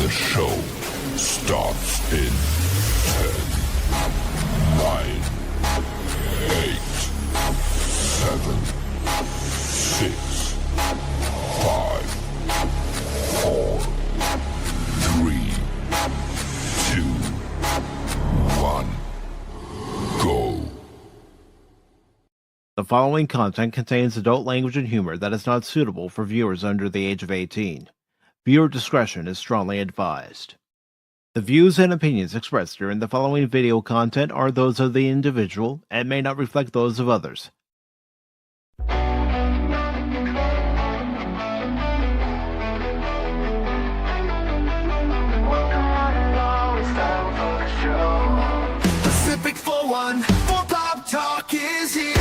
The show starts in 10, 9, 8, 7, 6, 5, 4, 3, 2, 1, go. The following content contains adult language and humor that is not suitable for viewers under the age of 18. Viewer discretion is strongly advised. The views and opinions expressed during the following video content are those of the individual and may not reflect those of others. Pacific 4-1 for Pop Talk is here.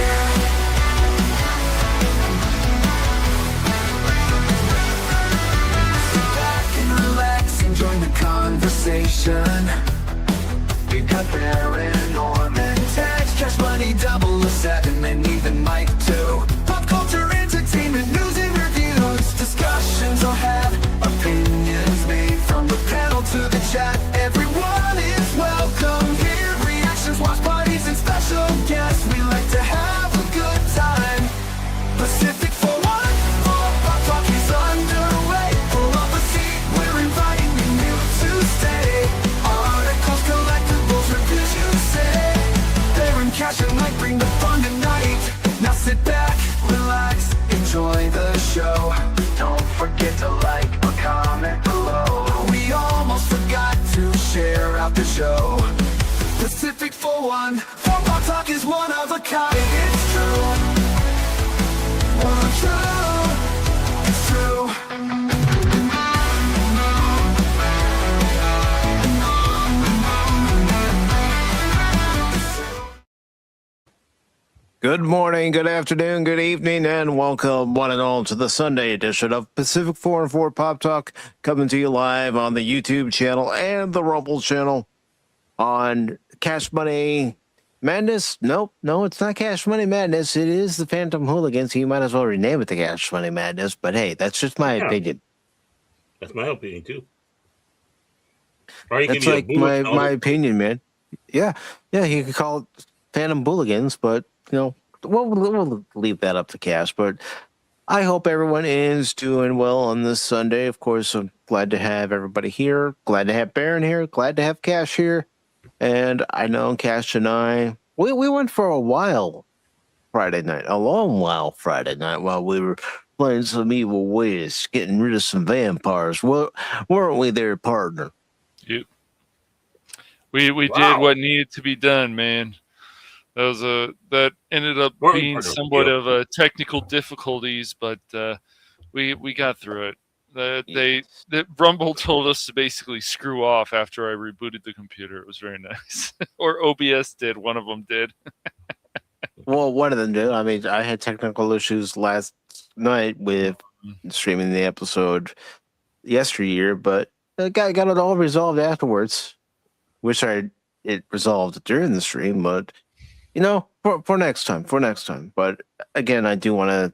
Sit back and relax and join the conversation. We've got Baron, Norman, Tax, Cash Money, 007, and even Mike too. Pop culture, entertainment, news and reviews. Discussions will have opinions made from the panel to the chat. Everyone is welcome here. Reactions, watch parties, and special guests. We like to have a good time. Pacific 4-1 for Pop Talk is underway. Pull up a seat, we're inviting you to stay. Articles, collectibles, reviews, you say. Baron, Cash, and Mike bring the fun tonight. Now sit back, relax, enjoy the show. Don't forget to like or comment below. We almost forgot to share out the show. Pacific 4-1 for Pop Talk is one of a kind. It's true. True. It's true. Good morning, good afternoon, good evening, and welcome one and all to the Sunday edition of Pacific 4 and 4 Pop Talk, coming to you live on the YouTube channel and the Rumble channel on Cash Money Madness. Nope, no, it's not Cash Money Madness. It is the Phantom Hooligans. You might as well rename it the Cash Money Madness, but hey, that's just my opinion. That's my opinion too. Or you That's can like my opinion, man. Yeah, you could call it Phantom Hooligans, but you know, we'll leave that up to Cash. But I hope everyone is doing well on this Sunday. Of course, I'm glad to have everybody here. Glad to have Baron here. Glad to have Cash here. And I know Cash and I, we went for a while Friday night, a long while Friday night while we were playing some Evil West, getting rid of some vampires. Well, weren't we there, partner? Yep. We did what needed to be done, man. That ended up being somewhat of technical difficulties, but we got through it. Rumble told us to basically screw off after I rebooted the computer. It was very nice. Or OBS did. One of them did. Well, one of them did. I mean, I had technical issues last night with streaming the episode yesteryear, but I got it all resolved afterwards. Wish it resolved during the stream, but you know, for next time. But again, I do want to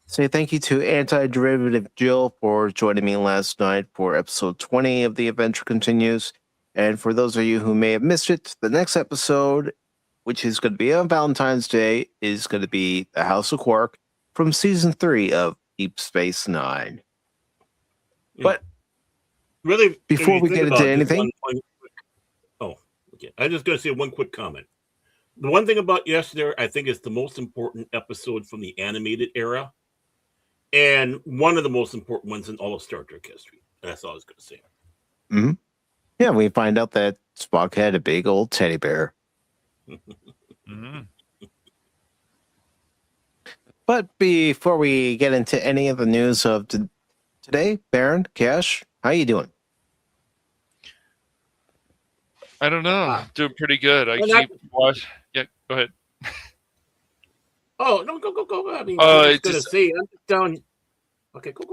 say thank you to Anti-Derivative Jill for joining me last night for episode 20 of The Adventure Continues. And for those of you who may have missed it, the next episode, which is going to be on Valentine's Day, is going to be The House of Quark from season 3 of Deep Space Nine. But really, before we get into anything, okay. I'm just going to say one quick comment. The one thing about yesterday, I think, is the most important episode from the animated era, and one of the most important ones in all of Star Trek history. That's all I was going to say. Mm-hmm. Yeah, we find out that Spock had a big old teddy bear. Mm-hmm. But before we get into any of the news of today, Baron, Cash, how you doing? I don't know. Doing pretty good. I keep watching. Yeah, go ahead. Oh, no, go. I mean, I was going to say, I'm just down. Okay, go.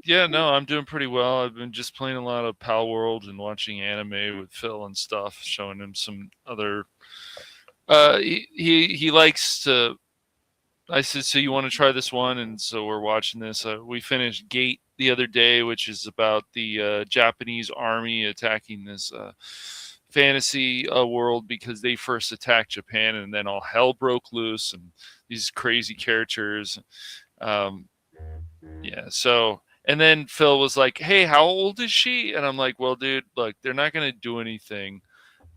Yeah, no, I'm doing pretty well. I've been just playing a lot of Pal World and watching anime with Phil and stuff, showing him some other. He likes to. I said, so you want to try this one? And so we're watching this. We finished Gate the other day, which is about the Japanese army attacking this fantasy world because they first attacked Japan, and then all hell broke loose, and these crazy characters. Yeah, so, and then Phil was like, "Hey, how old is she?" And I'm like, "Well, dude, look, they're not going to do anything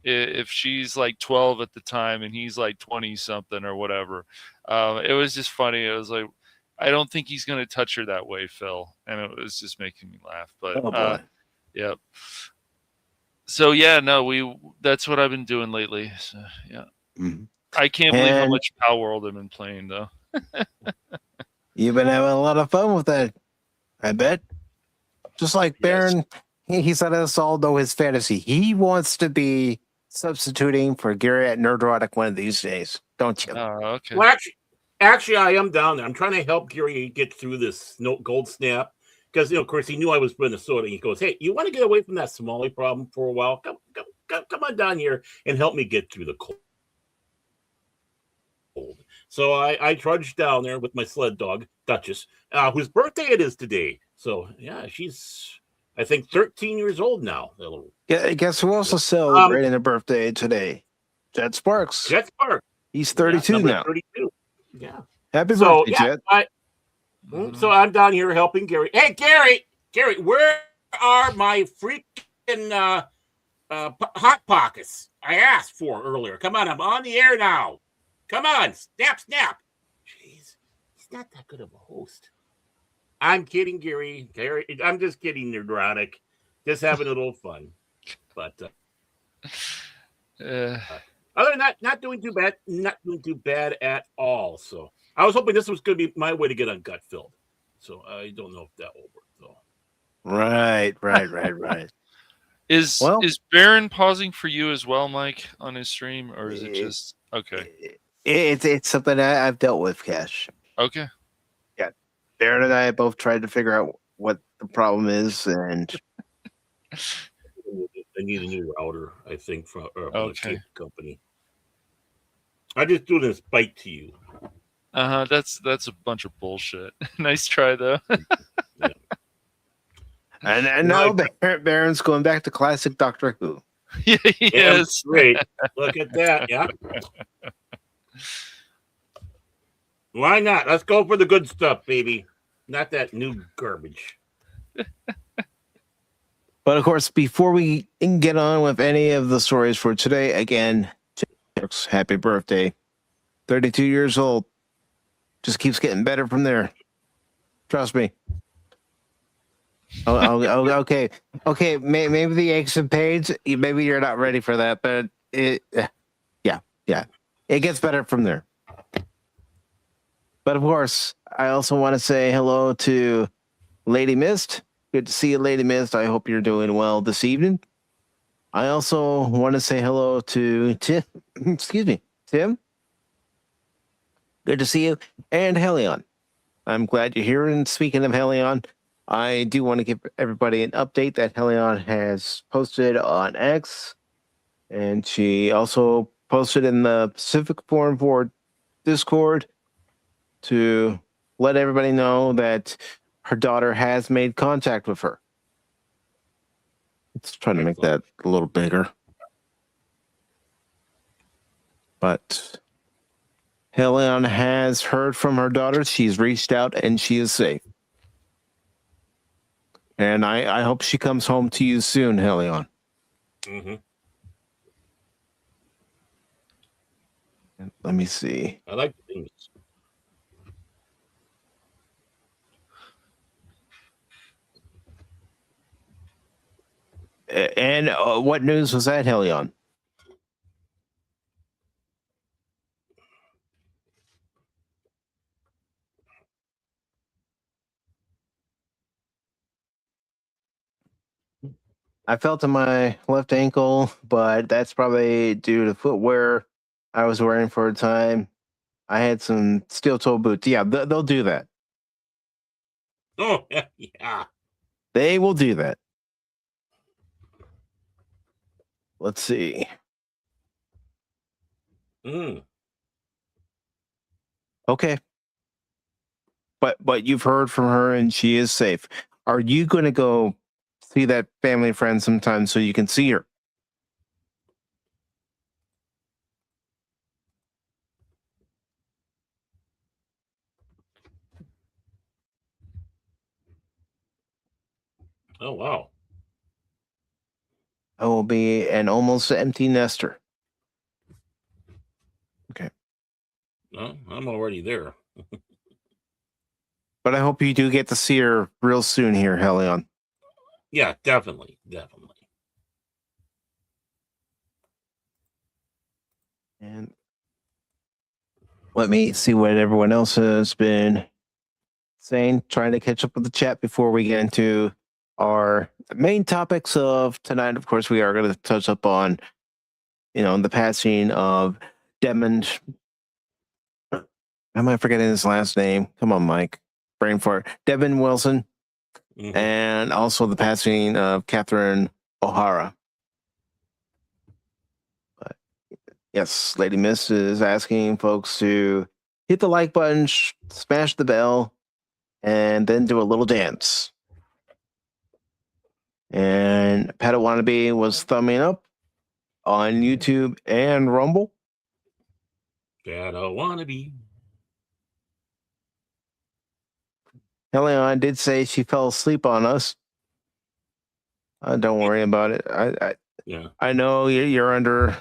if she's like 12 at the time and he's like 20 something or whatever." It was just funny. It was like, I don't think he's going to touch her that way, Phil. And it was just making me laugh. But Oh boy. yeah. So yeah, no, that's what I've been doing lately. So yeah. Mm-hmm. I can't believe how much Power World I've been playing though. You've been having a lot of fun with that, I bet. Just like Baron, he said us all know his fantasy. He wants to be substituting for Gary at Nerdrotic one of these days, don't you? Oh, okay. Well, actually, I am down there. I'm trying to help Gary get through this gold snap because, of course, he knew I was Minnesota. He goes, "Hey, you want to get away from that Somali problem for a while? Come on down here and help me get through the cold." So I trudged down there with my sled dog, Duchess, whose birthday it is today. So, yeah, she's, I think, 13 years old now. Yeah, guess who else is celebrating a birthday today? Jet Sparks. Jet Sparks. He's 32 now. 32. Yeah. Happy birthday, Jet. So I'm down here helping Gary. Hey, Gary, where are my freaking hot pockets I asked for earlier? Come on, I'm on the air now. Come on, snap. Jeez, he's not that good of a host. I'm kidding, Gary. I'm just kidding, Nerdrotic. Just having a little fun. But other than that, not doing too bad. Not doing too bad at all. So I was hoping this was going to be my way to get on gut filled. So I don't know if that will work though. Right. Is Baron pausing for you as well, Mike, on his stream, or is it just okay? It's something I've dealt with, Cash. Okay. Yeah, Baron and I both tried to figure out what the problem is, and I need a new router, I think, from a cable company. I just do this bite to you. That's a bunch of bullshit. Nice try though. Yeah. And now Baron's going back to classic Doctor Who. Yes. Great. Look at that. Yeah. Why not? Let's go for the good stuff, baby. Not that new garbage. But of course, before we get on with any of the stories for today, again, happy birthday. 32 years old. Just keeps getting better from there. Trust me. Okay. Maybe the aches and pains. Maybe you're not ready for that, but yeah, it gets better from there. But of course, I also want to say hello to Lady Mist. Good to see you, Lady Mist. I hope you're doing well this evening. I also want to say hello to Tim. Excuse me, Tim. Good to see you, and Helion. I'm glad you're here. And speaking of Helion, I do want to give everybody an update that Helion has posted on X, and she also posted in the Pacific Forum Board Discord to let everybody know that her daughter has made contact with her. Let's try to make that a little bigger. But Helion has heard from her daughter. She's reached out and she is safe. And I hope she comes home to you soon, Helion. Mm-hmm. Let me see. I like things. And what news was that, Helion? I felt in my left ankle, but that's probably due to footwear I was wearing for a time. I had some steel toe boots. Yeah, they'll do that. Oh, yeah. They will do that. Let's see. Okay. But you've heard from her and she is safe. Are you going to go see that family friend sometime so you can see her? Oh, wow. I will be an almost empty nester. Okay. Well, I'm already there. But I hope you do get to see her real soon here, Helion. Yeah, definitely. And let me see what everyone else has been saying, trying to catch up with the chat before we get into our main topics of tonight. Of course, we are going to touch up on, the passing of Demond. Am I forgetting his last name? Come on, Mike. Brain fart. Devin Wilson. Mm-hmm. And also the passing of Catherine O'Hara. But yes, Lady Miss is asking folks to hit the like button, smash the bell, and then do a little dance. And Peta Wannabe was thumbing up on YouTube and Rumble. Peta Wannabe. Helion did say she fell asleep on us. Don't worry about it. I know you're under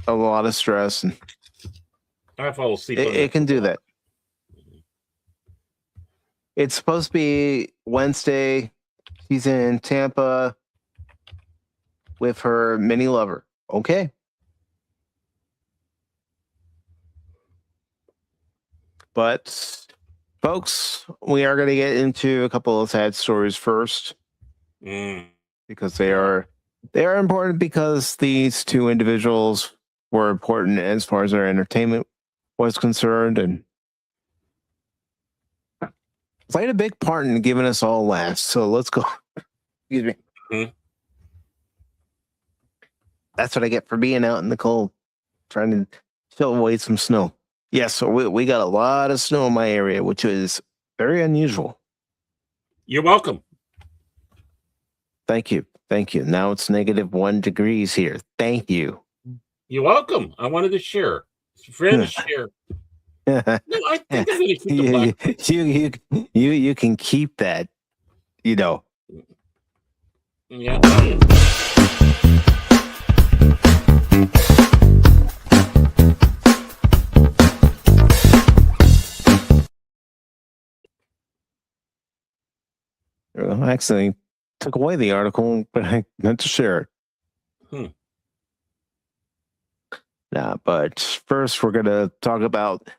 a lot of stress, and I fall asleep. It can do that. It's supposed to be Wednesday. She's in Tampa with her mini lover. Okay. But folks, we are going to get into a couple of sad stories first. Because they are important, because these two individuals were important as far as their entertainment was concerned, and played a big part in giving us all laughs. So let's go. Excuse me. Mm-hmm. That's what I get for being out in the cold, trying to chill away some snow. Yes, so we got a lot of snow in my area, which is very unusual. You're welcome. Thank you. Now it's -1 degrees here. Thank you. You're welcome. I wanted to share. Friends share. No, I think I'm gonna keep the black. You can keep that. Yeah. I accidentally took away the article, but I meant to share it. Nah, but first we're going to talk about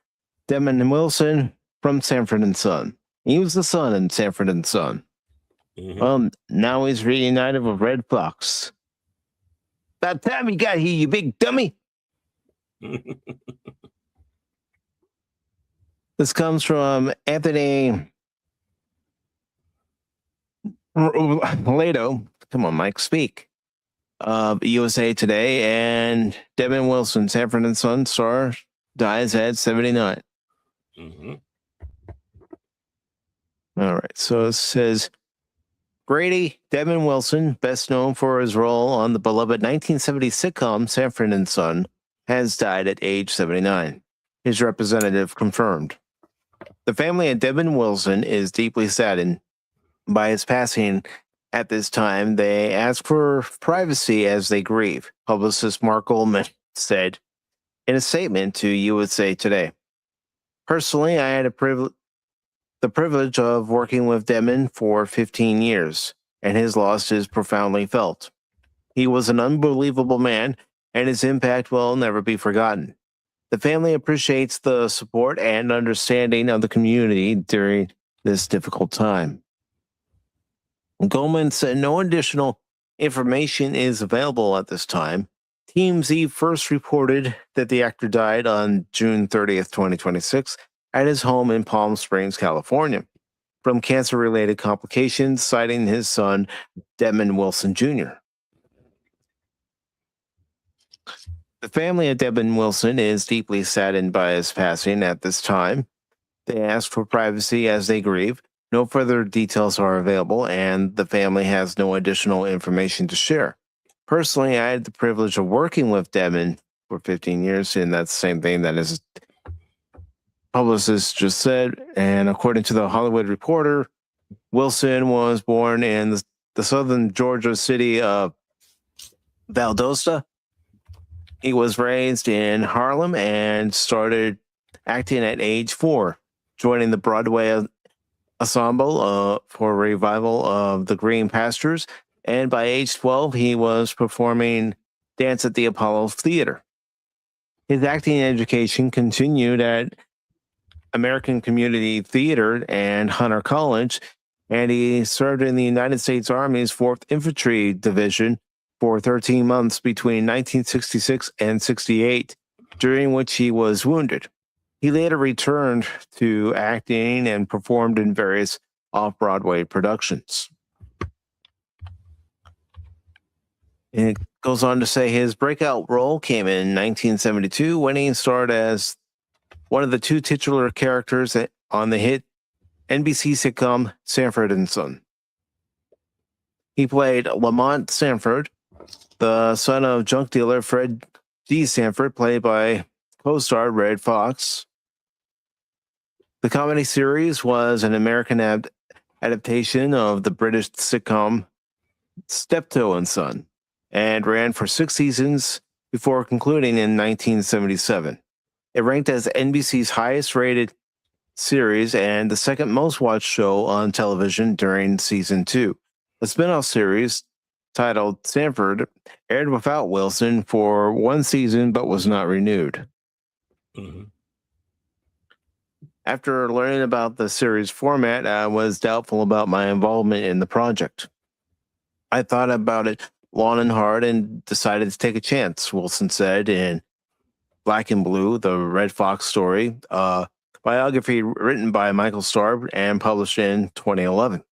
Demond Wilson from Sanford and Son. He was the son in Sanford and Son. Mm-hmm. Well, now he's reunited with Red Fox. About time you got here, you big dummy. This comes from Anthony Lato. Come on, Mike, speak. USA Today, and Devin Wilson, Sanford and Son star, dies at 79. Mm-hmm. All right, so it says Grady Devin Wilson, best known for his role on the beloved 1970 sitcom Sanford and Son, has died at age 79. His representative confirmed. The family of Devin Wilson is deeply saddened by his passing. At this time, they ask for privacy as they grieve, publicist Mark Goldman said in a statement to USA Today. Personally, I had the privilege of working with Devin for 15 years, and his loss is profoundly felt. He was an unbelievable man, and his impact will never be forgotten. The family appreciates the support and understanding of the community during this difficult time. Goldman said no additional information is available at this time. TMZ first reported that the actor died on June 30th, 2026, at his home in Palm Springs, California, from cancer-related complications, citing his son, Devin Wilson Jr. The family of Devin Wilson is deeply saddened by his passing at this time. They ask for privacy as they grieve. No further details are available, and the family has no additional information to share. Personally, I had the privilege of working with Devin for 15 years, and that's the same thing that his publicist just said. And according to the Hollywood Reporter, Wilson was born in the southern Georgia city of Valdosta. He was raised in Harlem and started acting at age 4, joining the Broadway ensemble for a revival of The Green Pastures. And by age 12, he was performing dance at the Apollo Theater. His acting education continued at American Community Theater and Hunter College, and he served in the United States Army's 4th Infantry Division for 13 months between 1966 and 68, during which he was wounded. He later returned to acting and performed in various off-Broadway productions. And it goes on to say his breakout role came in 1972 when he starred as one of the 2 titular characters on the hit NBC sitcom Sanford and Son. He played Lamont Sanford, the son of junk dealer Fred D. Sanford, played by co-star Red Fox. The comedy series was an American adaptation of the British sitcom Steptoe and Son, and ran for 6 seasons before concluding in 1977. It ranked as NBC's highest rated series and the second most watched show on television during season 2. The spin-off series, titled Sanford, aired without Wilson for 1 season but was not renewed. Mm-hmm. After learning about the series format, I was doubtful about my involvement in the project. I thought about it long and hard and decided to take a chance, Wilson said in Black and Blue, the Red Fox story, biography written by Michael Starr and published in 2011.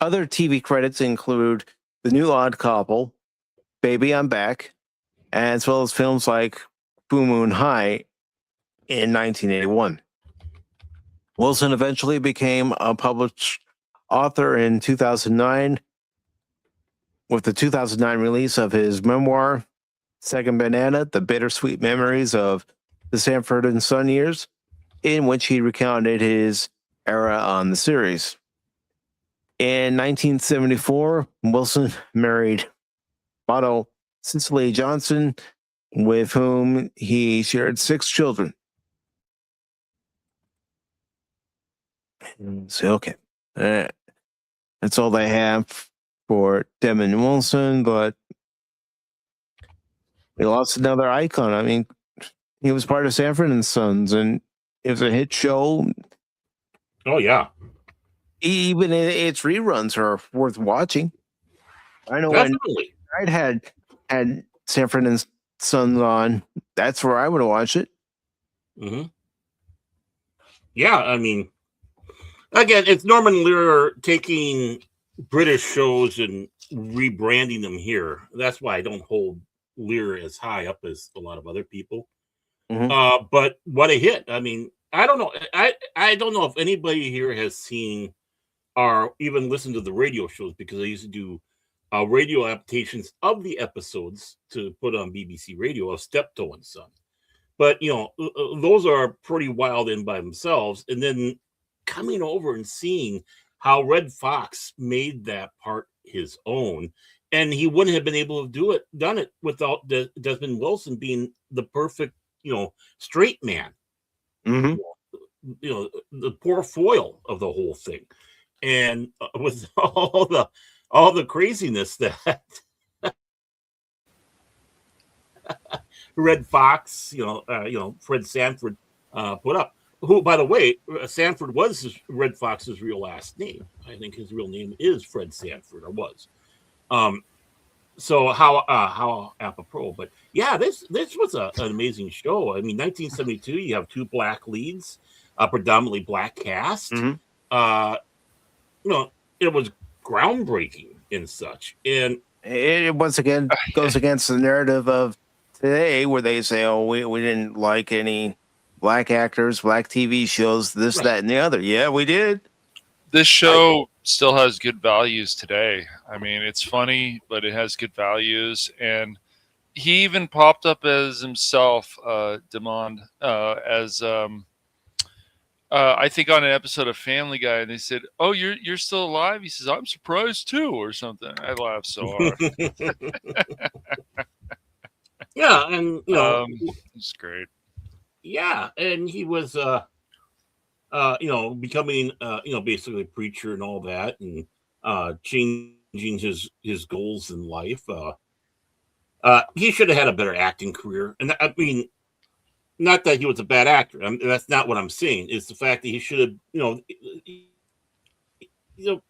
Other TV credits include The New Odd Couple, Baby I'm Back, as well as films like Full Moon High in 1981. Wilson eventually became a published author in 2009 with the 2009 release of his memoir, Second Banana, The Bittersweet Memories of the Sanford and Son Years, in which he recounted his era on the series. In 1974, Wilson married model Cicely Johnson, with whom he shared 6 children. So, okay. That's all they have for Devin Wilson, but we lost another icon. I mean, he was part of Sanford and Sons, and it was a hit show. Oh, yeah. Even its reruns are worth watching. I know Definitely. when I had Sanford and Sons on, that's where I would watch it. Mm-hmm. Yeah, I mean, again, it's Norman Lear taking British shows and rebranding them here. That's why I don't hold Lear as high up as a lot of other people. Mm-hmm. But what a hit! I mean, I don't know. I don't know if anybody here has seen or even listened to the radio shows, because I used to do radio adaptations of the episodes to put on BBC Radio of Steptoe and Son. But you know, those are pretty wild in by themselves. And then coming over and seeing how Red Fox made that part his own, and he wouldn't have been able to done it without Desmond Wilson being the perfect, you know, straight man. Mm-hmm. You know, the poor foil of the whole thing, and with all the craziness that Red Fox, Fred Sanford put up. Who, by the way, Sanford was Red Fox's real last name. I think his real name is Fred Sanford, or was. So how apropos. But yeah, this was an amazing show. I mean, 1972, you have 2 black leads, a predominantly black cast. Mm-hmm. It was groundbreaking and such. And it once again goes against the narrative of today, where they say, "Oh, we didn't like any black actors, black TV shows, this, that, and the other. Yeah, we did. This show still has good values today. I mean, it's funny, but it has good values. And he even popped up as himself, Demond, as I think on an episode of Family Guy, and they said, "Oh, you're still alive?" He says, "I'm surprised too," or something. I laughed so hard. Yeah, and it's great. Yeah, and he was becoming basically a preacher and all that, and changing his goals in life. He should have had a better acting career, and I mean, not that he was a bad actor. That's not what I'm saying. It's the fact that he should have,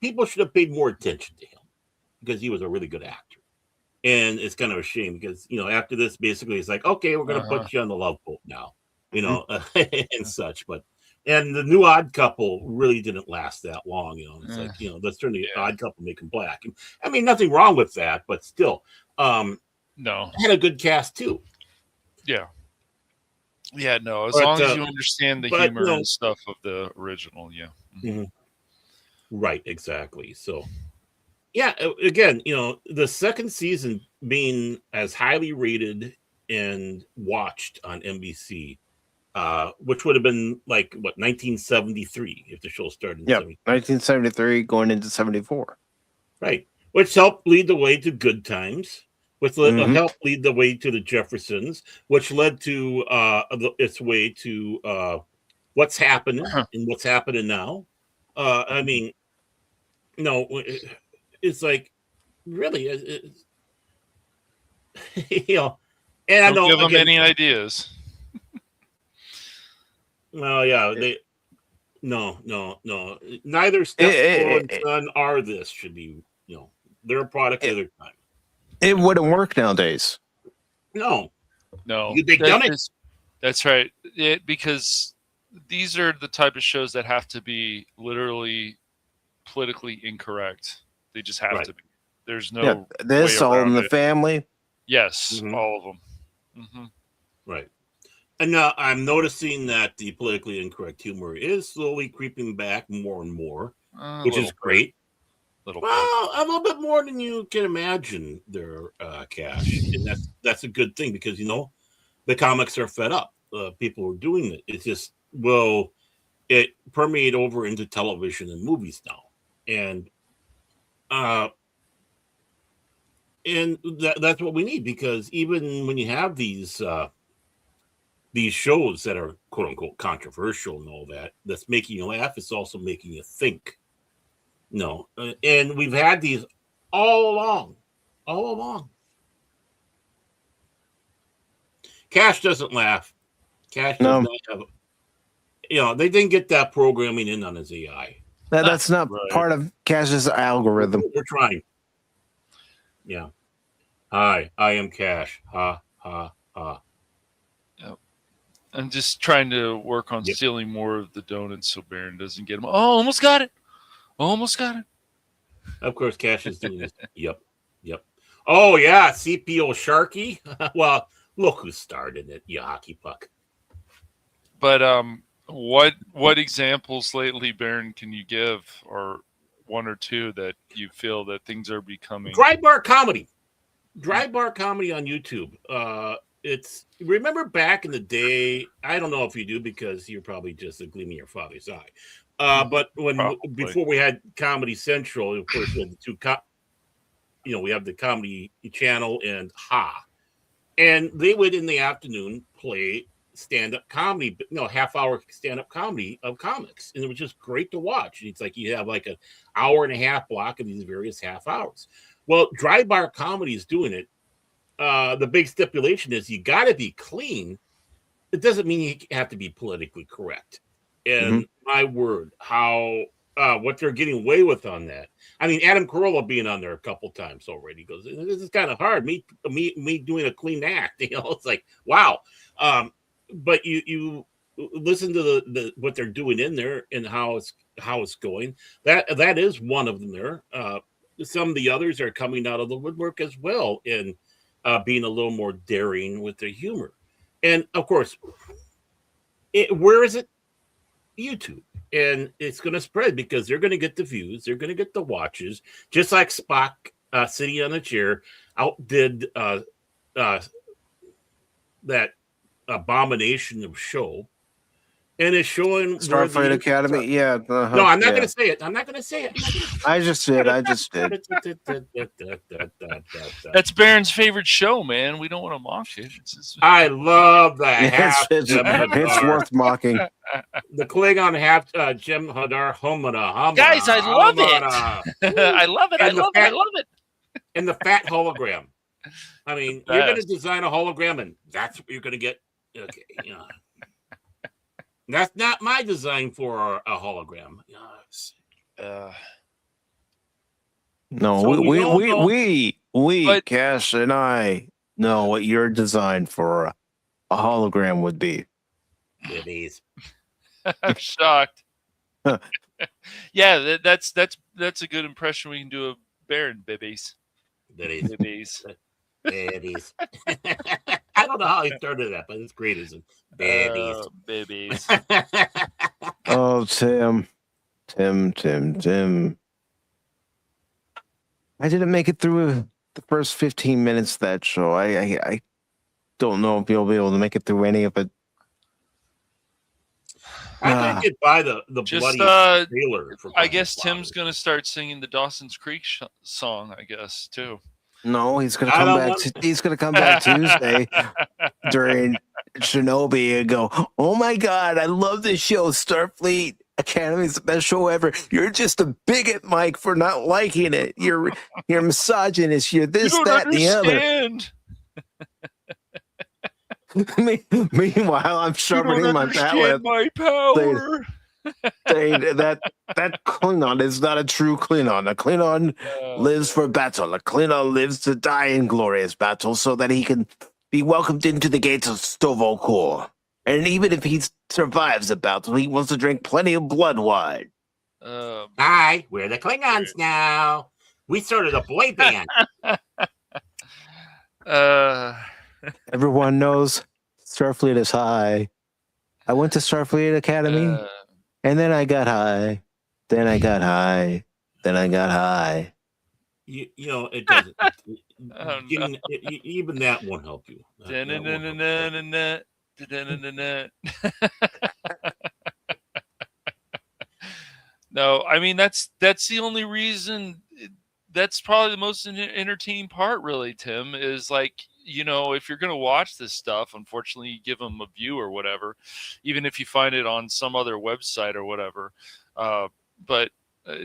people should have paid more attention to him because he was a really good actor. And it's kind of a shame because after this, basically, it's like, okay, we're going to put you on the Love Boat now, and such. And the new Odd Couple really didn't last that long. It's like let's turn the Odd Couple, make him black. I mean, nothing wrong with that, but still, no, had a good cast too. Yeah. Yeah, no. As long as you understand the humor and stuff of the original, yeah. Mm-hmm. Right, exactly. So, yeah, again, the second season being as highly rated and watched on NBC, which would have been like 1973 if the show started. Yeah, 1973 going into 74. Right, which helped lead the way to Good Times. Which helped lead the way to the Jeffersons, which led to its way to what's happening and what's happening now. I mean, it's like really, and Don't I know give them any ideas. Well, yeah, no. Neither Steph or Son are this should be. They're a product of their time. It wouldn't work nowadays. No. They've done it. That's right. Because these are the type of shows that have to be literally politically incorrect. They just have to be. There's no this way All in the it. Family. Yes, all of them. Mm-hmm. Right. And now I'm noticing that the politically incorrect humor is slowly creeping back more and more, which is great. A little bit more than you can imagine there, Cash. And that's a good thing because, the comics are fed up. People are doing it. It's just, it permeate over into television and movies now. And that's what we need because even when you have these shows that are quote unquote controversial and all that, that's making you laugh, it's also making you think. No, and we've had these all along. Cash doesn't laugh. Cash does not have. They didn't get that programming in on his AI. That's not part of Cash's algorithm. We're trying. Yeah. Hi, I am Cash. Ha ha ha. Yep. I'm just trying to work on stealing more of the donuts so Baron doesn't get them. Oh, almost got it. Of course, Cash is doing this. Yep. Oh, yeah, CPO Sharky. Well, look who started it, you hockey puck. But what examples lately, Baron, can you give, or one or two that you feel that things are becoming? Dry bar comedy on YouTube. Remember back in the day, I don't know if you do because you're probably just a gleam in your father's eye. But before we had Comedy Central, of course, we had the two, we have the Comedy Channel and Ha, and they would in the afternoon play stand-up comedy, half-hour stand-up comedy of comics, and it was just great to watch. It's like you have like an hour and a half block of these various half hours. Well, Dry Bar Comedy is doing it. The big stipulation is you got to be clean. It doesn't mean you have to be politically correct. And my word, how what they're getting away with on that. I mean, Adam Carolla being on there a couple times already goes, this is kind of hard. Me doing a clean act, it's like, wow. But you listen to the what they're doing in there and how it's going. That is one of them there. Some of the others are coming out of the woodwork as well and being a little more daring with their humor. And of course, Where is it? YouTube. And it's going to spread because they're going to get the views. They're going to get the watches. Just like Spock sitting on a chair outdid that abomination of show. And it's showing Starfleet Academy. Yeah. No, I'm not going to say it. I'm not going to say it. I just did. That's Baron's favorite show, man. We don't want to mock it. I love the it's worth mocking. The Klingon half Jim Hadar Homada. Guys, I love it. I love it. I love it. And the fat hologram. I mean, you're going to design a hologram, and that's what you're going to get. Okay, yeah. That's not my design for a hologram. No, so we, Cash and I know what your design for a hologram would be. It is. I'm shocked. Yeah, that's a good impression we can do of Baron Bibbies. Bibbies. Babies. I don't know how he started that, but it's great, isn't it? Babies. Oh, Tim. I didn't make it through the first 15 minutes of that show. I don't know if you'll be able to make it through any of it. I could get by the just, bloody trailer. I guess Tim's going to start singing the Dawson's Creek song, I guess, too. No, he's gonna come back. He's gonna come back Tuesday during Shinobi and go, "Oh my God, I love this show. Starfleet Academy is the best show ever. You're just a bigot, Mike, for not liking it. You're misogynist. You're this, that, and the other." Meanwhile, I'm sharpening my palette. My power. That Klingon is not a true Klingon. A Klingon lives for battle. A Klingon lives to die in glorious battle so that he can be welcomed into the gates of Stovall. And even if he survives the battle, he wants to drink plenty of blood wine. Hi, we're the Klingons now. We started a boy band. Everyone knows Starfleet is high. I went to Starfleet Academy. And then I got high. Then I got high. Then I got high. You know, it doesn't. Even that won't help you. No, I mean that's the only reason. That's probably the most entertaining part, really, Tim, is like, you know, if you're going to watch this stuff, unfortunately, you give them a view or whatever, even if you find it on some other website or whatever. But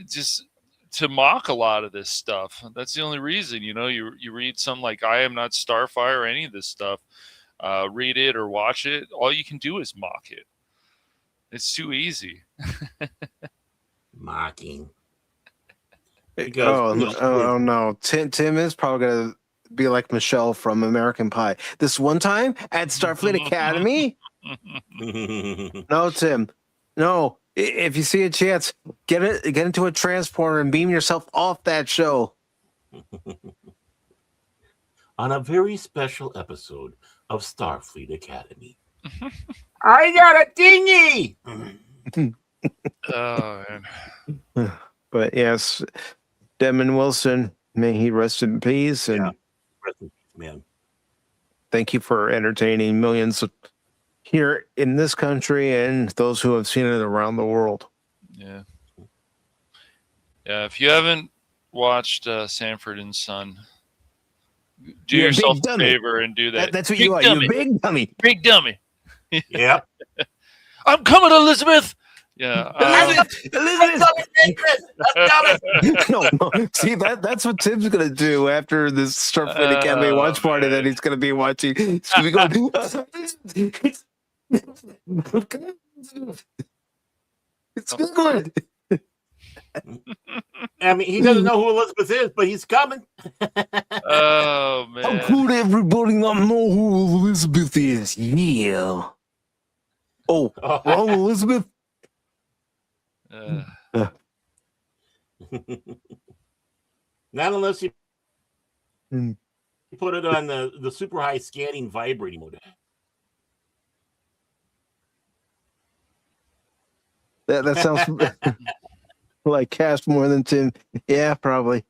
just to mock a lot of this stuff, that's the only reason, you know, you read something like I Am Not Starfire or any of this stuff, read it or watch it. All you can do is mock it. It's too easy. Mocking. Oh no. Tim is probably going to be like Michelle from American Pie. This one time at Starfleet Academy? No, Tim. No. If you see a chance, get into a transporter and beam yourself off that show. On a very special episode of Starfleet Academy. I got a dinghy! Oh, man. But yes, Demon Wilson, may he rest in peace. And man, thank you for entertaining millions here in this country and those who have seen it around the world. Yeah. Yeah, if you haven't watched Sanford and Son, do yourself a favor and do that. That's what you are. You're a big dummy. Big dummy. Yep. I'm coming, Elizabeth. Yeah. Elizabeth. No. See, that's what Tim's gonna do after this Starfleet Academy watch party that he's gonna be watching. He's gonna be going. It's good. I mean, he doesn't know who Elizabeth is, but he's coming. Oh man! How could everybody not know who Elizabeth is? Yeah. Oh, well, Elizabeth. Not unless you put it on the super high scanning vibrating mode. That sounds like cast more than Tim. Yeah, probably.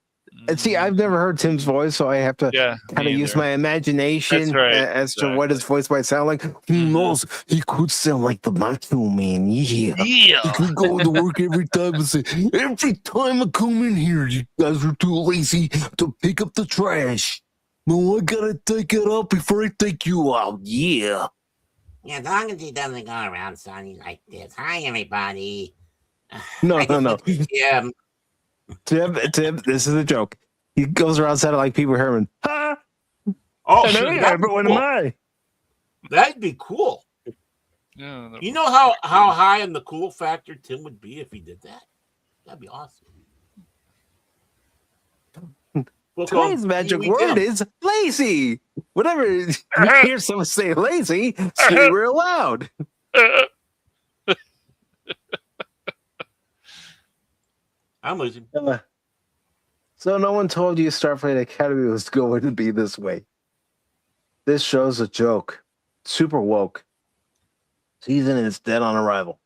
And see, I've never heard Tim's voice, so I have to kind of use my imagination as to what his voice might sound like. Who knows? He could sound like the Macho Man. Yeah. He could go to work every time and say, every time I come in here, you guys are too lazy to pick up the trash. No, I gotta take it out before I take you out. Yeah. Yeah, as long as he doesn't go around sounding like this. Hi, everybody. No. Tim, This is a joke. He goes around sounding like Pee Wee Herman. Ha! Oh, What am I? That'd be cool. Yeah, You know how high on the cool factor Tim would be if he did that? That'd be awesome. Today's magic word is lazy. Whenever you hear someone say lazy, say it real loud. I'm losing. So no one told you Starfleet Academy was going to be this way. This show's a joke. Super woke. Season is dead on arrival.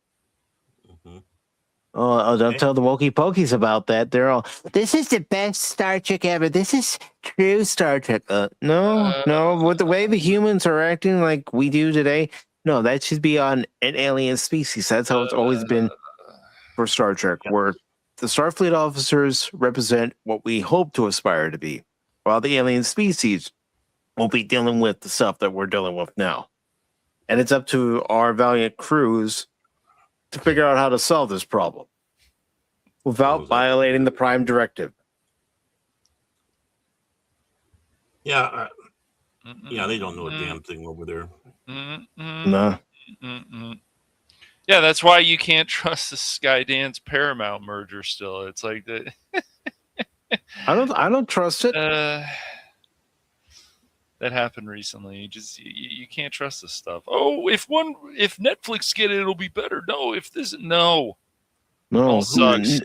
Oh, don't tell the wokey pokies about that. They're all, this is the best Star Trek ever. This is true Star Trek. No. With the way the humans are acting like we do today, no, that should be on an alien species. That's how it's always been for Star Trek, where the Starfleet officers represent what we hope to aspire to be, while the alien species will be dealing with the stuff that we're dealing with now. And it's up to our valiant crews to figure out how to solve this problem without violating the Prime Directive. Yeah, they don't know a damn thing over there. No. Yeah, that's why you can't trust the Skydance Paramount merger still. It's like the I don't trust it. That happened recently. You can't trust this stuff. Oh, if Netflix get it, it'll be better. No, no, all sucks.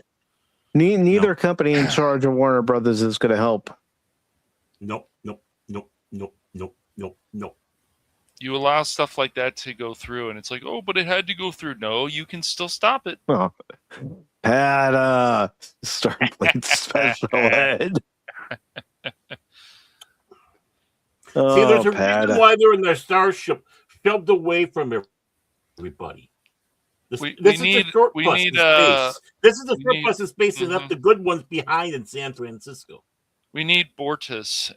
Neither company in charge of Warner Brothers is going to help. Nope. You allow stuff like that to go through, and it's like, oh, but it had to go through. No, you can still stop it. Oh, Starfleet Special Ed. See, there's a reason why they're in their starship, shoved away from everybody. This is the short bus in space. This is the short bus in space and left the good ones behind in San Francisco. We need Bortus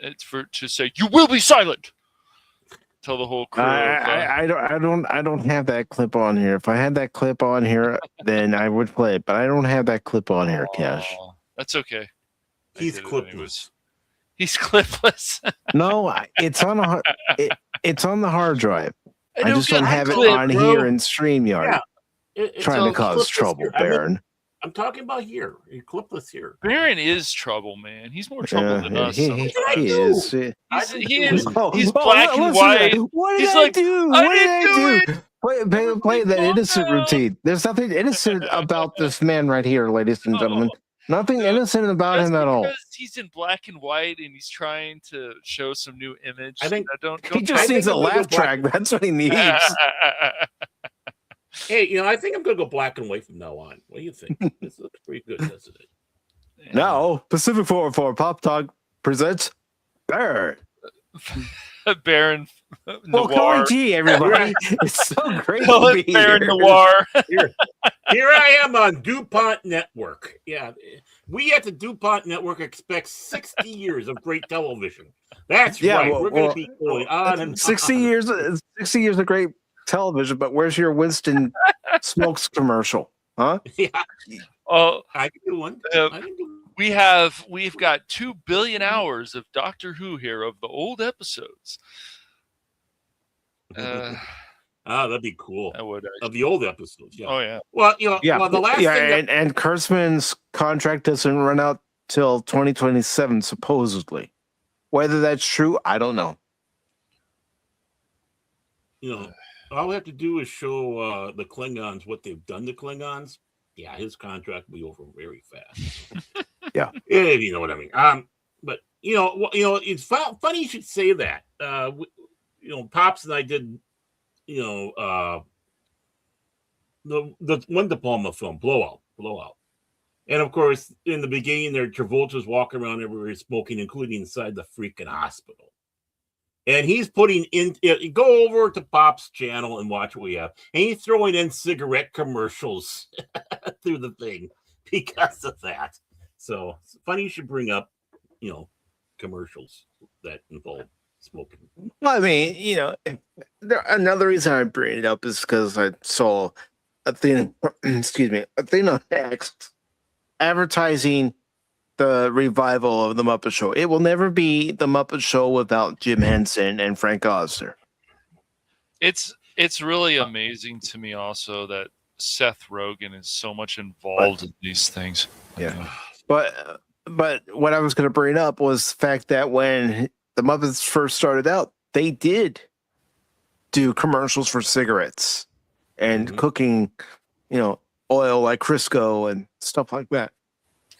to say, "You will be silent." Tell the whole crew. I don't have that clip on here. If I had that clip on here, then I would play it. But I don't have that clip on here, Cash. That's okay. He's clipless. He's clipless. No, it's on it's on the hard drive. I just don't have it on here in StreamYard. Yeah, trying to cause trouble, Baron. I'm talking about here. You're clipless here. Baron is trouble, man. He's more trouble than us. He is. He's black and white. What did I do? What did I do? Play that innocent routine. There's nothing innocent about this man right here, ladies and gentlemen. Nothing innocent about him at all. Because he's in black and white and he's trying to show some new image. I think he just needs a laugh track. That's what he needs. Hey, I think I'm going to go black and white from now on. What do you think? This looks pretty good, doesn't it? Yeah. Now, Pacific 404 Pop Talk presents Baron. Baron Well, Corey G, everybody. It's so great to be Baron here. Noir. Here I am on DuPont Network. Yeah, we at the DuPont Network expect 60 years of great television. That's right. We're going to be going on and 60 on. years. 60 years of great television, but where's your Winston Smokes commercial? Huh? Yeah. Oh, I can do one. We've got 2 billion hours of Doctor Who here of the old episodes. That'd be cool. That would of the old episodes. Yeah. Oh yeah. Well, the last thing and Kurtzman's contract doesn't run out till 2027, supposedly. Whether that's true, I don't know. All we have to do is show the Klingons what they've done to Klingons. Yeah, his contract will be over very fast. Yeah, if you know what I mean. But it's funny you should say that. Pops and I did, the one De Palma film, Blowout. And of course, in the beginning, there Travolta's walking around everywhere smoking, including inside the freaking hospital. And he's putting in, go over to Pop's channel and watch what we have. And he's throwing in cigarette commercials through the thing because of that. So it's funny you should bring up, commercials that involve smoking. Well, I mean, another reason I bring it up is because I saw a thing, a thing on X advertising the revival of the Muppet Show. It will never be the Muppet Show without Jim Henson and Frank Oster. It's really amazing to me also that Seth Rogen is so much involved in these things. Yeah. But what I was going to bring up was the fact that when the Muppets first started out, they did do commercials for cigarettes and cooking, oil like Crisco and stuff like that.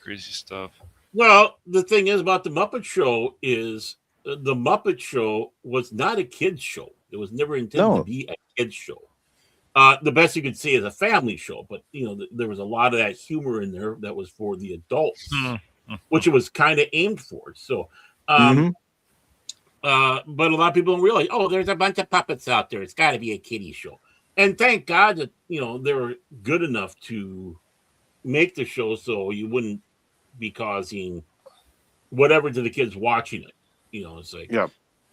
Crazy stuff. Well, the thing is about the Muppet Show is the Muppet Show was not a kid's show. It was never intended to be a kid's show. The best you could say is a family show, but there was a lot of that humor in there that was for the adults, which it was kind of aimed for. So, but a lot of people don't realize, there's a bunch of puppets out there. It's got to be a kiddie show. And thank God that, they were good enough to make the show so you wouldn't be causing whatever to the kids watching it. It's like,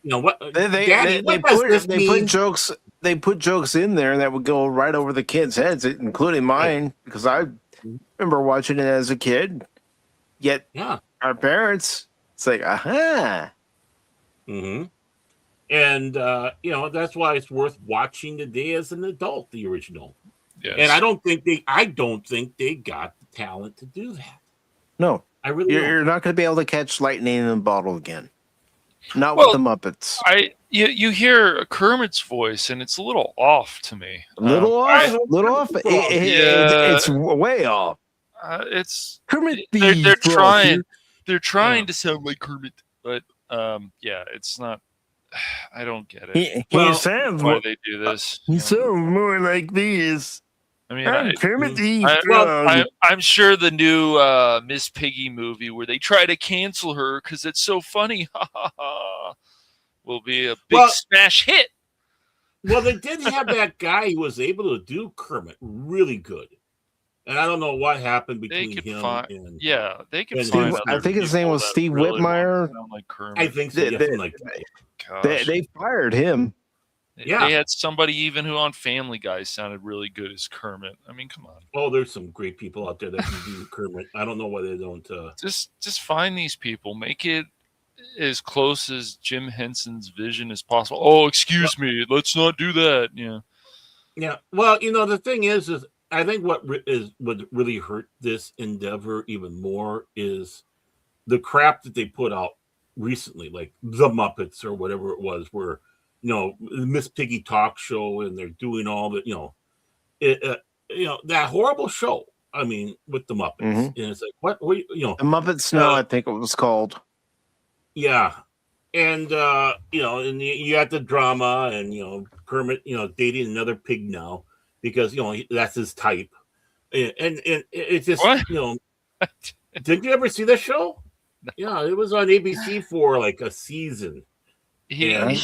what they put jokes. They put jokes in there that would go right over the kids' heads, including mine, because I remember watching it as a kid. Yet, our parents, it's like, aha. Mm-hmm. And that's why it's worth watching today as an adult, the original. Yes. And I don't think they got the talent to do that. No, I really you're not going to be able to catch lightning in a bottle again. Not with the Muppets. You hear Kermit's voice, and it's a little off to me. A little off. It's way off. It's Kermit. They're trying. They're trying to sound like Kermit, but it's not. I don't get it. He sounds why they do this. He sounds more like this. I mean, I'm sure the new Miss Piggy movie where they try to cancel her because it's so funny will be a big smash hit. Well, they did have that guy who was able to do Kermit really good. And I don't know what happened between him and... Yeah, they can find I think his name was Steve Whitmire. Like I think so. They fired him. They had somebody even who on Family Guy sounded really good as Kermit. I mean, come on. Oh, there's some great people out there that can do Kermit. I don't know why they don't. Just find these people. Make it as close as Jim Henson's vision as possible. Oh, excuse me. Let's not do that. Yeah. Yeah. Well, the thing is I think what would really hurt this endeavor even more is the crap that they put out recently, like the Muppets or whatever it was, where Miss Piggy talk show, and they're doing all the that horrible show. I mean, with the Muppets, and it's like what the Muppet Snow, I think it was called. Yeah, and and you got the drama, and Kermit, dating another pig now because that's his type, and it's just Did you ever see this show? Yeah, it was on ABC for like a season. I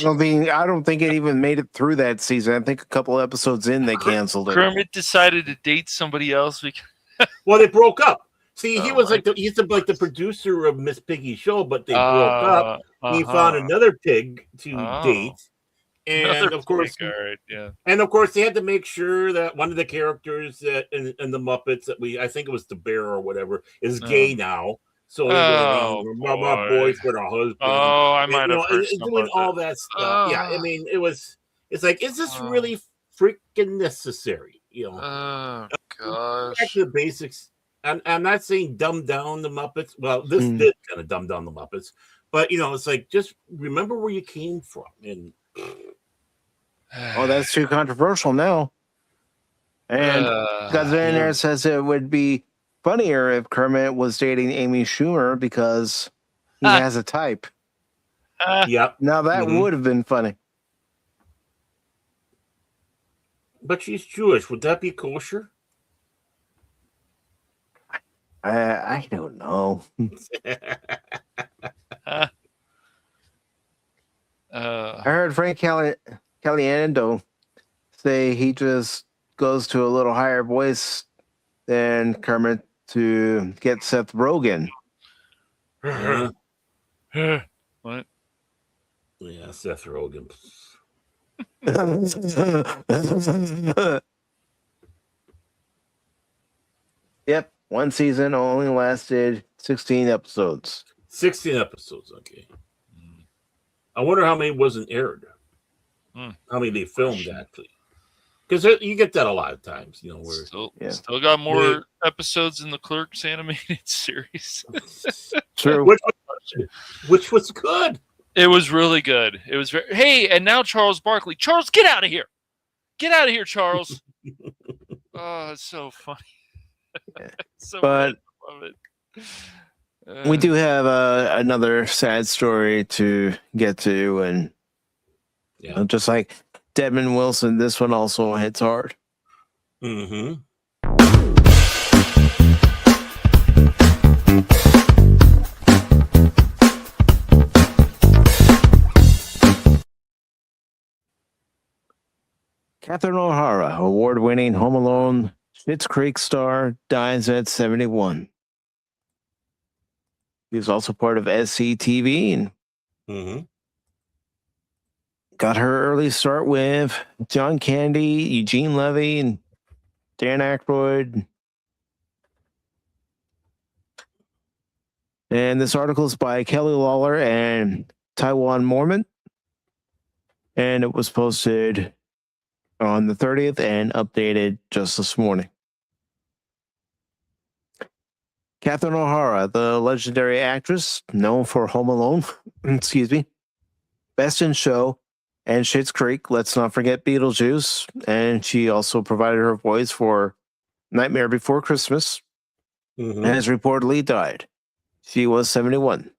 don't think it even made it through that season. I think a couple episodes in, they canceled it. Kermit decided to date somebody else. Well, they broke up. See, he was he's the producer of Miss Piggy's show, but they broke up. He found another pig to date, and of course, and of course, they had to make sure that one of the characters in the Muppets I think it was the bear or whatever, is gay now. So my boys with a husband. Oh, I might have heard doing all that stuff. Yeah, I mean, it's like, is this really freaking necessary? Oh gosh. Back to the basics. I'm not saying dumb down the Muppets. Well, this did kind of dumb down the Muppets, but it's like just remember where you came from. And that's too controversial now. And Gazanier says it would be funnier if Kermit was dating Amy Schumer because he has a type. Yep. Now that would have been funny. But she's Jewish. Would that be kosher? I don't know. Huh? I heard Frank Caliendo say he just goes to a little higher voice than Kermit to get Seth Rogen. What? Yeah, Seth Rogen. Yep, one season only lasted 16 episodes. 16 episodes, okay. I wonder how many wasn't aired. Hmm. How many they filmed, actually. Because you get that a lot of times, where... Still got more episodes in the Clerks animated series. True. Which was good. It was really good. It was very... Hey, and now Charles Barkley. Charles, get out of here. Get out of here, Charles. Oh, it's so funny. So but love it. We do have another sad story to get to, and just like Dedmon Wilson, this one also hits hard. Mm-hmm. Catherine O'Hara, award-winning Home Alone Schitt's Creek star, dies at 71. He was also part of SCTV and got her early start with John Candy, Eugene Levy, and Dan Aykroyd. And this article is by Kelly Lawler and Taiwan Mormon. And it was posted on the 30th and updated just this morning. Catherine O'Hara, the legendary actress known for Home Alone, Best in Show, and Schitt's Creek. Let's not forget Beetlejuice. And she also provided her voice for Nightmare Before Christmas, has reportedly died. She was 71.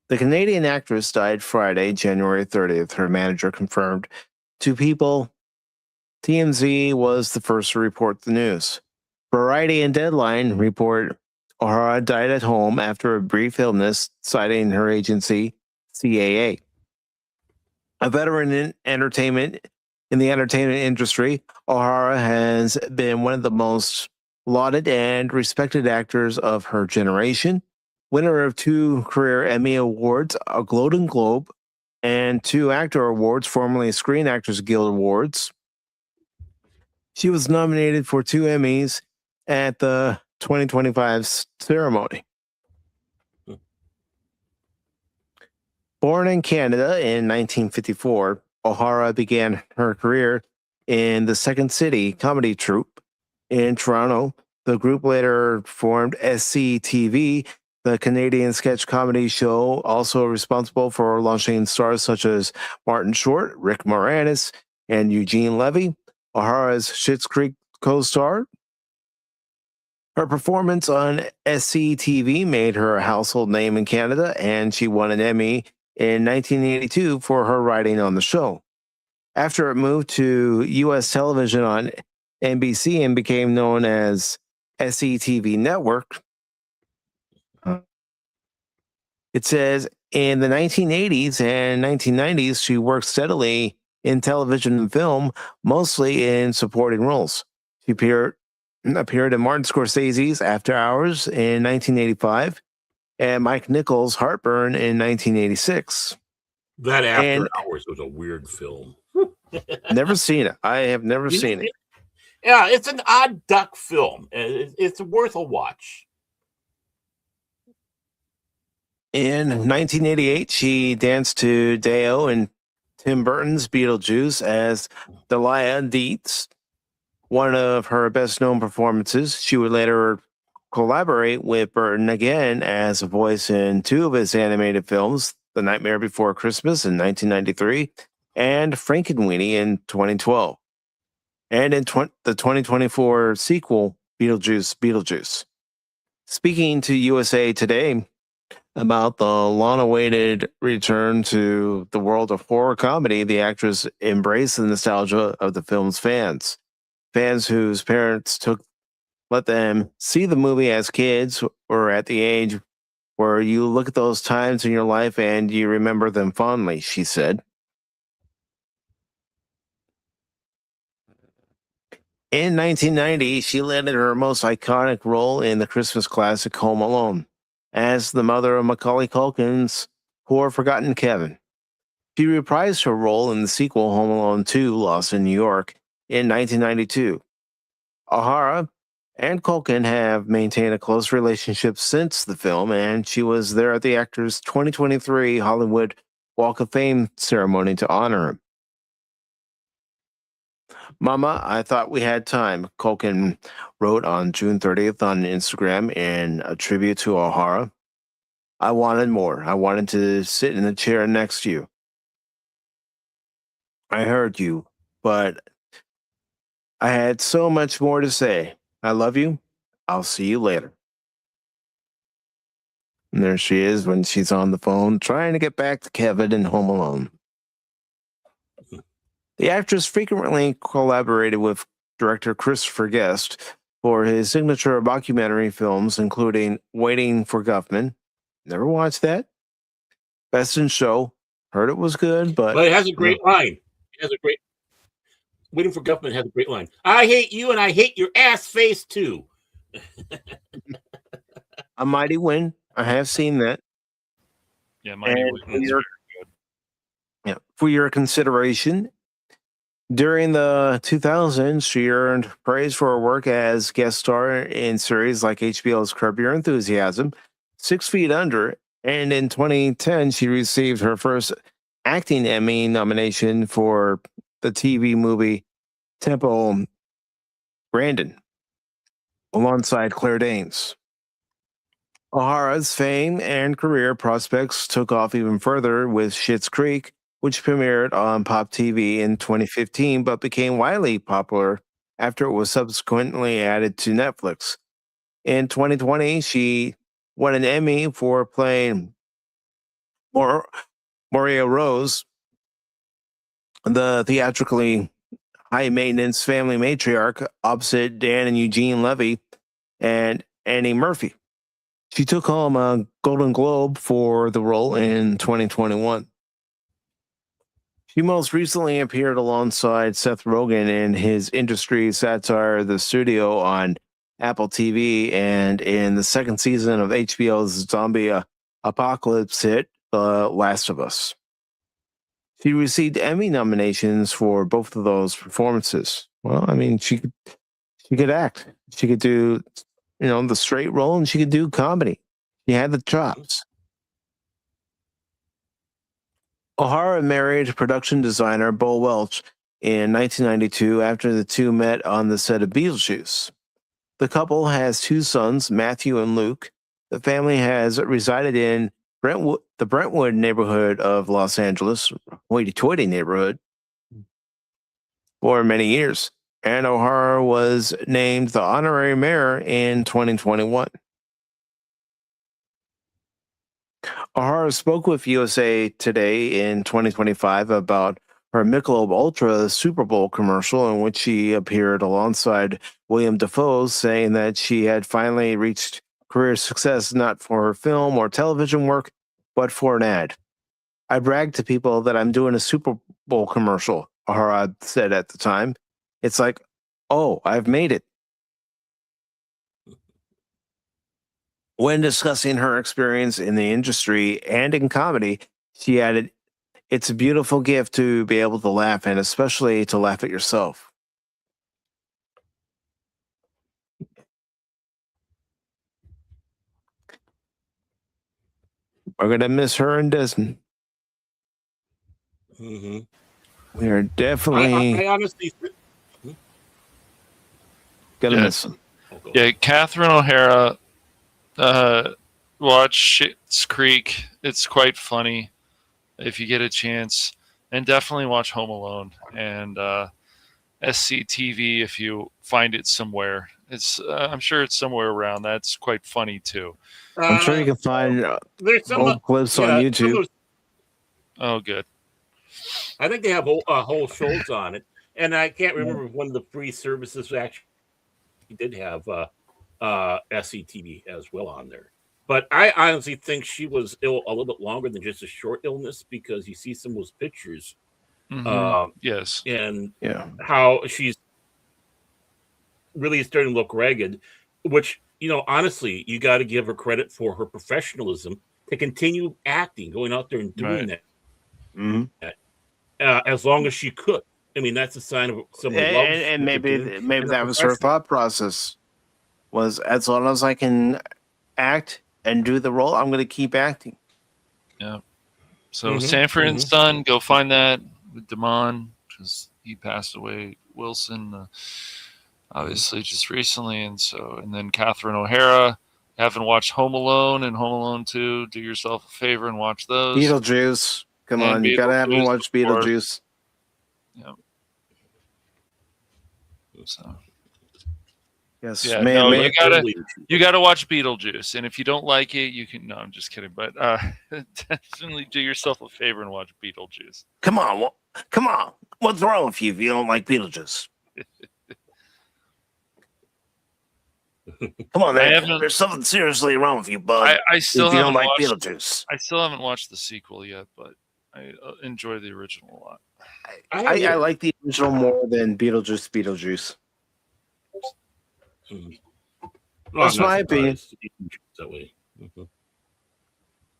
The Canadian actress died Friday, January 30th. Her manager confirmed to People. TMZ was the first to report the news. Variety and Deadline report O'Hara died at home after a brief illness, citing her agency, CAA. A veteran in the entertainment industry, O'Hara has been one of the most lauded and respected actors of her generation, winner of 2 career Emmy Awards, a Golden Globe, and 2 Actor Awards, formerly Screen Actors Guild Awards. She was nominated for 2 Emmys at the 2025 ceremony. Born in Canada in 1954, O'Hara began her career in the Second City comedy troupe in Toronto. The group later formed SCTV, the Canadian sketch comedy show, also responsible for launching stars such as Martin Short, Rick Moranis, and Eugene Levy, O'Hara's Schitt's Creek co-star. Her performance on SCTV made her a household name in Canada, and she won an Emmy in 1982 for her writing on the show. After it moved to U.S. television on NBC and became known as SCTV Network, it says in the 1980s and 1990s, she worked steadily in television and film, mostly in supporting roles. She appeared in Martin Scorsese's After Hours in 1985 and Mike Nichols' Heartburn in 1986. That After Hours was a weird film. Never seen it. I have never seen it. Yeah, it's an odd duck film. It's worth a watch. In 1988, she danced to Deo and Tim Burton's Beetlejuice as Delia Dietz. One of her best-known performances. She would later collaborate with Burton again as a voice in 2 of his animated films, The Nightmare Before Christmas in 1993 and Frankenweenie in 2012. And in the 2024 sequel, Beetlejuice. Speaking to USA Today about the long-awaited return to the world of horror comedy, the actress embraced the nostalgia of the film's fans. Fans whose parents let them see the movie as kids or at the age where you look at those times in your life and you remember them fondly, she said. In 1990, she landed her most iconic role in the Christmas classic Home Alone as the mother of Macaulay Culkin's poor forgotten Kevin. She reprised her role in the sequel Home Alone 2, Lost in New York, in 1992. O'Hara and Culkin have maintained a close relationship since the film, and she was there at the actor's 2023 Hollywood Walk of Fame ceremony to honor him. Mama, I thought we had time, Culkin wrote on June 30th on Instagram in a tribute to O'Hara. I wanted more. I wanted to sit in the chair next to you. I heard you, but I had so much more to say. I love you. I'll see you later. And there she is when she's on the phone trying to get back to Kevin in Home Alone. The actress frequently collaborated with director Christopher Guest for his signature mockumentary films, including Waiting for Guffman. Never watched that. Best in Show. Heard it was good, but it has a great line. It has a great. Waiting for Guffman has a great line. I hate you and I hate your ass face too. A Mighty Wind. I have seen that. Yeah, Mighty Wind is very good. Yeah, for your consideration, during the 2000s, she earned praise for her work as guest star in series like HBO's Curb Your Enthusiasm, 6 Feet Under, and in 2010, she received her first acting Emmy nomination for the TV movie Temple Grandin, alongside Claire Danes. O'Hara's fame and career prospects took off even further with Schitt's Creek, which premiered on Pop TV in 2015 but became widely popular after it was subsequently added to Netflix. In 2020, she won an Emmy for playing Moria Rose, the theatrically high-maintenance family matriarch opposite Dan and Eugene Levy and Annie Murphy. She took home a Golden Globe for the role in 2021. She most recently appeared alongside Seth Rogen in his industry satire The Studio on Apple TV and in the second season of HBO's zombie apocalypse hit, The Last of Us. She received Emmy nominations for both of those performances. Well, I mean, she could act. She could do, the straight role, and she could do comedy. She had the chops. O'Hara married production designer Bo Welch in 1992 after the two met on the set of Beetlejuice. The couple has 2 sons, Matthew and Luke. The family has resided in the Brentwood neighborhood of Los Angeles, hoity-toity neighborhood, for many years. And O'Hara was named the honorary mayor in 2021. O'Hara spoke with USA Today in 2025 about her Michelob Ultra Super Bowl commercial in which she appeared alongside William Dafoe, saying that she had finally reached career success not for her film or television work, but for an ad. I bragged to people that I'm doing a Super Bowl commercial, O'Hara said at the time. It's like, oh, I've made it. When discussing her experience in the industry and in comedy, she added, it's a beautiful gift to be able to laugh, and especially to laugh at yourself. We're going to miss her and Desmond. Mm-hmm. We are definitely I honestly going to miss them. Yeah, Catherine O'Hara, watch Schitt's Creek. It's quite funny if you get a chance. And definitely watch Home Alone and SCTV if you find it somewhere. It's I'm sure it's somewhere around. That's quite funny too. I'm sure you can find there's some old clips on YouTube. Oh, good. I think they have whole shows on it. And I can't remember if one of the free services actually did have SCTV as well on there. But I honestly think she was ill a little bit longer than just a short illness, because you see some of those pictures, Yes, and Yeah. how she's really starting to look ragged. Which, honestly, you got to give her credit for her professionalism to continue acting, going out there and doing right. Mhm. that as long as she could. I mean, that's a sign of someone who loves And what they're doing maybe and a that was her professional. thought process. Was as long as I can act and do the role, I'm going to keep acting. Yeah. So Sanford and Son, go find that with Damon, because he passed away. Wilson, obviously, just recently, and then Catherine O'Hara. Haven't watched Home Alone and Home Alone 2, do yourself a favor and watch those. Beetlejuice. Come And on, you gotta have Beetlejuice, watch of course. Beetlejuice. Yeah. So Yes, yeah, man, no, man. you gotta watch Beetlejuice, and if you don't like it, you can. No, I'm just kidding, but definitely do yourself a favor and watch Beetlejuice. Come on, come on. What's wrong with you if you don't like Beetlejuice? Come on, there's something seriously wrong with you, bud. I still if you don't haven't like watched Beetlejuice. I still haven't watched the sequel yet, but I enjoy the original a lot. I like the original more than Beetlejuice. That's my opinion. That way.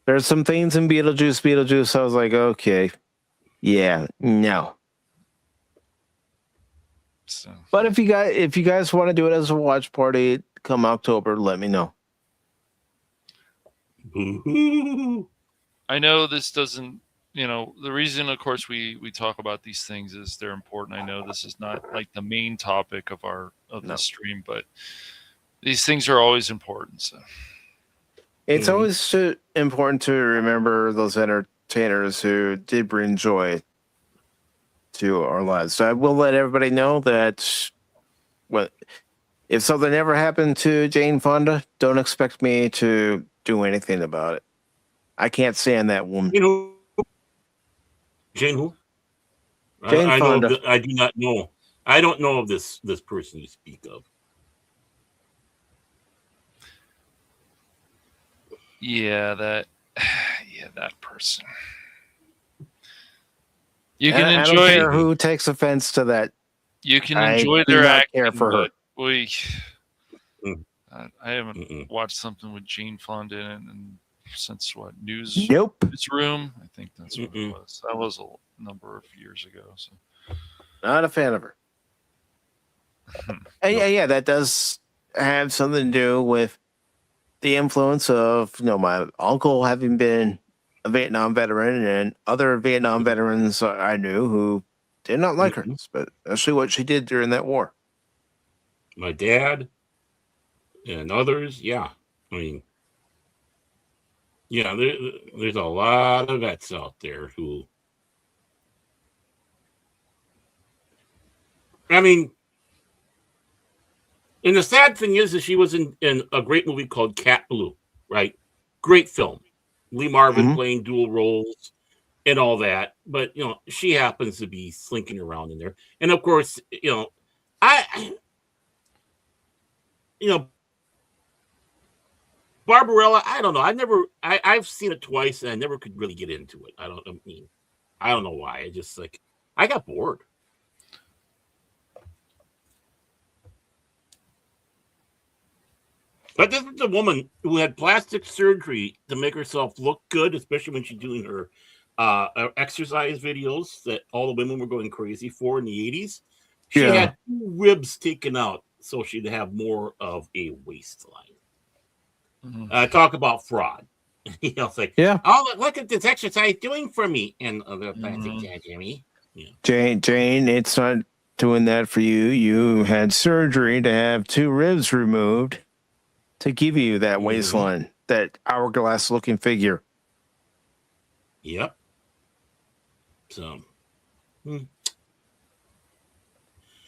There's some things in Beetlejuice. I was like, okay, yeah, no. So. But if you guys want to do it as a watch party come October, let me know. I know this doesn't. The reason, of course, we talk about these things is they're important. I know this is not like the main topic of the stream, but these things are always important. So it's always important to remember those entertainers who did bring joy to our lives. So I will let everybody know that if something ever happened to Jane Fonda, don't expect me to do anything about it. I can't stand that woman. Jane who? Jane Fonda. I do not know. I don't know of this person you speak of. Yeah, that person. You can enjoy. I don't care who takes offense to that. You can enjoy their acting. Care for her. I haven't watched something with Jane Fonda in since what Newsroom. I think that's what it was. That was a number of years ago. So, not a fan of her. And yeah, that does have something to do with the influence of my uncle having been a Vietnam veteran and other Vietnam veterans I knew who did not like her, but especially what she did during that war. My dad and others, yeah. I mean, yeah, there's a lot of vets out there who, I mean, and the sad thing is that she was in a great movie called Cat Blue, right? Great film. Lee Marvin playing dual roles and all that. But, she happens to be slinking around in there. And, of course, Barbarella, I don't know. I've seen it twice, and I never could really get into it. I don't know why. I just, I got bored. But this is a woman who had plastic surgery to make herself look good, especially when she's doing her exercise videos that all the women were going crazy for in the 80s. She had 2 ribs taken out so she'd have more of a waistline. Talk about fraud. It's like, oh, look at this exercise doing for me. And other plastic surgery. Yeah. Jane, it's not doing that for you. You had surgery to have 2 ribs removed to give you that waistline, that hourglass-looking figure. Yep. So.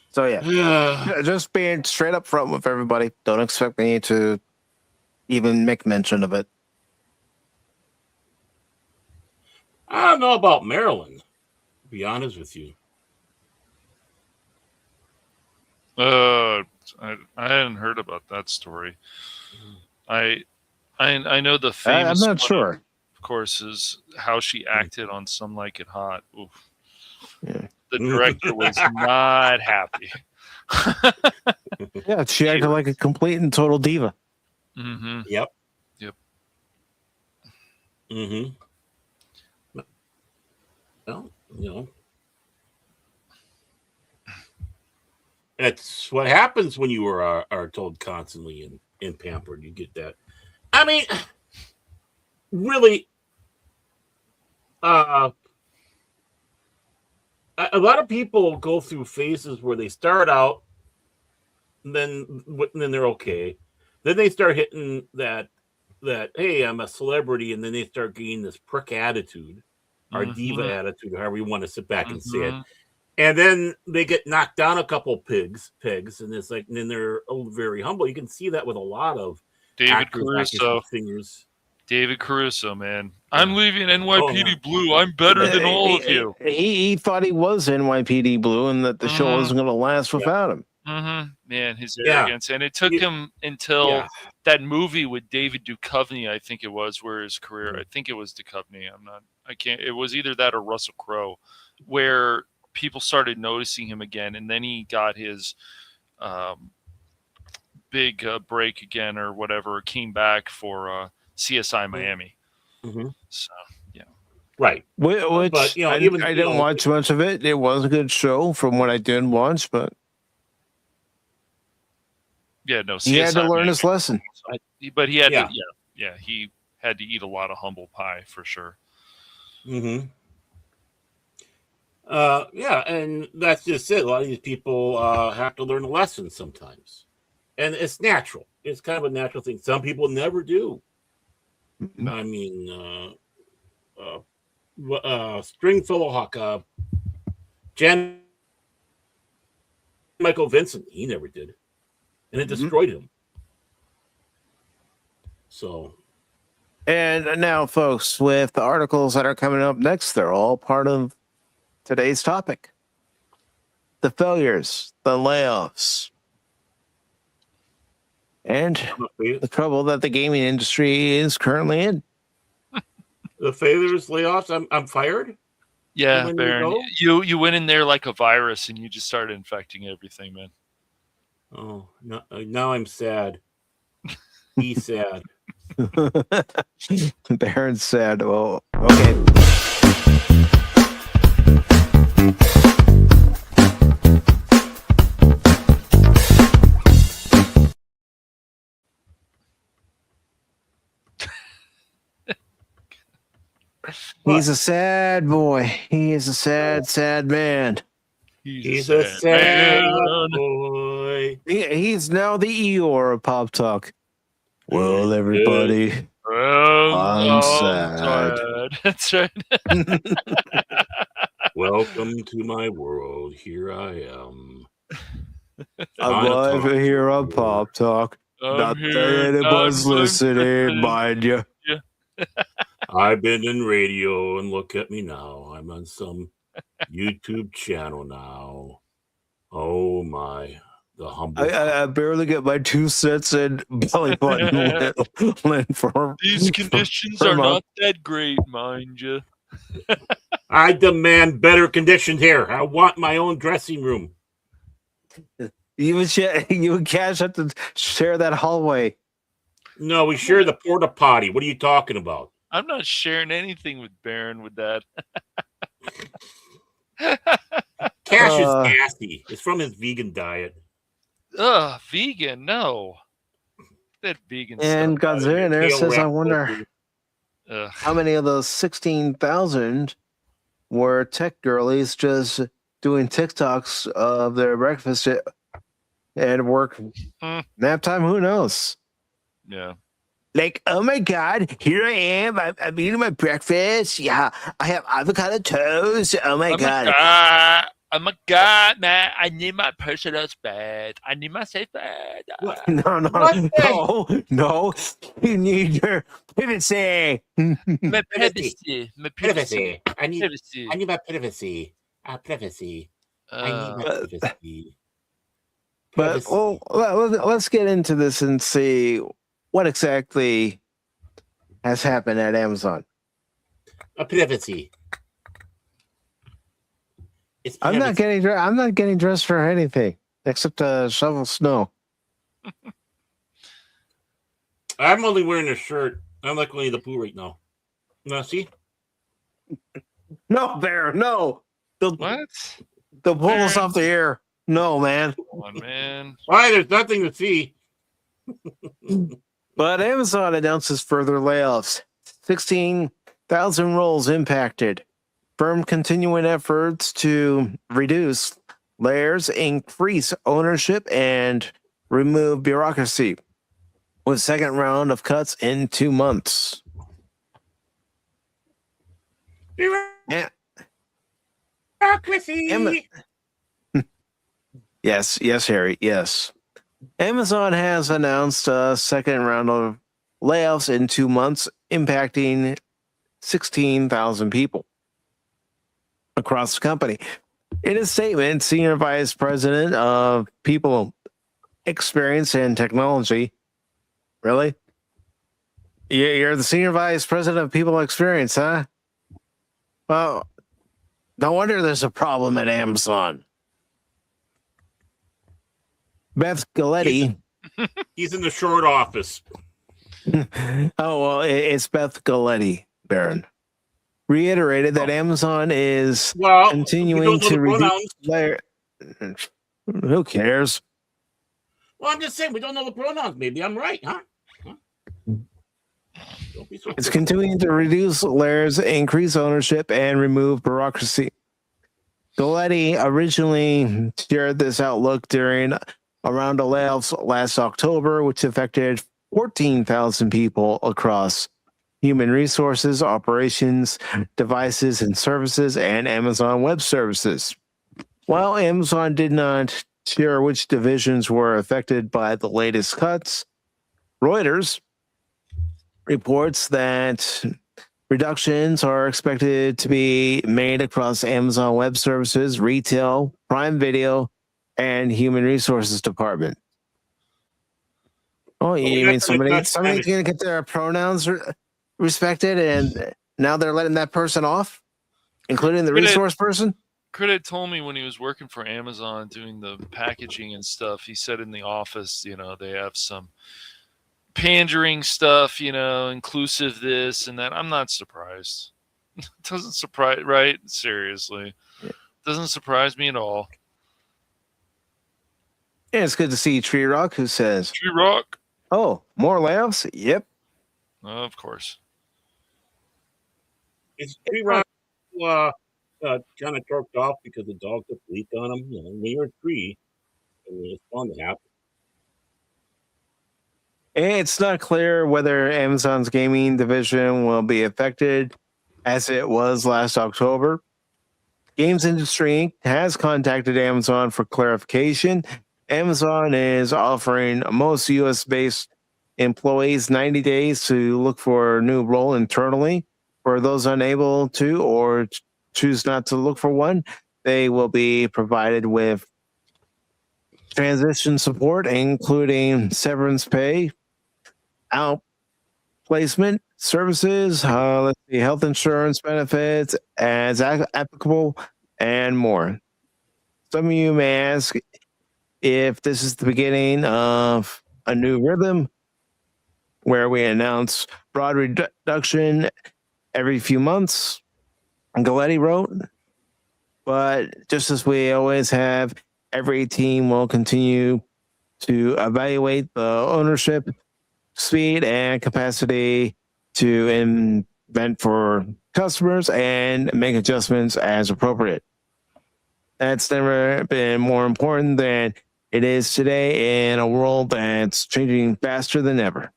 So yeah, just being straight up front with everybody. Don't expect me to even make mention of it. I don't know about Marilyn, to be honest with you. I hadn't heard about that story. I know the famous I'm not one, sure. of course, is how she acted on Some Like It Hot. Oof. Yeah. The director was not happy. Yeah, she acted like a complete and total diva. Mm-hmm. Yep. Yep. Mm-hmm. Well, that's what happens when you are told constantly and pampered. You get that. I mean, really, a lot of people go through phases where they start out, and then they're okay. Then they start hitting that hey, I'm a celebrity, and then they start getting this prick attitude, or diva attitude, however you want to sit back and say it. And then they get knocked down a couple pegs, and it's like, and then they're very humble. You can see that with a lot of David actors, Caruso. singers. David Caruso, man. I'm leaving NYPD Blue. I'm better than all of you. He thought he was NYPD Blue and that the show wasn't going to last without him. Man, his arrogance. And it took him until that movie with David Duchovny, I think it was, where his career, I think it was Duchovny. It was either that or Russell Crowe, where people started noticing him again. And then he got his big break again or whatever, came back for CSI Miami. So, yeah. Right. Which, but, I didn't watch much of it. It was a good show from what I did watch, but yeah, no, CSI he had to learn his lesson. But he had to, he had to eat a lot of humble pie for sure. Yeah, and that's just it. A lot of these people have to learn a lesson sometimes, and it's natural. It's kind of a natural thing. Some people never do. I mean, Stringfellow Hawk, Jan Michael Vincent, he never did, and it destroyed him. So, and now, folks, with the articles that are coming up next, they're all part of today's topic: the failures, the layoffs, and the trouble that the gaming industry is currently in. The failures, layoffs. I'm fired. Yeah, Baron, you went in there like a virus and you just started infecting everything, man. Oh, no, now I'm sad. He's sad. Baron's sad. Well, okay. He's a sad boy. He is a sad, sad man. He's a sad boy. He's now the Eeyore of Pop Talk. Well, everybody, I'm sad. That's right. Welcome to my world. Here I am. I'm live here on Pop Talk. Not that anybody's listening, mind you. I've been in radio, and look at me now. I'm on some YouTube channel now. Oh my, the humble. I barely get my 2 cents in belly button for these conditions are not that great, mind you. I demand better conditions here. I want my own dressing room. You and Cash have to share that hallway. No, we share the porta potty. What are you talking about? I'm not sharing anything with Baron with that. Cash is gassy. It's from his vegan diet. Vegan? No. That vegan and stuff. And Godzilla there says, I wonder how many of those 16,000 were tech girlies just doing TikToks of their breakfast and work nap time? Who knows? Yeah. Like, oh my God, here I am. I'm eating my breakfast. Yeah, I have avocado toast. Oh my God. Oh my God, man. I need my personal space. I need my safe bed. No. You need your privacy. My privacy. I need my privacy. Privacy. I need my privacy. But let's get into this and see what exactly has happened at Amazon. A privacy. It's I'm not privacy. getting dressed for anything except to shovel snow. I'm only wearing a shirt. I'm like Winnie the Pooh right now. See? No, Bear, no. What? They'll pull us off the air. No, man. Come on, man. Why? There's nothing to see. But Amazon announces further layoffs. 16,000 roles impacted. Firm continuing efforts to reduce layers, increase ownership, and remove bureaucracy. With second round of cuts in 2 months. Yeah. Bureaucracy. Yes, Harry, yes. Amazon has announced a second round of layoffs in 2 months, impacting 16,000 people across the company. In a statement, Senior Vice President of People Experience and Technology, really? You're the Senior Vice President of People Experience, huh? Well, no wonder there's a problem at Amazon. Beth Galletti. He's in the short office. Oh, well, it's Beth Galletti, Baron. Reiterated that Amazon is continuing to reduce layer. Who cares? Well, I'm just saying we don't know the pronouns. Maybe I'm right, huh? Don't be so It's continuing to reduce layers, increase ownership, and remove bureaucracy. Galletti originally shared this outlook during a round of layoffs last October, which affected 14,000 people across human resources, operations, devices and services, and Amazon Web Services. While Amazon did not share which divisions were affected by the latest cuts, Reuters reports that reductions are expected to be made across Amazon Web Services, retail, Prime Video, and Human Resources Department. Oh, you mean somebody's going to get their pronouns respected, and now they're letting that person off, including the resource person? Credit told me when he was working for Amazon doing the packaging and stuff, he said in the office, they have some pandering stuff, inclusive this and that. I'm not surprised. It doesn't surprise, right? Seriously. Doesn't surprise me at all. Yeah, it's good to see Tree Rock, who says, Tree Rock. Oh, more layoffs? Yep. Of course. Is Tree Rock kind of choked off because the dog took a leak on him? When you're a tree, it's bound to happen. It's not clear whether Amazon's gaming division will be affected as it was last October. Games Industry Inc. has contacted Amazon for clarification. Amazon is offering most U.S.-based employees 90 days to look for a new role internally. For those unable to or choose not to look for one, they will be provided with transition support, including severance pay, outplacement services, health insurance benefits as applicable, and more. Some of you may ask if this is the beginning of a new rhythm where we announce broad reduction every few months. Galletti wrote, but just as we always have, every team will continue to evaluate the ownership, speed, and capacity to invent for customers and make adjustments as appropriate. That's never been more important than it is today in a world that's changing faster than ever.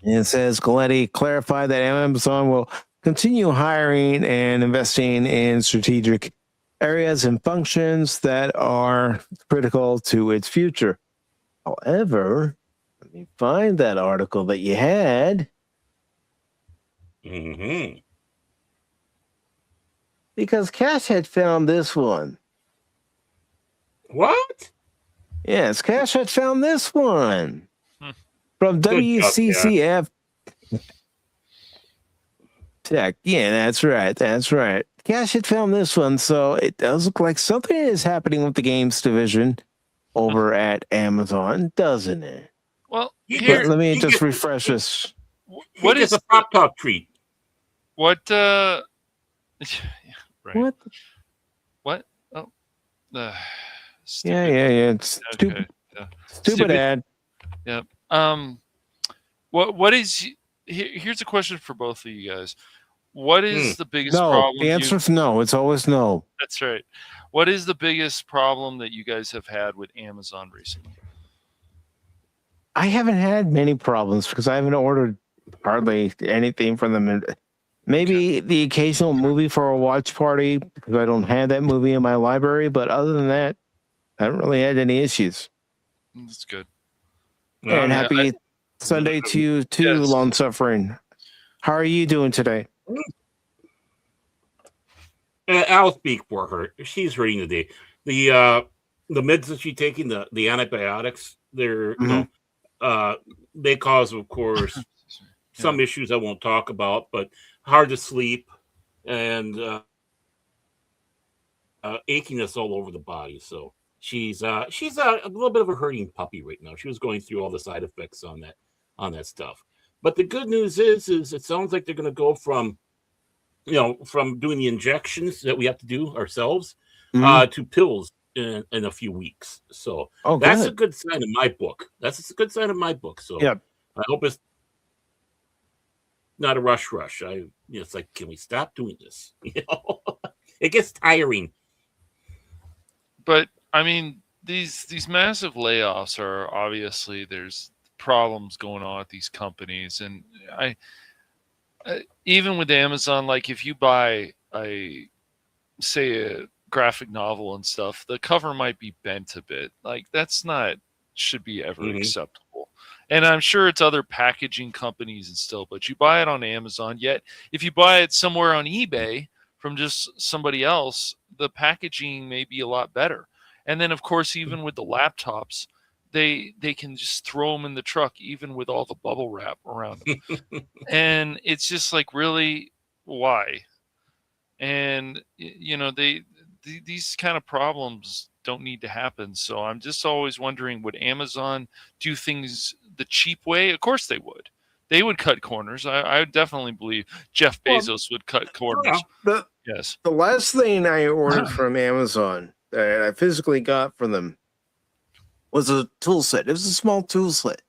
And it says Galletti clarified that Amazon will continue hiring and investing in strategic areas and functions that are critical to its future. However, let me find that article that you had. Mm-hmm. Because Cash had found this one. What? Yes, Cash had found this one from Good job, WCCF Tech. Yeah, that's right. That's right. Cash had found this one, so it does look like something is happening with the games division over at Amazon, doesn't it? Well, He here, gets- Let me he just gets- refresh this. what He gets is a pop top treat. what? Right. What? What? Oh, Yeah, stupid. yeah. It's stupid, Okay. Yeah. stupid ad. Yep. What is? Here's a question for both of you guys. What is the biggest No, problem? the answer is no. It's always no. That's right. What is the biggest problem that you guys have had with Amazon recently? I haven't had many problems because I haven't ordered hardly anything from them. Maybe the occasional movie for a watch party because I don't have that movie in my library. But other than that, I haven't really had any issues. That's good. And Yeah, happy Sunday to you too, Yes. Long Suffering. How are you doing today? I'll speak for her. She's hurting today. The meds that she's taking, the antibiotics, they're they cause, of course, some issues I won't talk about, but hard to sleep and achiness all over the body. So she's a little bit of a hurting puppy right now. She was going through all the side effects on that stuff. But the good news is it sounds like they're going to go from doing the injections that we have to do ourselves to pills in a few weeks. So that's a good sign in my book. That's a good sign in my book. So Yep. I hope it's not a rush. It's like, can we stop doing this? It gets tiring. But I mean, these massive layoffs are obviously there's problems going on at these companies, and I even with Amazon, like if you buy a graphic novel and stuff, the cover might be bent a bit. Like that's not should be ever acceptable. And I'm sure it's other packaging companies and still, but you buy it on Amazon. Yet if you buy it somewhere on eBay from just somebody else, the packaging may be a lot better. And then of course, even with the laptops, they can just throw them in the truck, even with all the bubble wrap around them. And it's just like, really, why? And these kind of problems don't need to happen. So I'm just always wondering, would Amazon do things the cheap way? Of course they would. They would cut corners. I would definitely believe Jeff Bezos would cut corners. Yes. The last thing I ordered from Amazon that I physically got from them was a tool set. It was a small tool set.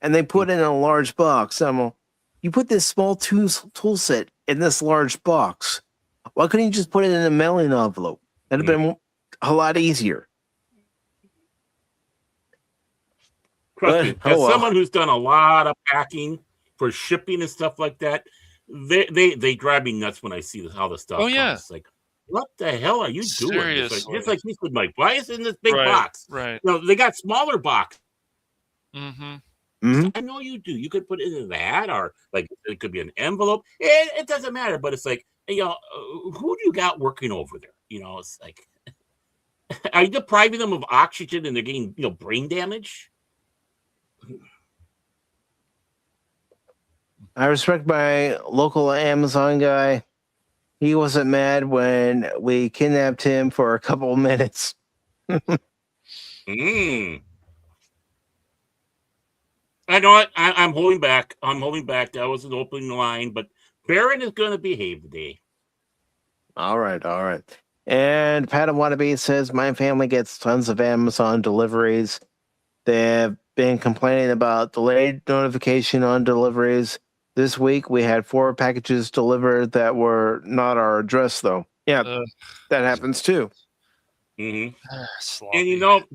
And they put it in a large box. You put this small tool set in this large box. Why couldn't you just put it in a mailing envelope? That'd have been a lot easier. Trust me, as someone who's done a lot of packing for shipping and stuff like that, they drive me nuts when I see how the stuff comes. It's like, what the hell are you doing? Seriously. Just like you said, Mike, why is it in this big box? Right. They got smaller boxes. Mm-hmm. I know you do. You could put it in that, or like it could be an envelope. It doesn't matter. But it's like, who do you got working over there? It's like, are you depriving them of oxygen and they're getting brain damage? I respect my local Amazon guy. He wasn't mad when we kidnapped him for a couple of minutes. I know it. I'm holding back. That was an opening line, but Baron is going to behave today. All right. And Pat Wannabe says, my family gets tons of Amazon deliveries. They have been complaining about delayed notification on deliveries. This week, we had 4 packages delivered that were not our address, though. Yeah, that happens too. And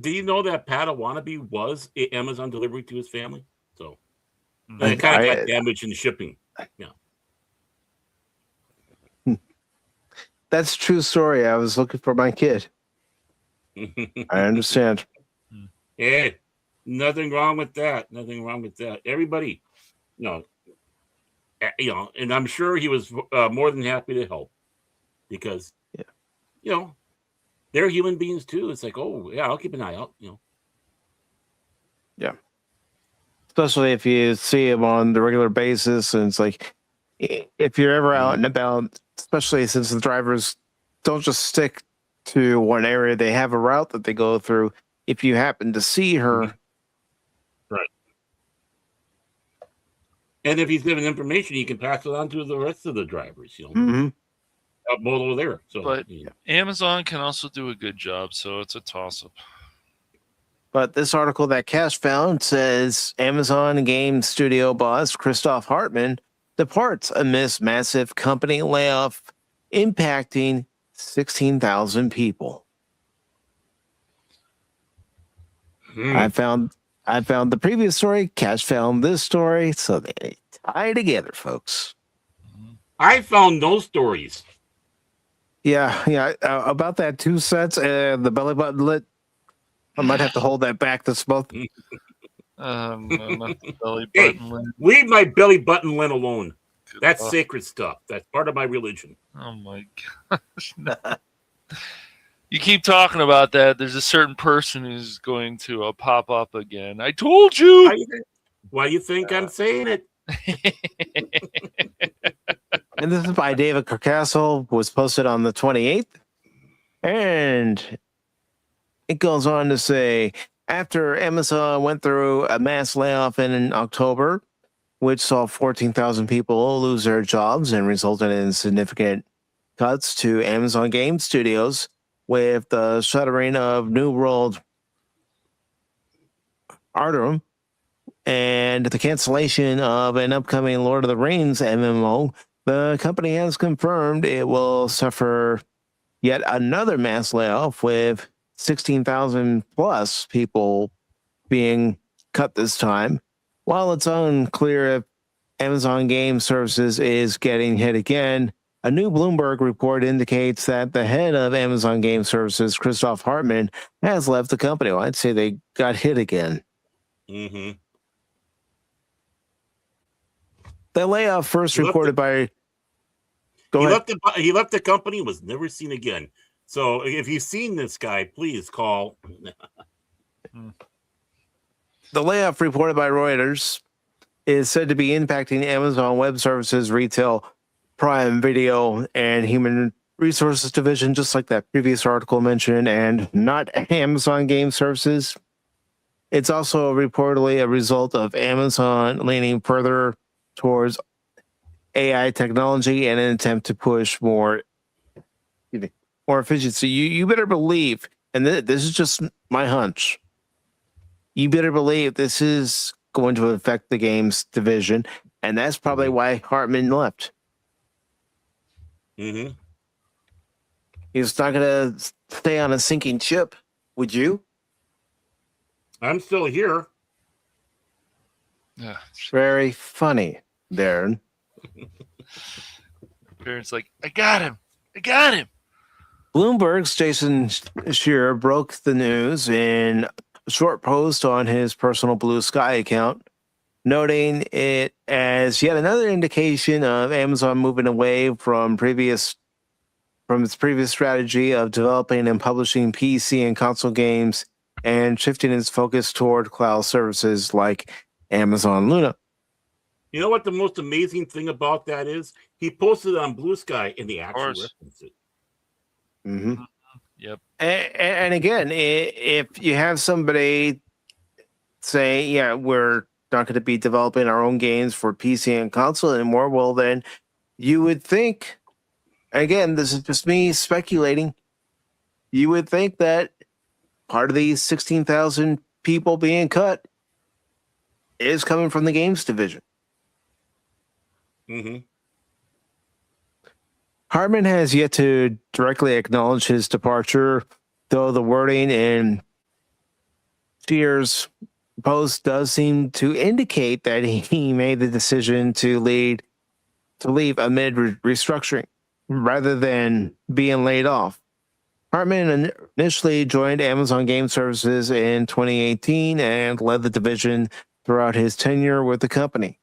do you know that Pat Wannabe was an Amazon delivery to his family? So it kind of got damaged in shipping. Yeah. That's a true story. I was looking for my kid. I understand. Hey, nothing wrong with that. Everybody, and I'm sure he was more than happy to help because, they're human beings too. It's like, oh yeah, I'll keep an eye out. Especially if you see him on the regular basis, and it's like if you're ever out and about, especially since the drivers don't just stick to one area, they have a route that they go through. If you happen to see her, right, and if he's given information, he can pass it on to the rest of the drivers. Both over there. So, but Amazon can also do a good job, so it's a toss-up. But this article that Cash found says Amazon game studio boss Christoph Hartmann departs amidst massive company layoff impacting 16,000 people. I found the previous story. Cash found this story, so they tie together, folks. I found those stories. Yeah. About that 2 cents, the belly button lit. I might have to hold that back this month. Not the belly button lint. Leave my belly button lint alone. That's sacred stuff. That's part of my religion. Oh my gosh. You keep talking about that. There's a certain person who's going to pop up again. I told you. Why do you think I'm saying it? And this is by David Carcassel, was posted on the 28th. And it goes on to say, after Amazon went through a mass layoff in October, which saw 14,000 people lose their jobs and resulted in significant cuts to Amazon game studios, with the shuttering of New World Artem and the cancellation of an upcoming Lord of the Rings MMO, the company has confirmed it will suffer yet another mass layoff, with 16,000 plus people being cut this time. While it's unclear if Amazon Game Services is getting hit again, a new Bloomberg report indicates that the head of Amazon Game Services, Christoph Hartmann, has left the company. Well, I'd say they got hit again. Mm-hmm. The layoff first reported by... Go ahead. He left the company, was never seen again. So if you've seen this guy, please call. The layoff reported by Reuters is said to be impacting Amazon Web Services, Retail, Prime Video, and Human Resources Division, just like that previous article mentioned, and not Amazon Game Services. It's also reportedly a result of Amazon leaning further towards AI technology in an attempt to push more efficiency. You better believe, and this is just my hunch, you better believe this is going to affect the games division, and that's probably why Hartmann left. Mm-hmm. He's not going to stay on a sinking ship, would you? I'm still here. Yeah. Very funny, Darren. Parents like, I got him. Bloomberg's Jason Shearer broke the news in a short post on his personal Blue Sky account, noting it as yet another indication of Amazon moving away from its previous strategy of developing and publishing PC and console games and shifting its focus toward cloud services like Amazon Luna. You know what the most amazing thing about that is? He posted it on Blue Sky and he actually referenced it. Mm-hmm. Yep. And again, if you have somebody say, yeah, we're not going to be developing our own games for PC and console anymore, well, then you would think, again, this is just me speculating, you would think that part of these 16,000 people being cut is coming from the games division. Mm-hmm. Hartmann has yet to directly acknowledge his departure, though the wording in Shearer's post does seem to indicate that he made the decision to leave amid restructuring rather than being laid off. Hartmann initially joined Amazon Game Services in 2018 and led the division throughout his tenure with the company.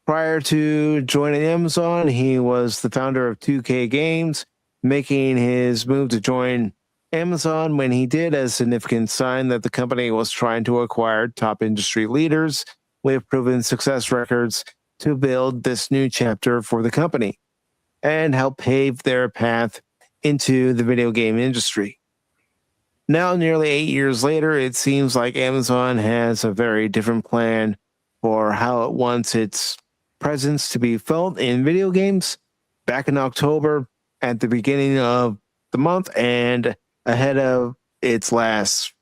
Prior to joining Amazon, he was the founder of 2K Games, making his move to join Amazon when he did, a significant sign that the company was trying to acquire top industry leaders with proven success records to build this new chapter for the company and help pave their path into the video game industry. Now, nearly 8 years later, it seems like Amazon has a very different plan for how it wants its presence to be felt in video games. Back in October, at the beginning of the month, and ahead of its last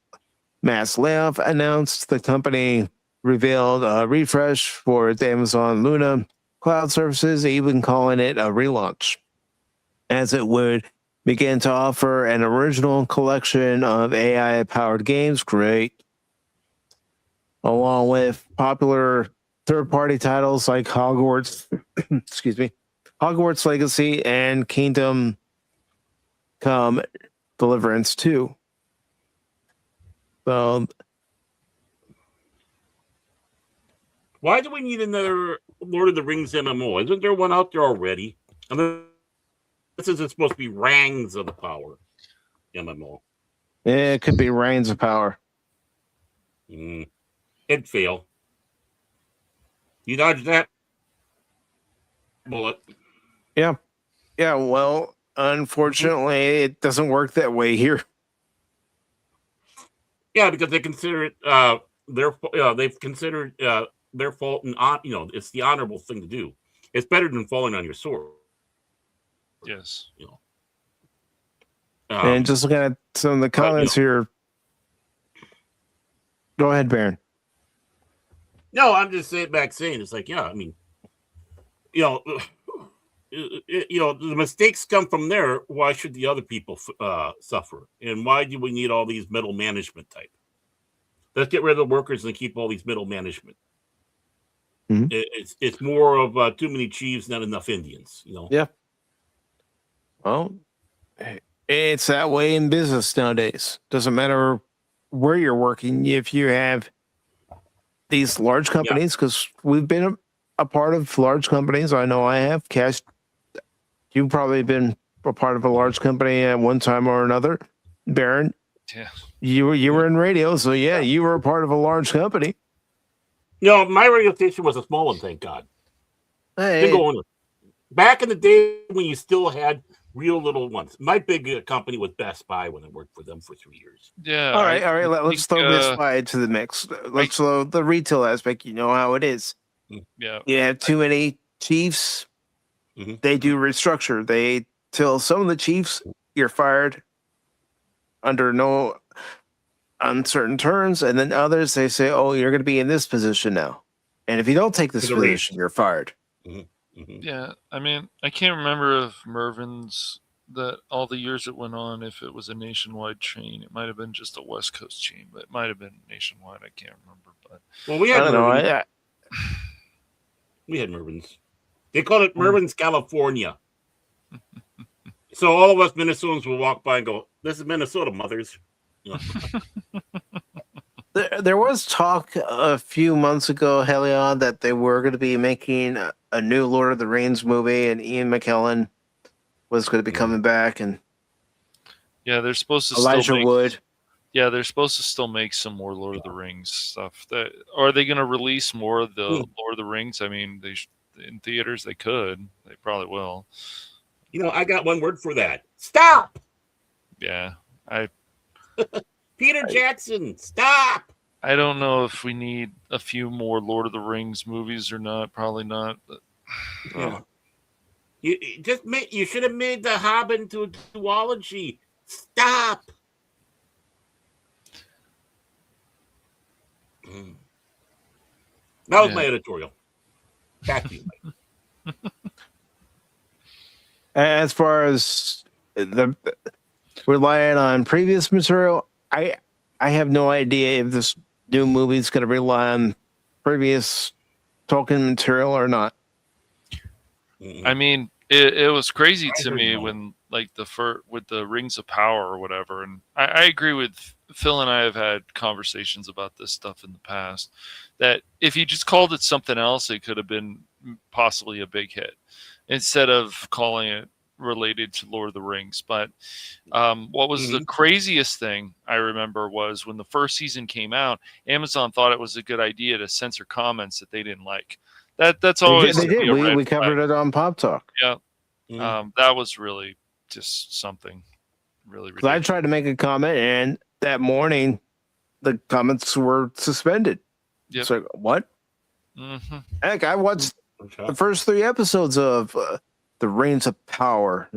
mass layoff announced, the company revealed a refresh for its Amazon Luna cloud services, even calling it a relaunch, as it would begin to offer an original collection of AI-powered games, great, along with popular third-party titles like Hogwarts, excuse me, Hogwarts Legacy and Kingdom Come Deliverance 2. So, why do we need another Lord of the Rings MMO? Isn't there one out there already? I mean, this isn't supposed to be Rings of the Power MMO. it could be Reigns of Power. It'd fail. You dodged that bullet. Yeah. Yeah, well, unfortunately, it doesn't work that way here. Yeah, because they consider it they've considered their fault, and it's the honorable thing to do. It's better than falling on your sword. Yes. And just looking at some of the comments here. Go ahead, Baron. No, I'm just saying it's like, yeah, I mean, the mistakes come from there. Why should the other people suffer? And why do we need all these middle management type? Let's get rid of the workers and keep all these middle management. Mm-hmm. It's more of too many chiefs, not enough Indians. Yeah. Well, it's that way in business nowadays. Doesn't matter where you're working. If you have these large companies, because we've been a part of large companies. I know I have. Cash, you've probably been a part of a large company at one time or another. Baron, yeah, you were in radio, so you were a part of a large company. My radio station was a small one, thank God. Hey. Back in the day when you still had real little ones. My big company was Best Buy when I worked for them for 3 years. Yeah. All right. Let's throw Best Buy into the mix. Let's throw the retail aspect. You know how it is. Yeah. You have too many chiefs. Mm-hmm. They do restructure. They tell some of the chiefs you're fired under no uncertain terms, and then others they say, "Oh, you're going to be in this position now, and if you don't take this position, you're fired." Mm-hmm. Mm-hmm. Yeah, I mean, I can't remember if Mervyn's that all the years it went on, if it was a nationwide chain. It might have been just a West Coast chain, but it might have been nationwide. I can't remember. But we had we had Mervyn's. They called it Mervyn's California. So all of us Minnesotans will walk by and go, "This is Minnesota, mothers." There was talk a few months ago, Helion, that they were going to be making a new Lord of the Rings movie, and Ian McKellen was going to be coming back, and they're supposed to Elijah Wood. Yeah, they're supposed to still make some more Lord of the Rings stuff. Are they going to release more of the Lord of the Rings? I mean, in theaters they could. They probably will. I got one word for that. Stop. Yeah, Peter Jackson, stop! I don't know if we need a few more Lord of the Rings movies or not. Probably not. But, you should have made The Hobbit into a duology. Stop! That was my editorial. Back to you, Mike. As far as the relying on previous material, I have no idea if this new movie is going to rely on previous Tolkien material or not. I mean, it was crazy to me when with the Rings of Power or whatever, and I agree with Phil and I have had conversations about this stuff in the past. That if you just called it something else, it could have been possibly a big hit instead of calling it related to Lord of the Rings. But what was the craziest thing I remember was when the first season came out, Amazon thought it was a good idea to censor comments that they didn't like. That's always they did. We covered it on Pop Talk. Yeah, that was really just something really ridiculous. I tried to make a comment, and that morning, the comments were suspended. Yep. It's like, what? Heck, I watched the first 3 episodes of The Reigns of Power.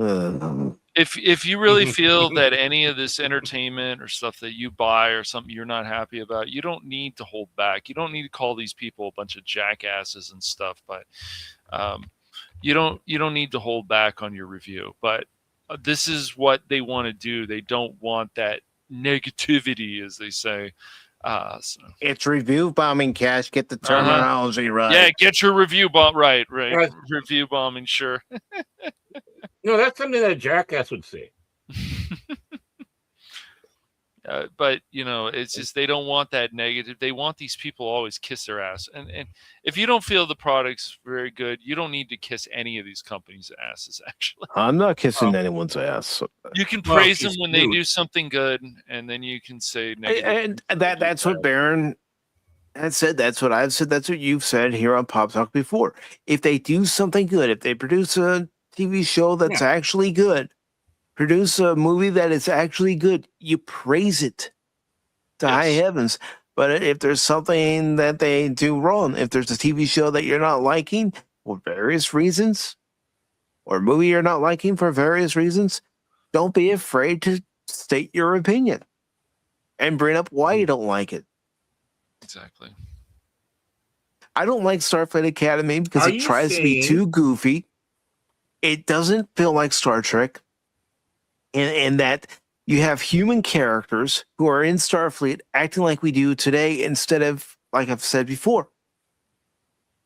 If you really feel that any of this entertainment or stuff that you buy or something you're not happy about, you don't need to hold back. You don't need to call these people a bunch of jackasses and stuff. But you don't need to hold back on your review. But this is what they want to do. They don't want that negativity, as they say. So. It's review bombing, Cash. Get the terminology right. Yeah, get your review bomb right. Review bombing, sure. No, that's something that a jackass would say. But it's just they don't want that negative. They want these people always kiss their ass. And if you don't feel the product's very good, you don't need to kiss any of these companies' asses. Actually, I'm not kissing anyone's ass. You can praise them when they do something good, and then you can say negative. And that's what Baron had said. That's what I've said. That's what you've said here on Pop Talk before. If they do something good, if they produce a TV show that's actually good, produce a movie that is actually good, you praise it to high heavens. But if there's something that they do wrong, if there's a TV show that you're not liking for various reasons, or a movie you're not liking for various reasons, don't be afraid to state your opinion and bring up why you don't like it. Exactly. I don't like Starfleet Academy because it tries to be too goofy. It doesn't feel like Star Trek. In that you have human characters who are in Starfleet acting like we do today instead of, like I've said before,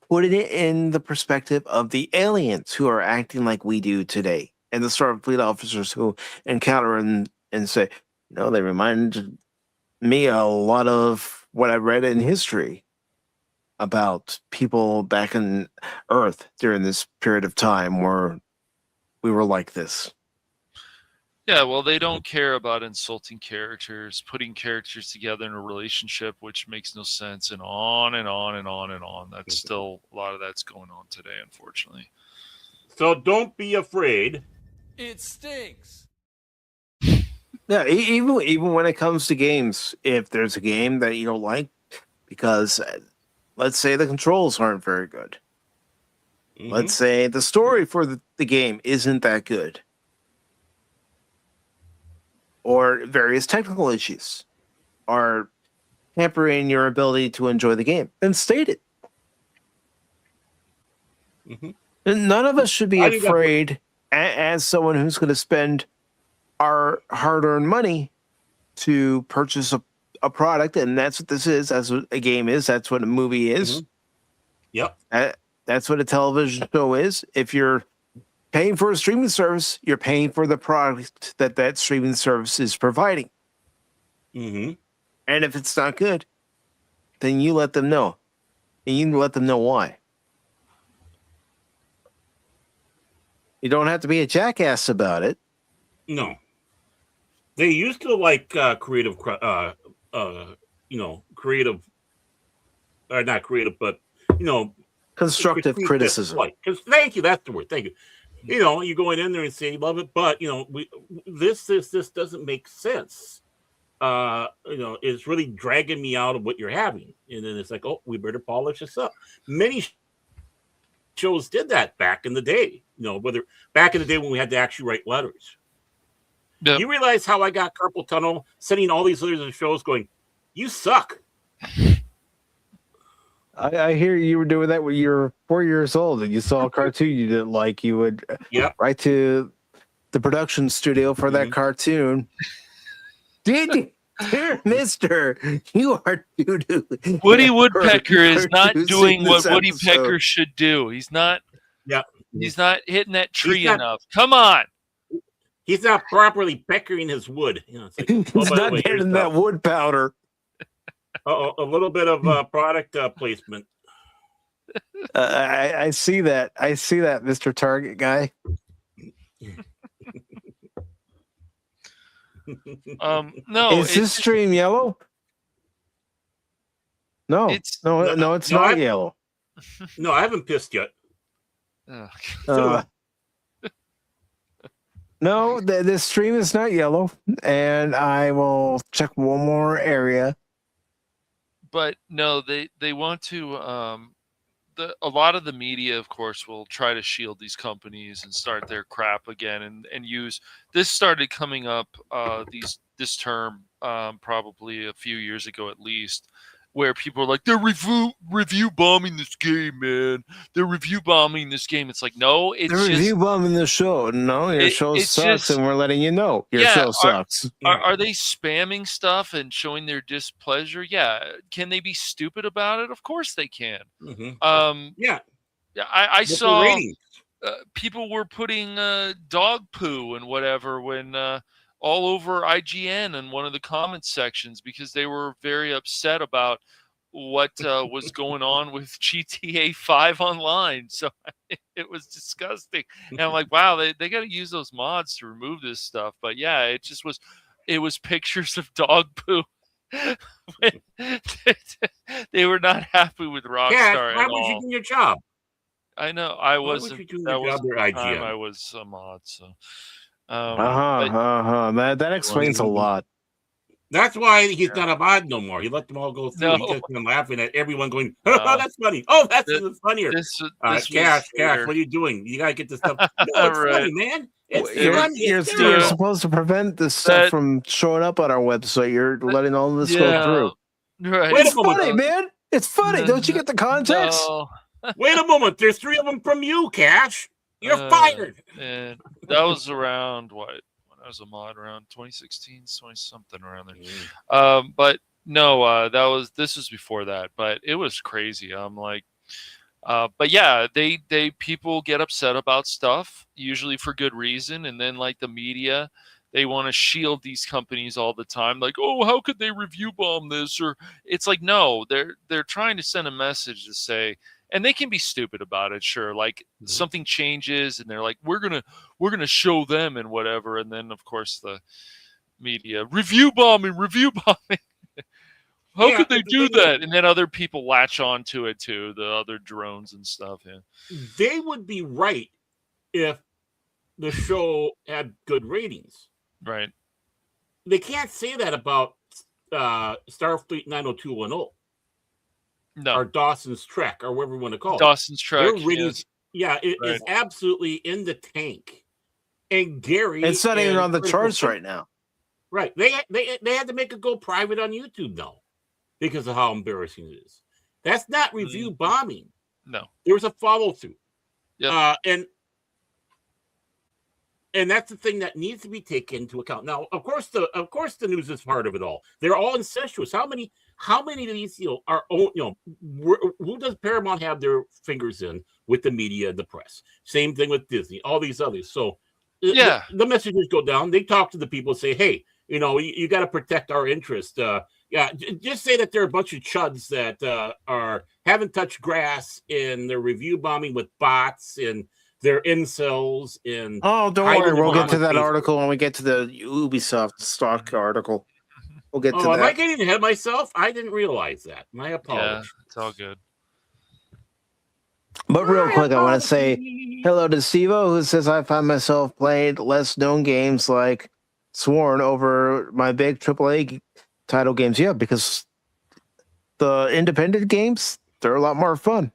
putting it in the perspective of the aliens who are acting like we do today, and the Starfleet officers who encounter and say, they remind me a lot of what I read in history about people back in Earth during this period of time where we were like this. Yeah, well, they don't care about insulting characters, putting characters together in a relationship, which makes no sense, and on and on and on and on. That's still a lot of that's going on today, unfortunately. So don't be afraid. It stinks. Yeah, even when it comes to games, if there's a game that you don't like, because let's say the controls aren't very good. Let's say the story for the game isn't that good. Or various technical issues are hampering your ability to enjoy the game, then state it. And none of us should be afraid, as someone who's going to spend our hard-earned money to purchase a product, and that's what this is. That's what a game is. That's what a movie is. Yep. That's what a television show is. If you're paying for a streaming service, you're paying for the product that streaming service is providing. And if it's not good, then you let them know. And you let them know why. You don't have to be a jackass about it. No. They used to like creative, not creative, but, constructive criticism. Thank you. That's the word. Thank you. You go in there and say you love it, but this doesn't make sense. It's really dragging me out of what you're having, and then it's like, oh, we better polish this up. Many shows did that back in the day. Whether back in the day when we had to actually write letters. Yep. You realize how I got carpal tunnel sending all these letters and shows going, you suck. I hear you were doing that when you were 4 years old and you saw a cartoon you didn't like. You would write to the production studio for that cartoon. Did you? Dear mister, you are doo-doo. Woody Woodpecker is not doing what Woody Pecker should do. He's not He's not hitting that tree enough. Come on. He's not properly peckering his wood. It's like, he's not getting that wood powder. A little bit of product placement. I see that. I see that, Mr. Target guy. No, Is this stream yellow? No, It's no, it's not yellow. No, I haven't pissed yet. No, this stream is not yellow, and I will check one more area. But no, they want to. A lot of the media, of course, will try to shield these companies and start their crap again, and use this started coming up this term probably a few years ago at least, where people are like, they're review bombing this game, man. They're review bombing this game. It's like, no, it's They're just review bombing the show. No, your show sucks, and we're letting you know your show sucks. Are they spamming stuff and showing their displeasure? Yeah. Can they be stupid about it? Of course they can. Mm-hmm. Yeah. I saw people were putting dog poo and whatever when all over IGN in one of the comment sections because they were very upset about what was going on with GTA 5 online. So it was disgusting. And I'm like, wow, they got to use those mods to remove this stuff. But yeah, it was pictures of dog poo. They were not happy with Rockstar why at was all. you doing your job? I know I wasn't. That was the time I was a mod. So that explains a lot. That's why he's not a mod no more. He let them all go through. He just been laughing at everyone going, "Oh, that's funny. Oh, that's even funnier." Cash, what are you doing? You gotta get this stuff. No, it's funny, man. You're supposed to prevent this stuff from showing up on our website. You're letting all this go through. Right. It's funny, man. It's funny. Don't you get the context? No. Wait a moment. There's 3 of them from you, Cash. You're fired. And that was around what? When I was a mod, around 2016, 20 something around there. But no, this was before that. But it was crazy. I'm like, but yeah, they people get upset about stuff usually for good reason, and then like the media, they want to shield these companies all the time. Like, oh, how could they review bomb this? Or it's like, no, they're trying to send a message to say. And they can be stupid about it, sure. Like something changes, and they're like, "We're gonna show them and whatever." And then, of course, the media review bombing. How could they do that? And then other people latch on to it too, the other drones and stuff. Yeah, they would be right if the show had good ratings. Right. They can't say that about Starfleet 90210. No. Or Dawson's Trek, or whatever you want to call it. Dawson's Trek. Their ratings, it's absolutely in the tank. And Gary, it's not even on the charts right now. Right? They had to make it go private on YouTube now because of how embarrassing it is. That's not review bombing. No, there was a follow through. Yeah, and that's the thing that needs to be taken into account. Now, of course, the news is part of it all. They're all incestuous. How many of these, are, who does Paramount have their fingers in with the media and the press? Same thing with Disney, all these others. So, the messages go down. They talk to the people, say, hey, you got to protect our interest. Just say that they're a bunch of chuds that haven't touched grass and they're review bombing with bots and they're incels and don't worry, we'll get to that article when we get to the Ubisoft stock article. We'll get to that. Am I getting ahead of myself? I didn't realize that. My apologies. Yeah, it's all good. But real quick, I want to say hello to Sivo, who says I find myself playing less known games like Sworn over my big AAA title games. Yeah, because the independent games, they're a lot more fun.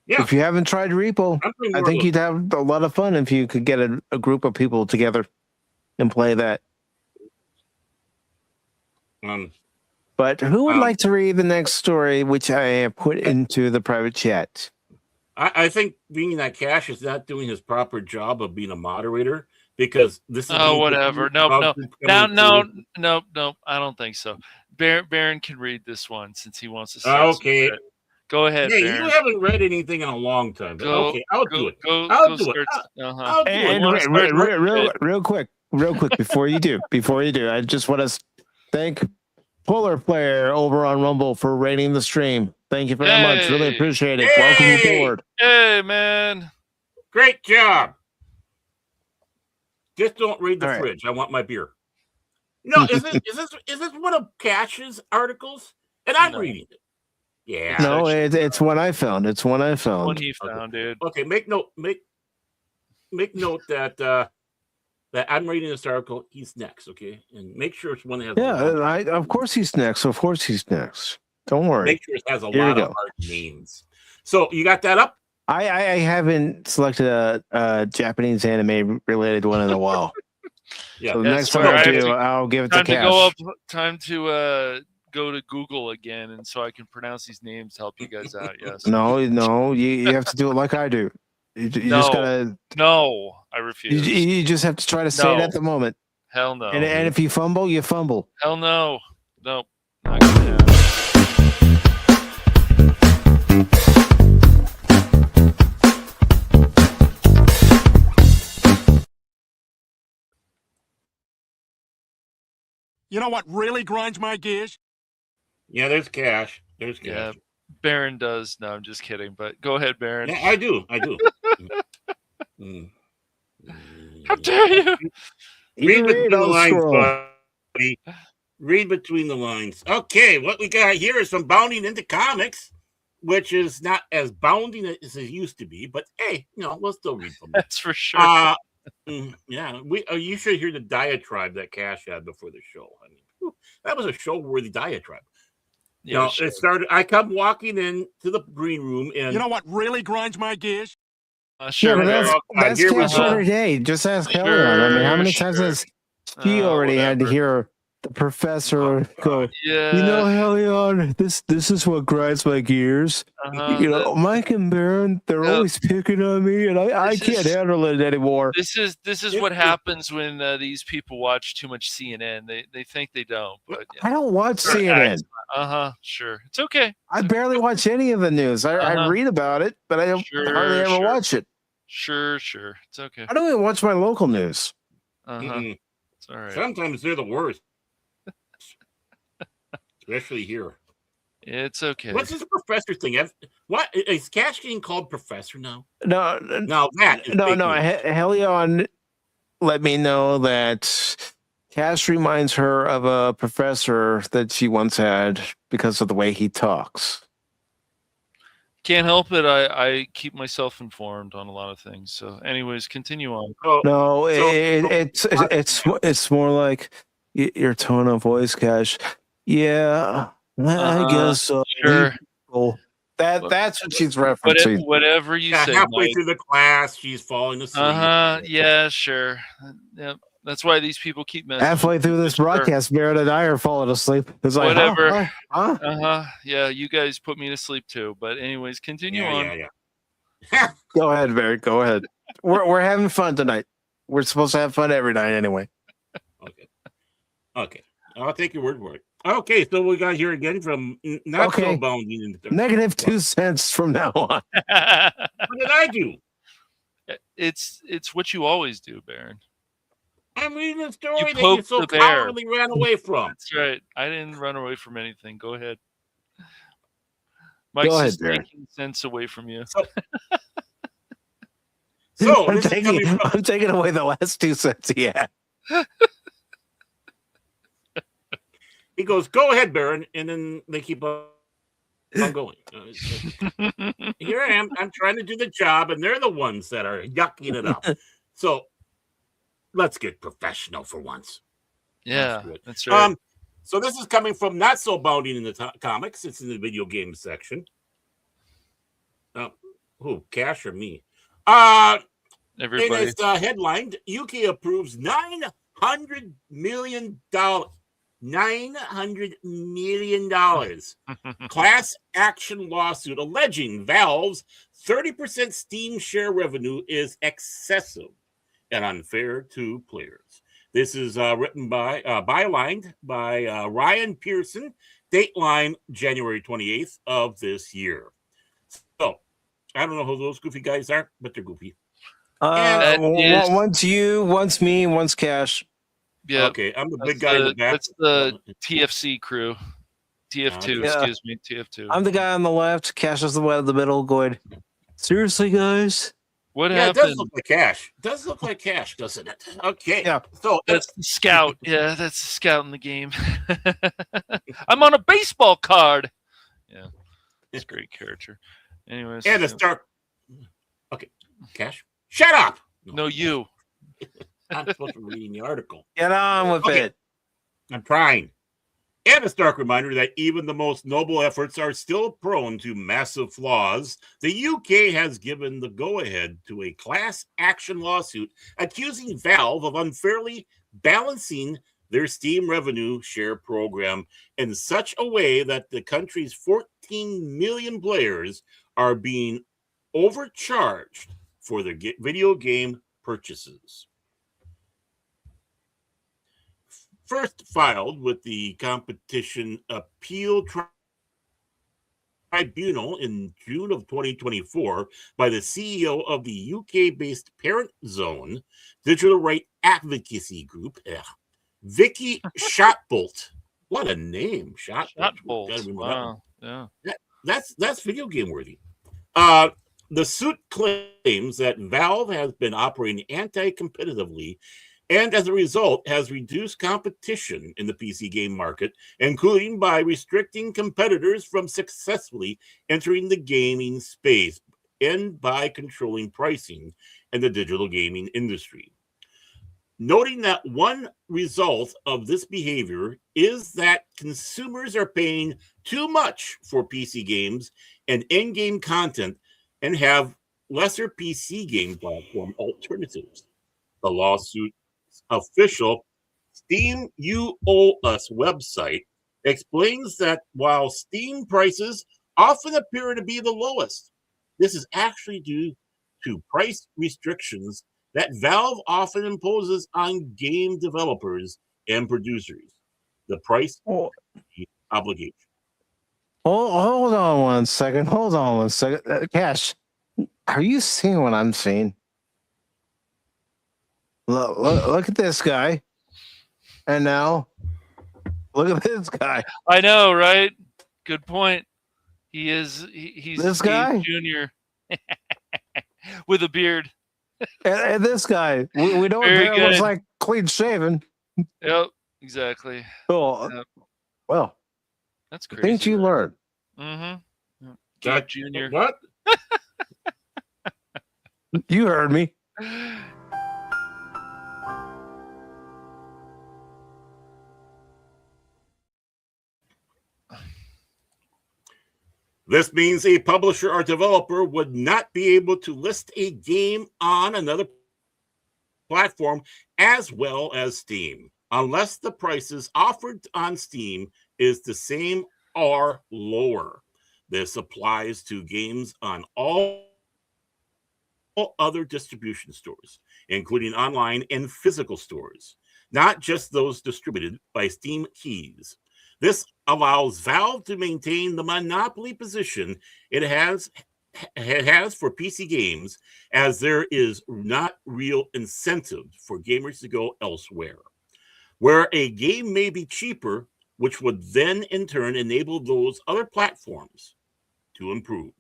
Yeah. If you haven't tried Repo, I think you'd have a lot of fun if you could get a group of people together and play that. But who would like to read the next story, which I have put into the private chat? I think being that Cash is not doing his proper job of being a moderator because this is whatever. No. I don't think so. Baron can read this one since he wants to say okay. Go ahead. Hey, Baron. you haven't read anything in a long time. Okay, I'll do it. I'll do it. Real quick, before you do, I just want to thank Polar Player over on Rumble for rating the stream. Thank you very much. Really appreciate it. Welcome aboard. Hey, man. Great job. Just don't read the All right. fridge. I want my beer. No, is this one of Cash's articles? And I'm No. reading it. Yeah. No, actually- it's one I found. It's one I One found. he found, dude. Okay, make note that that I'm reading this article. He's next, okay? And make sure it's one that has Yeah, of course he's next. Of course he's next. Don't worry. make sure it has a Here we lot of go. hard names. So you got that up? I haven't selected a Japanese anime related one in a while. Yeah. So the Yes, next sir. one I I'll have do, to- I'll give it to Time to Cash. go up. Time to go to Google again, and so I can pronounce these names to help you guys out. Yes. No, you have to do it like I do. You just No. gotta. No, I You, refuse. you just have to try to say it No. at the moment. Hell no. And if you fumble, you fumble. Hell no. Nope. Not gonna happen. You know what really grinds my gears? Yeah, there's Cash. There's Cash. Yeah. Baron does. No, I'm just kidding. But go ahead, Baron. Yeah, I do. Mm. How dare you? Read between the I'll lines, scroll. buddy. Read between the lines. Okay, what we got here is some bounding into comics, which is not as bounding as it used to be, but hey, we'll still read them. That's for sure. Yeah, you should hear the diatribe that Cash had before the show. I mean, whew, that was a show-worthy diatribe. Yeah, sure. It started. I come walking in to the green room, and You know what really grinds my gears? Sure. Yeah, but Baron. that's Here we Cash go. every day. Just ask Helion. I mean, how many times Sure. has she already had to Whatever. hear the professor go? Yeah. You know, Helion, this is what grinds my gears. Mike and Baron, they're Yeah. always picking on me, and I This can't is- handle it anymore. This is what happens when these people watch too much CNN. They think they don't, but I don't watch CNN. Sure, it's okay. I barely watch any of the news. I Uh-huh. read about it, but I don't hardly ever Sure. watch it. Sure, it's okay. I don't even watch my local news. Mm-mm. It's all right. Sometimes they're the worst, especially here. It's okay. What's this professor thing? What is Cash getting called professor now? No, No, that is no. fake news. Helion let me know that Cash reminds her of a professor that she once had because of the way he talks. Can't help it. I keep myself informed on a lot of things. So, anyways, continue on. So, No, so- it's more like your tone of voice, Cash. Yeah, I guess so. Sure. That's what she's referencing. Whatever you say, halfway Mike. through the class, she's falling asleep. Yeah, sure. Yep. That's why these people keep messing. Halfway through this broadcast, Barrett and I are falling asleep. It's like, Whatever. Huh? Yeah, you guys put me to sleep too. But anyways, continue on. Yeah. Go ahead, Barrett. Go ahead. We're having fun tonight. We're supposed to have fun every night anyway. Okay. I'll take your word for it. Okay, so we got here again from not so bounding into Negative 2 cents from now on. What did I do? It's what you always do, Baron. I'm reading a story that you poked so the bear. cowardly ran away from. That's right. I didn't run away from anything. Go ahead. Mike's Go ahead, just Baron. taking sense away from you. So I'm this is coming from I'm taking away the last 2 cents he had. he goes, "Go ahead, Baron," and then they keep on going. Here I am. I'm trying to do the job, and they're the ones that are yucking it up. So let's get professional for once. Yeah, good. that's right. So this is coming from not so bounding in the comics. It's in the video game section. Who, Cash or me? Everybody. And it's headlined: UK approves $900 million. $900 million class action lawsuit alleging Valve's 30% Steam share revenue is excessive and unfair to players. This is written by, bylined by Ryan Pearson, Dateline, January 28th of this year. So, I don't know who those goofy guys are, but they're goofy. Once you, once me, once Cash. Yeah. Okay, I'm the big guy in the back. That's the TFC crew. TF2, Yeah. excuse me. TF2. I'm the guy on the left. Cash is the one in the middle going, seriously, guys? What Yeah, happened? it does look like cash. It does look like cash, doesn't it? Okay. Yeah. So That's the scout. Yeah, that's the scout in the game. I'm on a baseball card. Yeah, it's a great character. Anyways, and a start. Okay, cash. Shut up. No, you. I'm supposed to be reading the article. Get on with Okay. it. I'm trying. And a stark reminder that even the most noble efforts are still prone to massive flaws. The UK has given the go-ahead to a class action lawsuit accusing Valve of unfairly balancing their Steam revenue share program in such a way that the country's 14 million players are being overcharged for their video game purchases. First filed with the Competition Appeal Tribunal in June of 2024 by the CEO of the UK-based Parent Zone digital right advocacy group, Vicky Shotbolt. What a name, Shotbolt. Wow. Yeah. That's video game worthy. The suit claims that Valve has been operating anti-competitively and as a result has reduced competition in the PC game market, including by restricting competitors from successfully entering the gaming space and by controlling pricing in the digital gaming industry. Noting that one result of this behavior is that consumers are paying too much for PC games and in-game content and have lesser PC game platform alternatives. The lawsuit official Steam You Owe Us website explains that while Steam prices often appear to be the lowest, this is actually due to price restrictions that Valve often imposes on game developers and producers. The price obligation. Hold on one second. Hold on one second. Cash, are you seeing what I'm seeing? Look at this guy. And now, look at this guy. I know, right? Good point. He's This guy? Junior with a beard. And this guy. We know what Very Barrett looks good. like, clean shaven. Yep, exactly. Oh, Yep. well, That's crazy. things you learn. Mm-hmm. That Junior. What? You heard me. This means a publisher or developer would not be able to list a game on another platform as well as Steam, unless the prices offered on Steam is the same or lower. This applies to games on all other distribution stores, including online and physical stores, not just those distributed by Steam keys. This allows Valve to maintain the monopoly position it has for PC games, as there is not real incentive for gamers to go elsewhere, where a game may be cheaper, which would then in turn enable those other platforms to improve.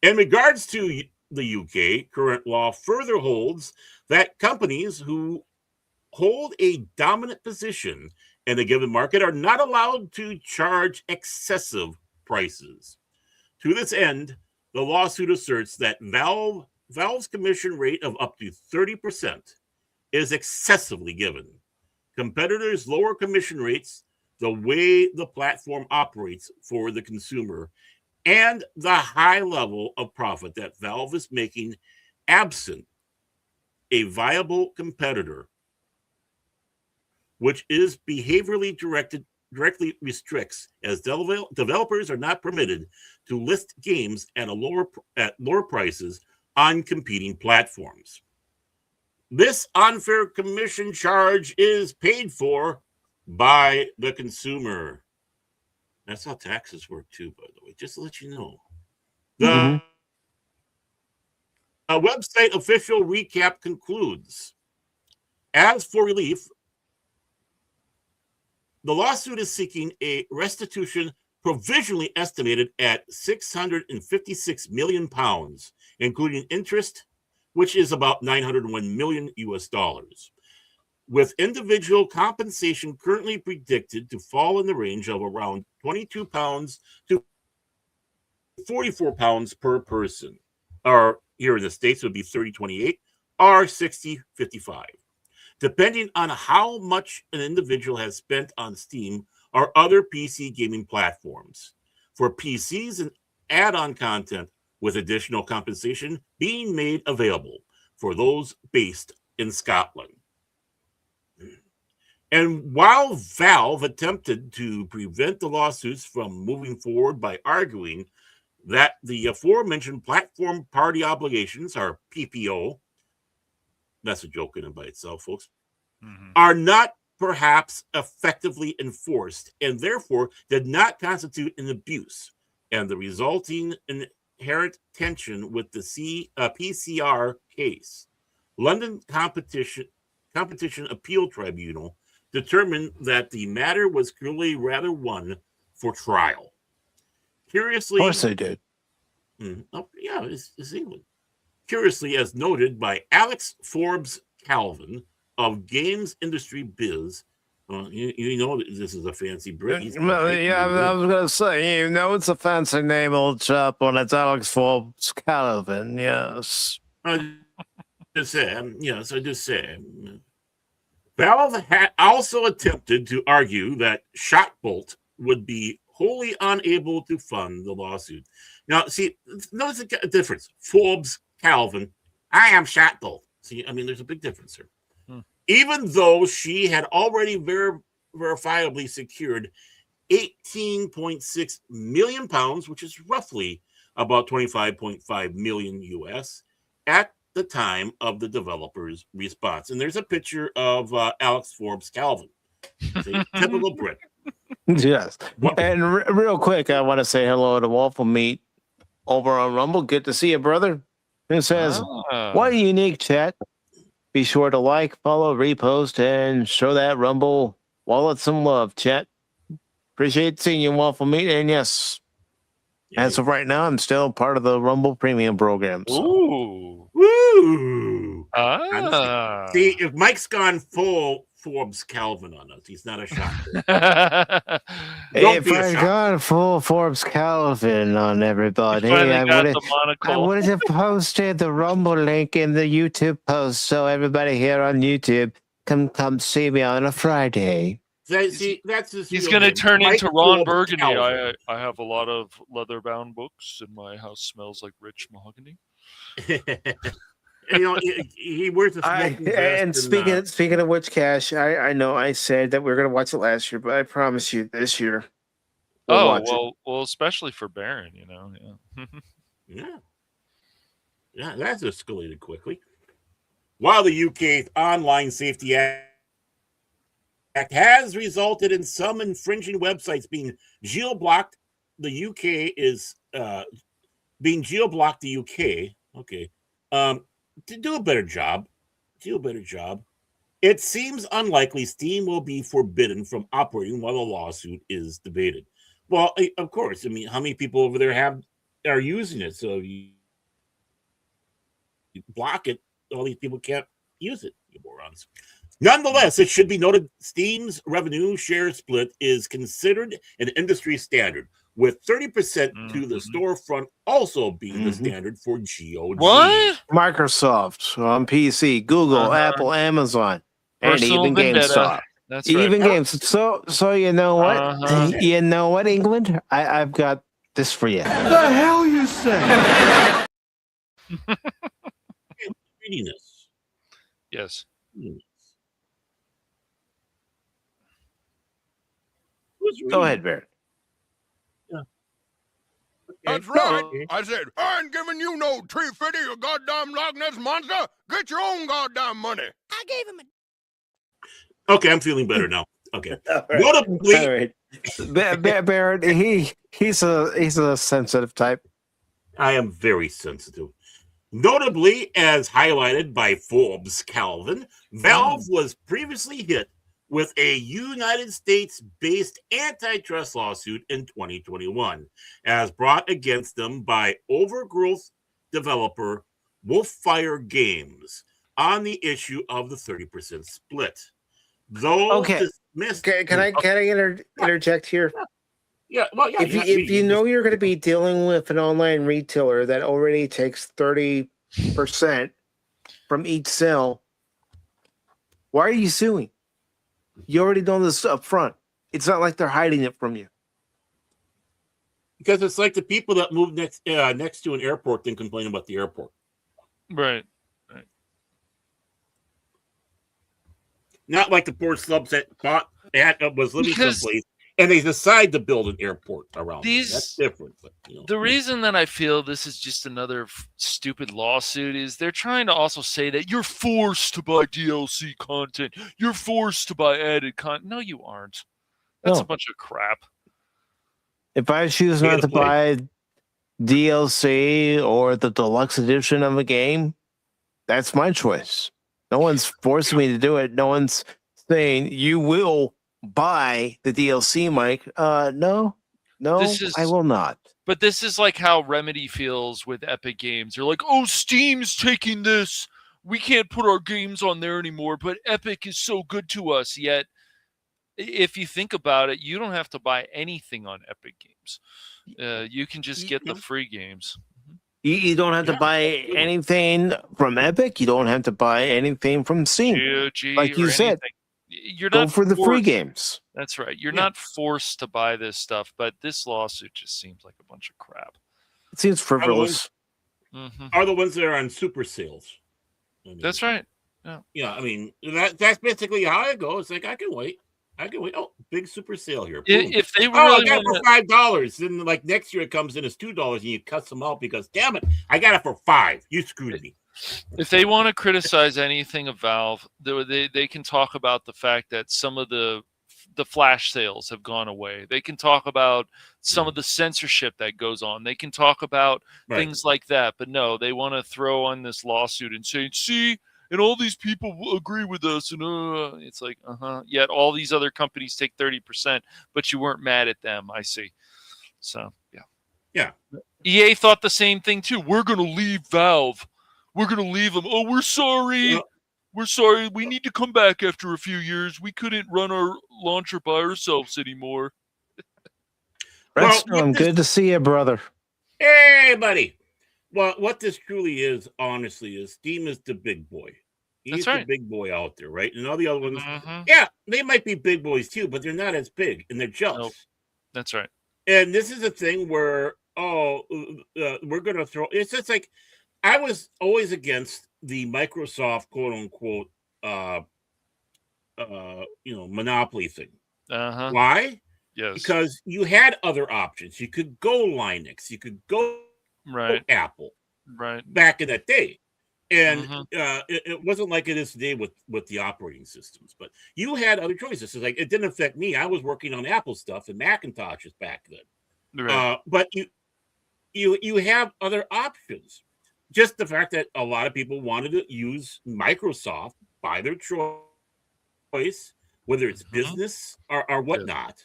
In regards to the UK, current law further holds that companies who hold a dominant position in a given market are not allowed to charge excessive prices. To this end, the lawsuit asserts that Valve's commission rate of up to 30% is excessively given. Competitors lower commission rates the way the platform operates for the consumer and the high level of profit that Valve is making absent a viable competitor, which is behaviorally directly restricts, as developers are not permitted to list games at lower prices on competing platforms. This unfair commission charge is paid for by the consumer. That's how taxes work too, by the way, just to let you know. The website official recap concludes. As for relief, the lawsuit is seeking a restitution provisionally estimated at £656 million including interest, which is about $901 million US dollars, with individual compensation currently predicted to fall in the range of around 22 pounds to 44 pounds per person. Or here in the States would be 30-28 or 60-55, depending on how much an individual has spent on Steam or other PC gaming platforms. For PCs and add-on content, with additional compensation being made available for those based in Scotland. And while Valve attempted to prevent the lawsuits from moving forward by arguing that the aforementioned platform party obligations, or PPO, that's a joke in and by itself, folks, are not perhaps effectively enforced and therefore did not constitute an abuse, and the resulting inherent tension with the PCR case. London Competition Appeal Tribunal determined that the matter was clearly rather one for trial. Curiously, Of course they did. It's England. Curiously, as noted by Alex Forbes Calvin of Games Industry Biz, you know this is a fancy Brit. I was going to say, it's a fancy name, old chap, when it's Alex Forbes Calvin, yes. I just say. Valve had also attempted to argue that Shotbolt would be wholly unable to fund the lawsuit. Now, see, notice the difference. Forbes Calvin, I am Shotbolt. See, I mean, there's a big difference here. Even though she had already verifiably secured 18.6 million pounds, which is roughly about 25.5 million US, at the time of the developer's response. And there's a picture of Alex Forbes Calvin. It's a typical Brit. Yes. And real quick, I want to say hello to Waffle Meat over on Rumble. Good to see you, brother. It says, what a unique chat. Be sure to like, follow, repost, and show that Rumble wallet some love, chat. Appreciate seeing you, Waffle Meat. And yes, as of right now, I'm still part of the Rumble Premium program. So. Ooh. Woo! Ah. See, if Mike's gone full Forbes Calvin on us, he's not a shot. If I got full Forbes Calvin on everybody, I would have posted the Rumble link in the YouTube post, so everybody here on YouTube come see me on a Friday. He's going to turn into Ron Burgundy. I have a lot of leather-bound books, and my house smells like rich mahogany. He wears a smoking vest. And speaking of which, Cash, I know I said that we were going to watch it last year, but I promise you this year. Well, especially for Baron, Yeah, that's escalated quickly. While the UK's Online Safety Act has resulted in some infringing websites being geo-blocked, the UK is being geo-blocked. The UK, okay, to do a better job. It seems unlikely Steam will be forbidden from operating while the lawsuit is debated. Well, of course. I mean, how many people over there are using it? So if you block it, all these people can't use it, you morons. Nonetheless, it should be noted Steam's revenue share split is considered an industry standard, with 30% to the storefront also being the standard for GOG. What? Microsoft on PC, Google, Apple, Amazon, and even GameStop. That's even right. games. So you know what? You know what, England? I've got this for you. The hell you say? Reading this. Yes. Go ahead, Barrett. Yeah. That's right. I said, I ain't giving you no $350, you goddamn Loch Ness monster. Get your own goddamn money. I gave him a... Okay, I'm feeling better now. Okay. Notably, Barrett, he's a sensitive type. I am very sensitive. Notably, as highlighted by Forbes Calvin, Valve was previously hit with a United States-based antitrust lawsuit in 2021, as brought against them by Overgrowth developer will fire games on the issue of the 30% split. Those Okay. dismissed. Can I interject here? Yeah. Well, yeah. If you know you're going to be dealing with an online retailer that already takes 30% from each sale, why are you suing? You already done this up front. It's not like they're hiding it from you. Because it's like the people that move next to an airport then complain about the airport. Right. Not like the poor slubs that was living someplace and they decide to build an airport around them. That's different. But, the reason that I feel this is just another stupid lawsuit is they're trying to also say that you're forced to buy DLC content. You're forced to buy added content. No, you aren't. That's a bunch of crap. If I choose not to buy DLC or the deluxe edition of a game, that's my choice. No one's forcing me to do it. No one's saying you will buy the DLC, Mike. No, I will not. But this is like how Remedy feels with Epic Games. They're like, oh, Steam's taking this. We can't put our games on there anymore, but Epic is so good to us. Yet, if you think about it, you don't have to buy anything on Epic Games. You can just get the free games. You don't have to buy anything from Epic. You don't have to buy anything from Steam. Like you said, you're go not for the free games. That's right. You're not forced to buy this stuff, but this lawsuit just seems like a bunch of crap. It seems frivolous. Are the ones that are on super sales. That's right. Yeah, I mean, that's basically how it goes. Like, I can wait. Oh, big super sale here. If they really I got it for $5, then like next year it comes in as $2 and you cut them out because damn it, I got it for $5. You screwed me. If they want to criticize anything of Valve, they can talk about the fact that some of the flash sales have gone away. They can talk about some of the censorship that goes on. They can talk about things like that. But no, they want to throw on this lawsuit and say, see, and all these people agree with us. And it's like, yet all these other companies take 30%, but you weren't mad at them. I see. So, yeah. EA thought the same thing, too. We're going to leave Valve. We're going to leave them. Oh, we're sorry. We're sorry. We need to come back after a few years. We couldn't run our launcher by ourselves anymore. Redstone, good to see you, brother. Hey, buddy. Well, what this truly is, honestly, is Steam is the big boy. He's the big boy out there, right? And all the other ones, they might be big boys too, but they're not as big, and they're jealous. Nope. That's right. And this is a thing where, we're going to throw... It's just like, I was always against the Microsoft, quote-unquote, monopoly thing. Why? Yes. Because you had other options. You could go Linux. You could go Apple. Right. Back in that day. And it wasn't like it is today with the operating systems. But you had other choices. So like, it didn't affect me. I was working on Apple stuff and Macintoshes back then. Right. But you have other options. Just the fact that a lot of people wanted to use Microsoft by their choice, whether it's business or whatnot.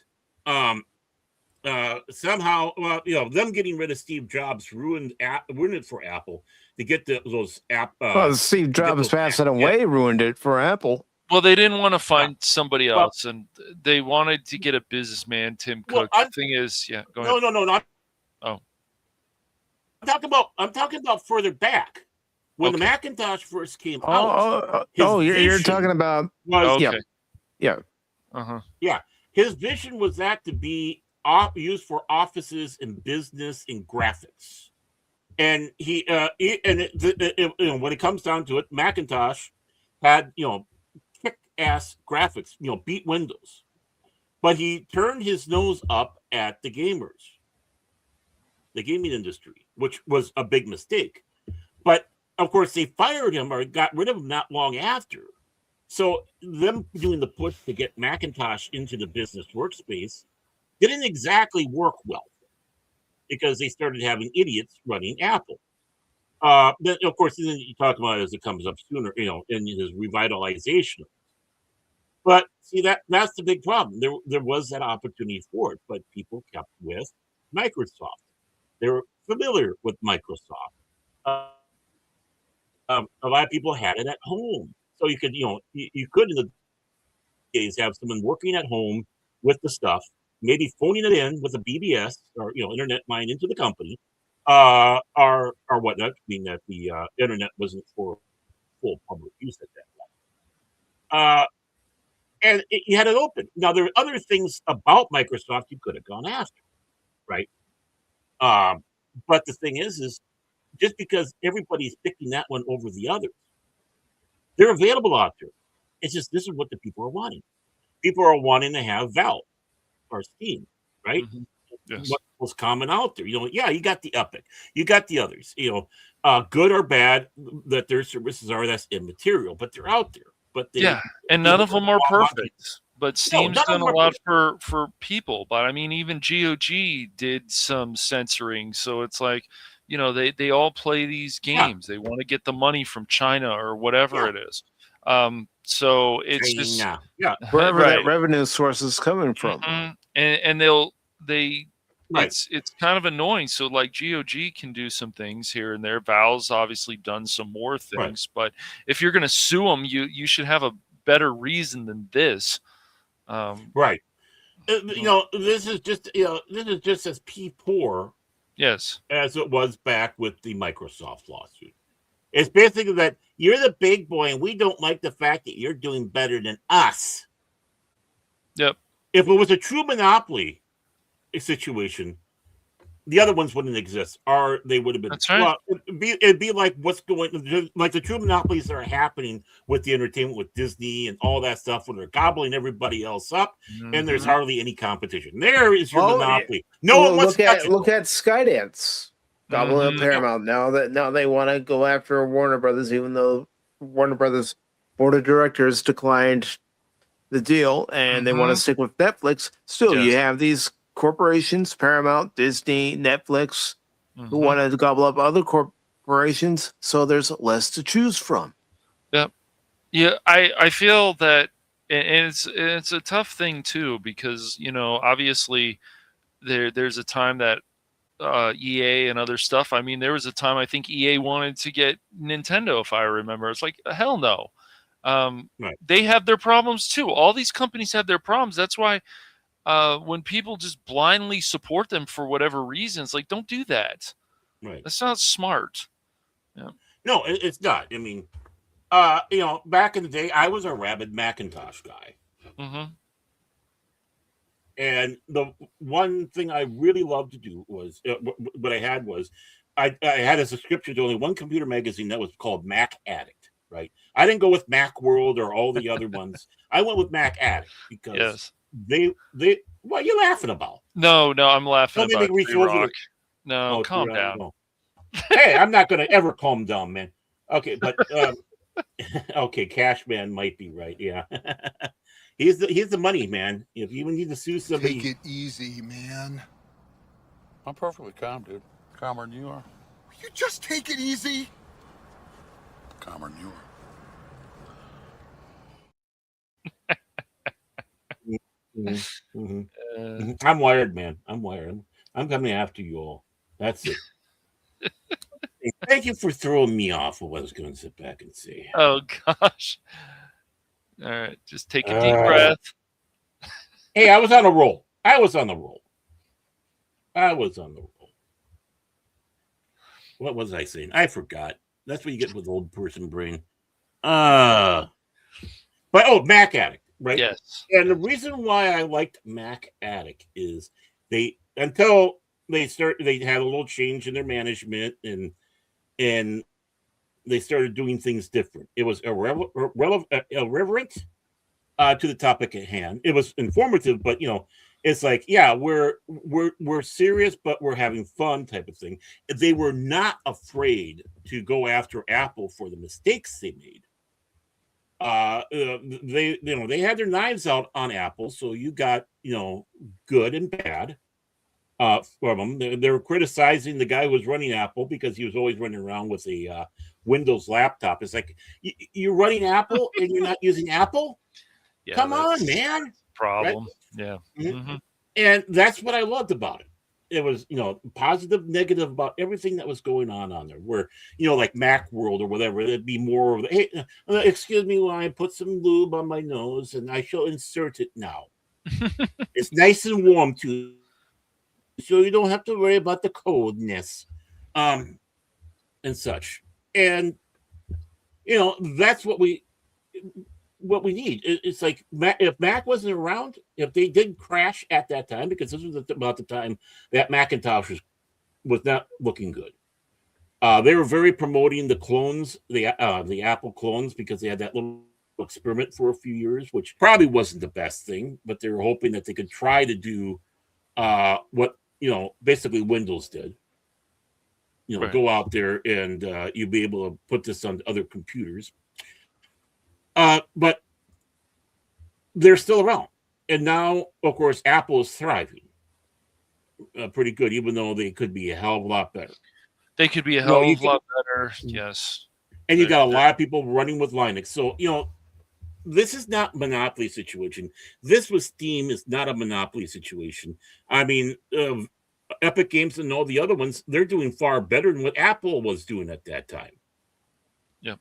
Somehow, them getting rid of Steve Jobs ruined it for Apple to get those app. Steve Jobs passing away ruined it for Apple. Well, they didn't want to find somebody else, and they wanted to get a businessman, Tim Cook. The thing is, go ahead. No, not. Oh, I'm talking about further back when the Macintosh first came out. You're talking about. Yeah. His vision was that to be used for offices and business and graphics, and when it comes down to it, Macintosh had kick-ass graphics, beat Windows, but he turned his nose up at the gaming industry, which was a big mistake. But of course, they fired him or got rid of him not long after. So them doing the push to get Macintosh into the business workspace didn't exactly work well because they started having idiots running Apple. Then, of course, then you talk about it as it comes up sooner, in his revitalization. But see, that's the big problem. There was that opportunity for it, but people kept with Microsoft. They were familiar with Microsoft. a lot of people had it at home, so you could, you could in the days have someone working at home with the stuff, maybe phoning it in with a BBS or internet line into the company, or whatnot. I mean that the internet wasn't for full public use at that time. And you had it open. Now there are other things about Microsoft you could have gone after, right? Um, but the thing is just because everybody's picking that one over the others, they're available out there. It's just this is what the people are wanting. People are wanting to have Valve or Steam, right? Mhm. Yes. What was common out there? Yeah, you got the Epic, you got the others. Good or bad that their services are, that's immaterial, but they're out there. But Yeah, and none of them are perfect. But Steam's none of done a them are lot for people. But I mean, even GOG did some censoring, so it's like, they all play these games. They want to get the money from China or whatever it is. So it's just China. Yeah. Wherever right. that revenue source is coming from. Mhm. And they Right. it's kind of annoying. So like GOG can do some things here and there. Valve's obviously done some more things, but if you're going to sue them, you should have a better reason than this. Right. This is just as poor Yes. as it was back with the Microsoft lawsuit. It's basically that you're the big boy and we don't like the fact that you're doing better than us. Yep. If it was a true monopoly situation, the other ones wouldn't exist, or they would have been. That's right. Well, it'd be like what's going, like the true monopolies that are happening with the entertainment, with Disney and all that stuff, when they're gobbling everybody else up, and there's hardly any competition. There is your monopoly. No one wants to touch it. Look at Skydance, gobbling up Paramount. Now they want to go after Warner Brothers, even though Warner Brothers board of directors declined the deal, and they want to stick with Netflix. Still, you have these corporations, Paramount, Disney, Netflix, who want to gobble up other corporations, so there's less to choose from. Yep. Yeah, I feel that, and it's a tough thing too, because obviously there's a time that EA and other stuff. I mean, there was a time I think EA wanted to get Nintendo, if I remember. It's like, hell no. They have their problems too. All these companies have their problems. That's why when people just blindly support them for whatever reasons, like, don't do that. Right. That's not smart. Yeah. No, it's not. I mean, back in the day, I was a rabid Macintosh guy. And the one thing I really loved to do was, what I had was, I had a subscription to only one computer magazine that was called Mac Addict, right? I didn't go with Mac World or all the other ones. I went with Mac Addict because they what are you laughing about? No, I'm laughing about Rock. No, calm down. No. Hey, I'm not going to ever calm down, man. Okay, but okay, Cashman might be right. Yeah, he's the money man. If you need to sue somebody, take it easy, man. I'm perfectly calm, dude. Calmer than you are. You just take it easy. Calmer than you are. I'm wired, man. I'm wired. I'm coming after you all. That's it. Hey, thank you for throwing me off of what I was going to sit back and say. Oh gosh. All right, just take a deep breath. Hey, I was on a roll. What was I saying? I forgot. That's what you get with old person brain. But Mac Addict. Right. Yes. And the reason why I liked Mac Addict is until they had a little change in their management and they started doing things different. It was irreverent to the topic at hand. It was informative, but it's like, yeah, we're serious, but we're having fun type of thing. They were not afraid to go after Apple for the mistakes they made. They had their knives out on Apple, so you got good and bad from them. They were criticizing the guy who was running Apple because he was always running around with a Windows laptop. It's like, you're running Apple and you're not using Apple? Yeah, come on, man. Problem. Right? Yeah. And that's what I loved about it. it was, positive, negative about everything that was going on there. Where, like Macworld or whatever, it'd be more of, hey, excuse me while I put some lube on my nose and I shall insert it now. It's nice and warm too, so you don't have to worry about the coldness, and such. And that's what we need. It's like if Mac wasn't around, if they did crash at that time, because this was about the time that Macintosh was not looking good. They were very promoting the clones, the Apple clones, because they had that little experiment for a few years, which probably wasn't the best thing, but they were hoping that they could try to do what basically Windows did. Right. Go out there and you'll be able to put this on other computers. But they're still around. And now, of course, Apple is thriving pretty good, even though they could be a hell of a lot better. They could be a hell of a lot better, yes. And you got a lot of people running with Linux. So, this is not a monopoly situation. This with Steam is not a monopoly situation. I mean, Epic Games and all the other ones, they're doing far better than what Apple was doing at that time. Yep.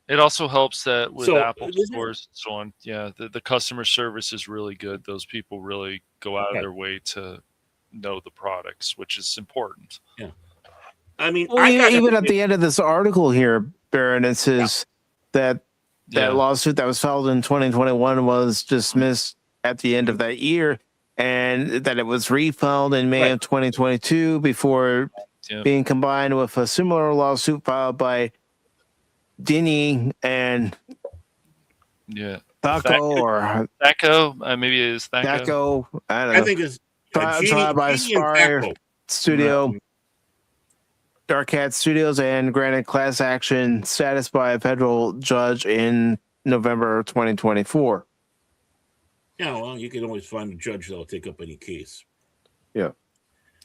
It also helps that with Apple stores and so on, the customer service is really good. Those people really go out of their way to know the products, which is important. Yeah. I mean, even at the end of this article here, Baron, it says that lawsuit that was filed in 2021 was dismissed at the end of that year, and that it was refiled in May of 2022 before being combined with a similar lawsuit filed by Denny and Thaco, maybe it is Thaco. I don't know. I think it's tried by Spire Studio, Dark Cat Studios, and granted class action status by a federal judge in November 2024. Yeah, well, you can always find a judge that'll take up any case. Yeah.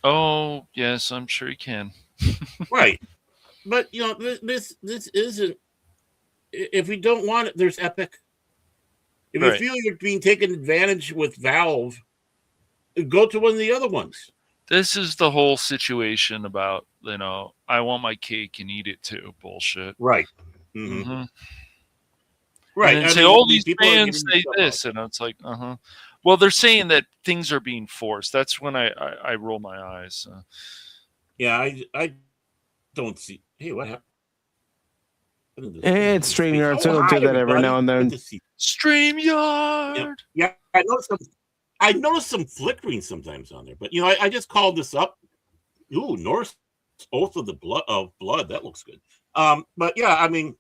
Oh, yes, I'm sure you can. Right. But, this isn't... If we don't want it, there's Epic. If you feel you're being taken advantage with Valve, go to one of the other ones. This is the whole situation about, I want my cake and eat it too bullshit. Right. Mm-hmm. Right. And say, all these fans say this, and it's like, Well, they're saying that things are being forced. That's when I roll my eyes. Yeah, I don't see. Hey, what happened? It's StreamYard, so it'll do that every now and then. StreamYard. Yeah, I noticed some flickering sometimes on there, but I just called this up. Ooh, Norse Oath of the Blood. That looks good. But yeah, I mean,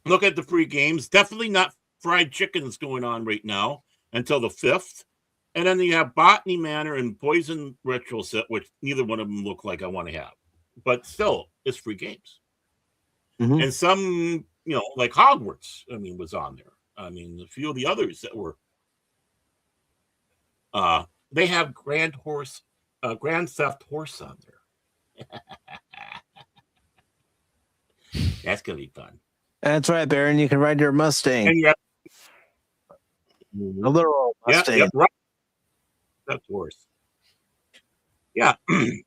look at the free games. Definitely not fried chickens going on right now until the 5th. And then you have Botany Manor and Poison Retro Set, which neither one of them look like I want to have. But still, it's free games. Mm-hmm. And some, like Hogwarts, was on there. A few of the others that were. They have Grand Theft Horse on there. That's gonna be fun. That's right, Baron. You can ride your Mustang. And a literal Mustang. Yeah, right. Theft Horse. Yeah. And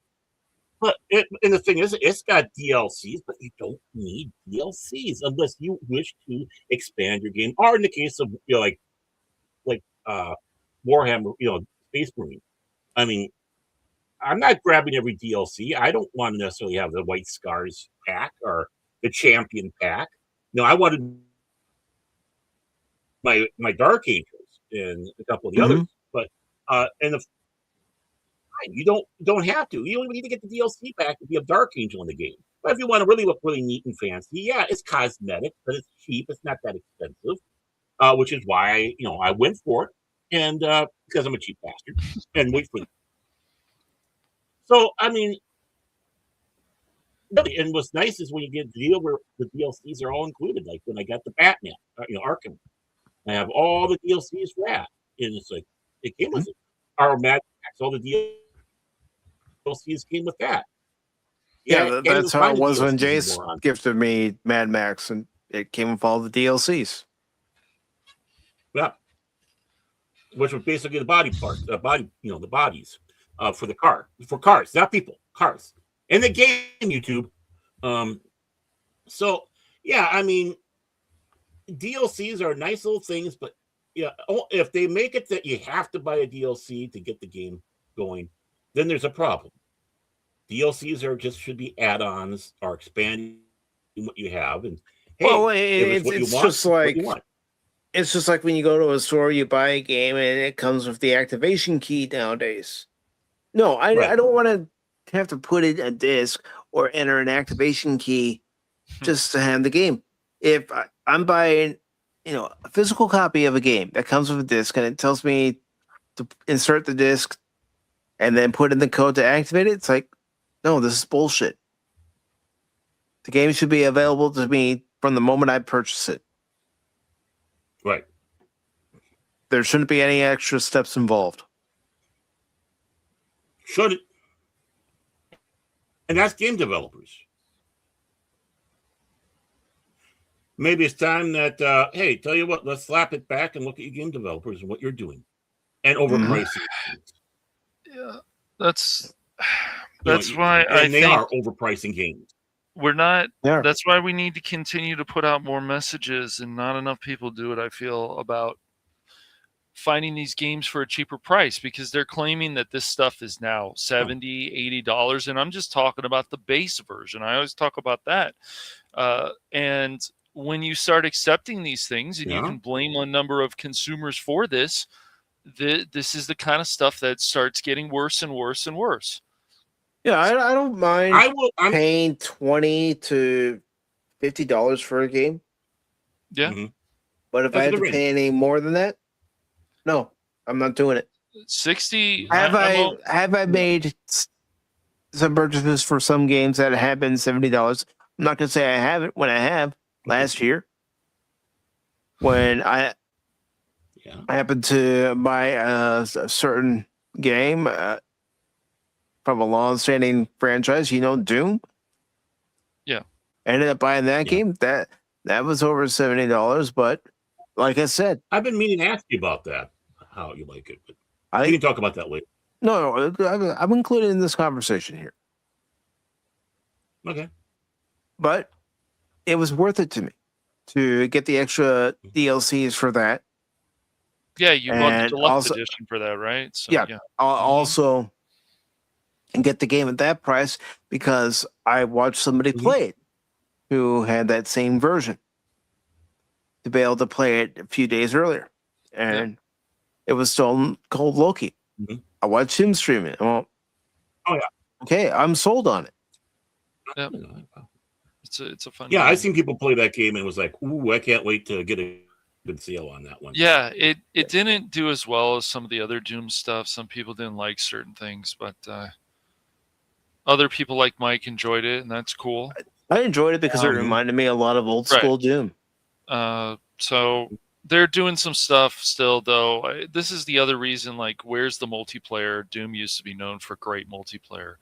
the thing is, it's got DLCs, but you don't need DLCs unless you wish to expand your game. Or in the case of like Warhammer, Space Marine. I'm not grabbing every DLC. I don't want to necessarily have the White Scars pack or the Champion pack. No, I wanted my Dark Angels and a couple of the others. But you don't have to. You don't even need to get the DLC pack if you have Dark Angel in the game. But if you want to really look really neat and fancy, it's cosmetic, but it's cheap. It's not that expensive, which is why I went for it, and because I'm a cheap bastard and wait for them. So really, and what's nice is when you get a deal where the DLCs are all included. Like when I got the Batman, Arkham, I have all the DLCs for that, and it's like it came with it. Our Mad Max, all the DLCs came with that. Yeah, that's how it was when Jace gifted me Mad Max, and it came with all the DLCs. Yeah, which was basically the body parts, the bodies. for the cars, not people, cars, and the game YouTube. So yeah, I mean, DLCs are nice little things, but yeah, if they make it that you have to buy a DLC to get the game going, then there's a problem. DLCs should be add-ons or expanding what you have, and hey, Well, if it's what you want, just like what you want. it's just like when you go to a store, you buy a game, and it comes with the activation key nowadays. No, I Right. don't want to have to put in a disc or enter an activation key just to have the game. If I'm buying, a physical copy of a game that comes with a disc, and it tells me to insert the disc and then put in the code to activate it, it's like, no, this is bullshit. The game should be available to me from the moment I purchase it. Right. There shouldn't be any extra steps involved. Should it? And that's game developers. Maybe it's time that, hey, tell you what, let's slap it back and look at your game developers and what you're doing, and overpricing. Yeah, that's why I think they are overpricing games. We're not. Yeah. That's why we need to continue to put out more messages, and not enough people do it. I feel about finding these games for a cheaper price, because they're claiming that this stuff is now $70, $80, and I'm just talking about the base version. I always talk about that, and when you start accepting these things, and you can blame a number of consumers for this, this is the kind of stuff that starts getting worse and worse and worse. Yeah, I don't mind paying $20 to $50 for a game. Yeah. Mm-hmm. But if I had to pay any more than that, no, I'm not doing it. 60. Have I made some purchases for some games that have been $70? I'm not going to say I haven't when I have last year. When I happened to buy a certain game from a long-standing franchise, Doom. Yeah. I ended up buying that game. That was over $70, but like I said, I've been meaning to ask you about that, how you like it, but we can talk about that later. No, I'm included in this conversation here. Okay. But it was worth it to me to get the extra DLCs for that. Yeah, you bought the deluxe edition for that, right? So, yeah. Also, and get the game at that price because I watched somebody play it who had that same version to be able to play it a few days earlier. And it was still called Loki. Mm-hmm. I watched him stream it. Well, okay, I'm sold on it. Yep. It's a fun game. I've seen people play that game and was like, ooh, I can't wait to get a good sale on that one. Yeah, it didn't do as well as some of the other Doom stuff. Some people didn't like certain things, but other people like Mike enjoyed it, and that's cool. I enjoyed it because it reminded me a lot of old school Doom. So they're doing some stuff still, though. This is the other reason, like, where's the multiplayer? Doom used to be known for great multiplayer.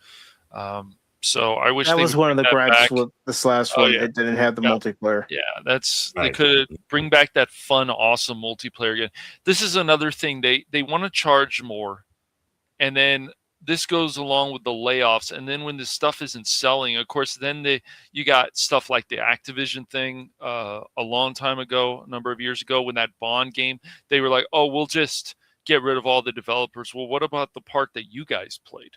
So I wish that was one of the gripes back. With this last one. It didn't have the multiplayer. Yeah, they could bring back that fun, awesome multiplayer again. This is another thing. They want to charge more, and then this goes along with the layoffs. And then when this stuff isn't selling, of course, then you got stuff like the Activision thing a long time ago, a number of years ago, when that Bond game, they were like, oh, we'll just get rid of all the developers. Well, what about the part that you guys played?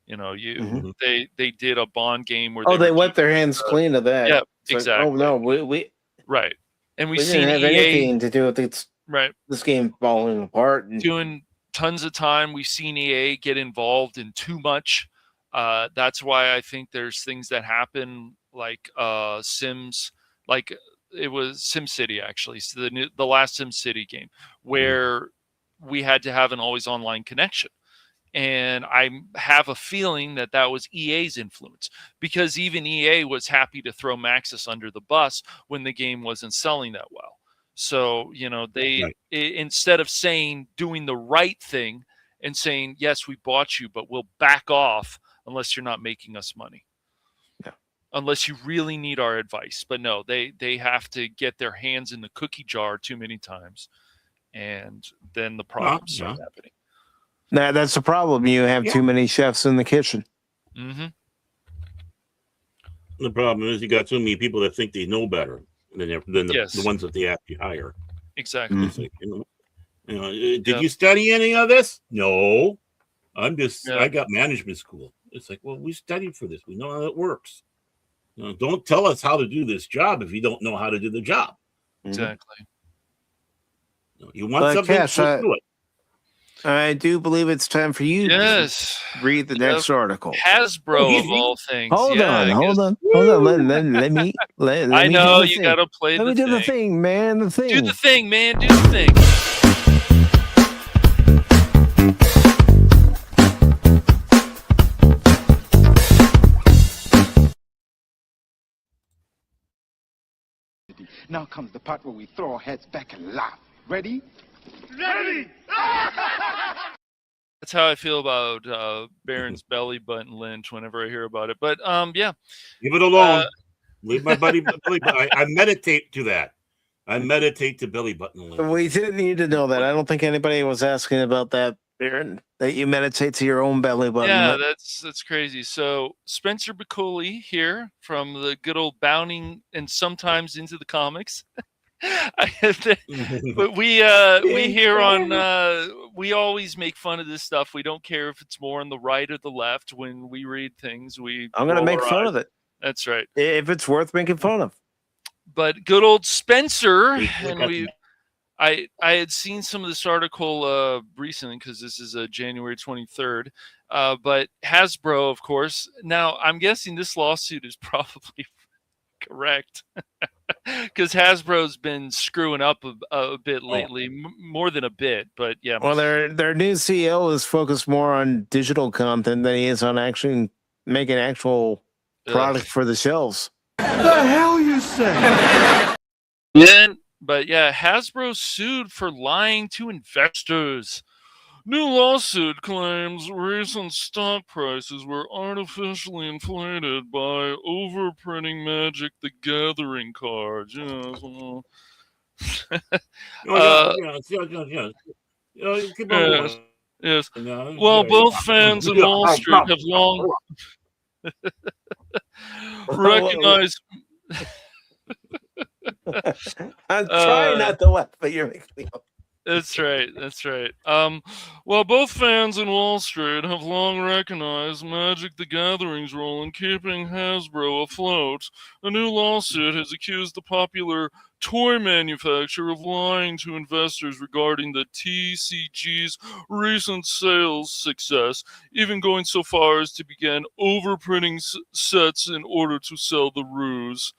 They did a Bond game where they wet their hands clean of that. Yeah, it's exactly. Like, oh no, we right, and we didn't have anything to do with this game falling apart. Doing tons of time. We've seen EA get involved in too much. That's why I think there's things that happen like Sims, like it was SimCity actually, so the last SimCity game where we had to have an always online connection. And I have a feeling that was EA's influence, because even EA was happy to throw Maxis under the bus when the game wasn't selling that well. So, instead of doing the right thing and saying, yes, we bought you, but we'll back off unless you're not making us money. Yeah. Unless you really need our advice. But no, they have to get their hands in the cookie jar too many times. And then the problems start happening. That's the problem. You have too many chefs in the kitchen. Mm-hmm. The problem is you got so many people that think they know better than the ones that they actually hire. Exactly. It's like, did you study any of this? No. I got management school. It's like, well, we studied for this. We know how it works. Don't tell us how to do this job if you don't know how to do the job. Exactly. You want something, Cash, do it. I do believe it's time for you to read the next article. Hasbro of all things. Hold on. Let me. I know you got to play. Let me do the thing, man. The thing. Do the thing, man. Do the thing. Now comes the part where we throw our heads back and laugh. Ready? Ready! That's how I feel about Baron's belly button lynch whenever I hear about it. But yeah. Give it alone. Leave my buddy belly button. I meditate to that. I meditate to belly button lynch. We didn't need to know that. I don't think anybody was asking about that, Baron. That you meditate to your own belly button. Yeah, that's crazy. So Spencer Bacoli here from the good old Bounding and sometimes into the comics. But we here on we always make fun of this stuff. We don't care if it's more on the right or the left when we read things. I'm gonna make fun of it. That's right. If it's worth making fun of. But good old Spencer, and I had seen some of this article recently because this is January 23rd. But Hasbro, of course. Now I'm guessing this lawsuit is probably correct. Because Hasbro's been screwing up a bit lately, more than a bit, but yeah. Well, their new CEO is focused more on digital content than he is on actually making actual product for the shelves. The hell you say? But yeah, Hasbro sued for lying to investors. New lawsuit claims recent stock prices were artificially inflated by overprinting Magic the Gathering cards. Yes. Keep on going. Yes. Well, both fans and Wall Street have long recognized. I'm trying not to laugh, but you're making me. That's right. Well, both fans and Wall Street have long recognized Magic the Gathering's role in keeping Hasbro afloat. A new lawsuit has accused the popular toy manufacturer of lying to investors regarding the TCG's recent sales success, even going so far as to begin overprinting sets in order to sell the ruse.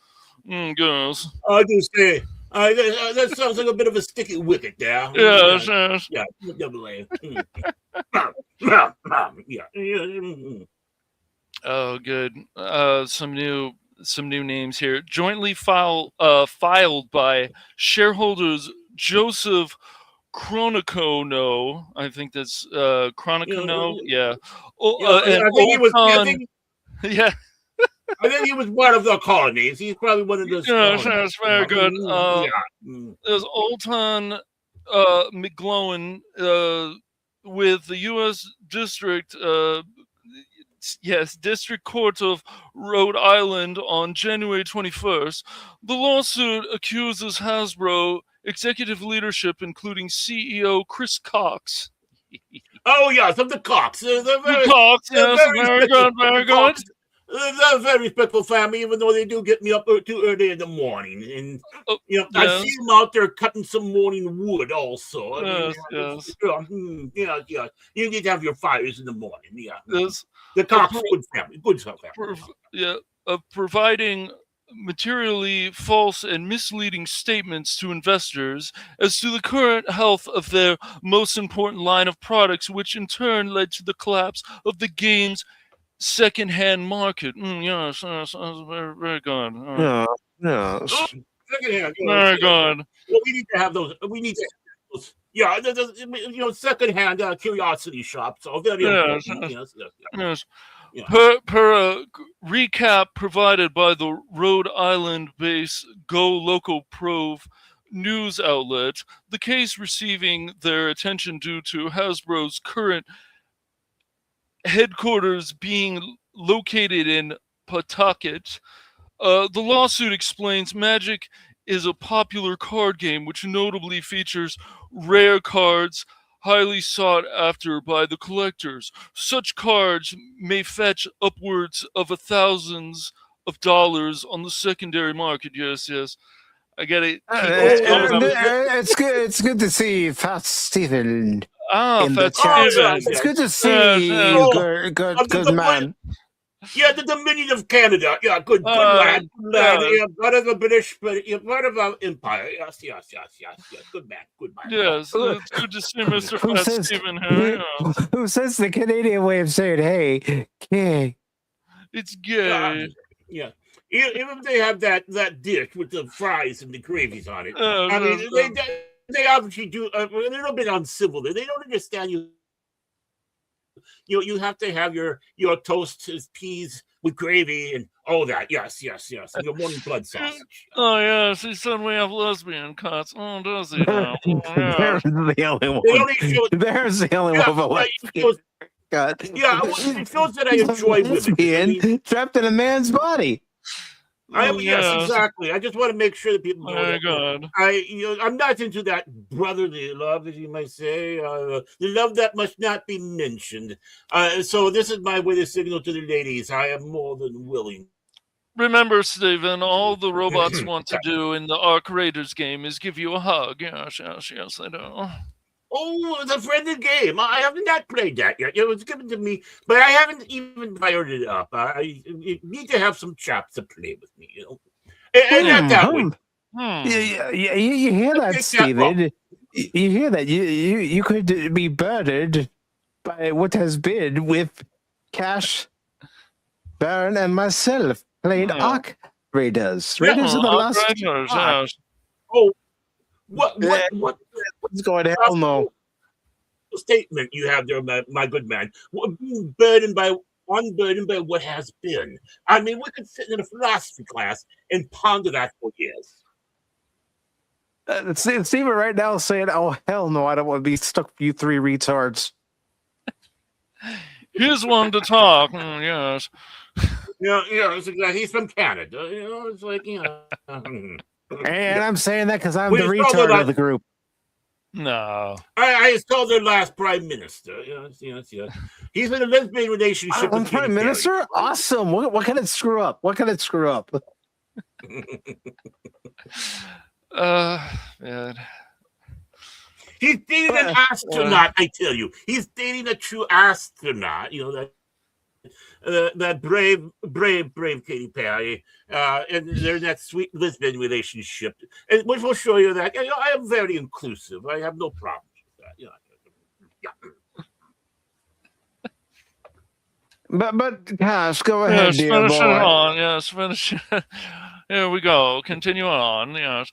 Guys. I just say. That sounds like a bit of a sticky wicket there. Yes. Yeah, double A. Oh, good. Some new names here. Jointly filed by shareholders Joseph Chronicono. I think that's Chronicono. Yeah. Yeah. I think he was one of the colonies. He's probably one of those. Yes, that's very good. There's Olton McGlowan with the U.S. District Court of Rhode Island on January 21st. The lawsuit accuses Hasbro executive leadership, including CEO Chris Cox. Oh, yes, of the Cox. The Cox, yes, very good, very good. They're a very respectful family, even though they do get me up too early in the morning. And, I see them out there cutting some morning wood also. Yes. You need to have your fires in the morning. Yeah. Yes. The Cox good family. Good family. Providing materially false and misleading statements to investors as to the current health of their most important line of products, which in turn led to the collapse of the game's second-hand market. Yes, very, very good. Yes. Second-hand. Very good. Well, we need to have those. Yeah, second-hand curiosity shops. So very important. Yes. Yeah. Per a recap provided by the Rhode Island-based Go Local Pro news outlet, the case receiving their attention due to Hasbro's current headquarters being located in Pawtucket. The lawsuit explains Magic is a popular card game which notably features rare cards highly sought after by the collectors. Such cards may fetch upwards of thousands of dollars on the secondary market. Yes, yes. I get it. It's good. It's good to see Fat Stephen in the Fat chat. Steven. It's good to see you, good man. Yeah, the Dominion of Canada. Yeah, good lad. Good lad. Yeah, part of the British, part of our empire. Yes. Good man. Yes, it's good to see Mr. Fat Steven here. Who says the Canadian way of saying, hey, gay? It's gay. Yeah. Even if they have that dish with the fries and the gravies on it. I mean, they obviously do a little bit uncivil. They don't understand you. You have to have your toast, peas with gravy and all that. Yes. And your morning blood sausage. Oh, yes. He said we have lesbian cuts. Oh, does he now? There's the only one. There's the only one of a lesbian cut. Yeah, it shows that I enjoy women. Trapped in a man's body. Yes, exactly. I just want to make sure that people know that. God. I'm not into that brotherly love, as you might say, the love that must not be mentioned. So this is my way to signal to the ladies: I am more than willing. Remember, Stephen, all the robots want to do in the Ark Raiders game is give you a hug. Yes, I know. Oh, it's a friendly game. I have not played that yet. It was given to me, but I haven't even fired it up. I need to have some chaps to play with me, And not that way. You hear that, Stephen? You hear that? You could be burdened by what has been with Cash, Baron, and myself playing Ark Raiders. Raiders of the Lost Ark. Oh, what's going to hell no? Statement you have there, my good man. Unburdened by what has been. I mean, we could sit in a philosophy class and ponder that for years. Steven right now is saying, "Oh hell no, I don't want to be stuck with you three retards." Here's one to talk. Yes. It's exactly. He's from Canada. It's like And I'm saying that because I'm the retard of the group. No. I installed their last prime minister. Yes. He's in a lesbian relationship with prime minister? Awesome. What can it screw up? Man. He's dating an astronaut, I tell you. He's dating a true astronaut. That brave Katy Perry, and they're in that sweet lesbian relationship, and which will show you that I am very inclusive. I have no problems with that. But Cash, go ahead, dear finish boy. it on. Yes, finish it. Here we go. Continue on. Yes.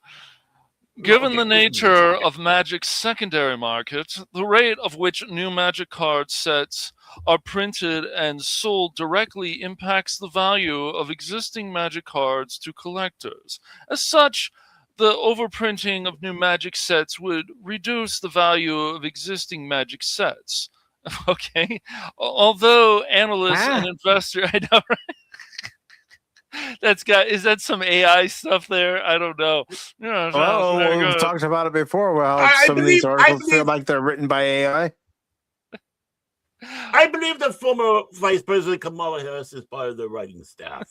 Given the nature of Magic's secondary market, the rate of which new Magic card sets are printed and sold directly impacts the value of existing Magic cards to collectors. As such, the overprinting of new Magic sets would reduce the value of existing Magic sets. Okay? Although analysts and investors... I know, right? Is that some AI stuff there? I don't know. We've talked about it before. Well, some of these articles feel like they're written by AI. I believe the former Vice President Kamala Harris is part of the writing staff.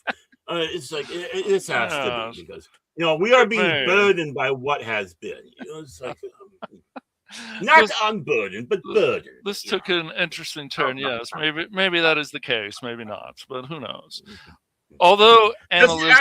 It's like it has to be because we are being burdened by what has been. It's like not unburdened, but burdened. This took an interesting turn. Yes, maybe that is the case. Maybe not, but who knows? Although analysts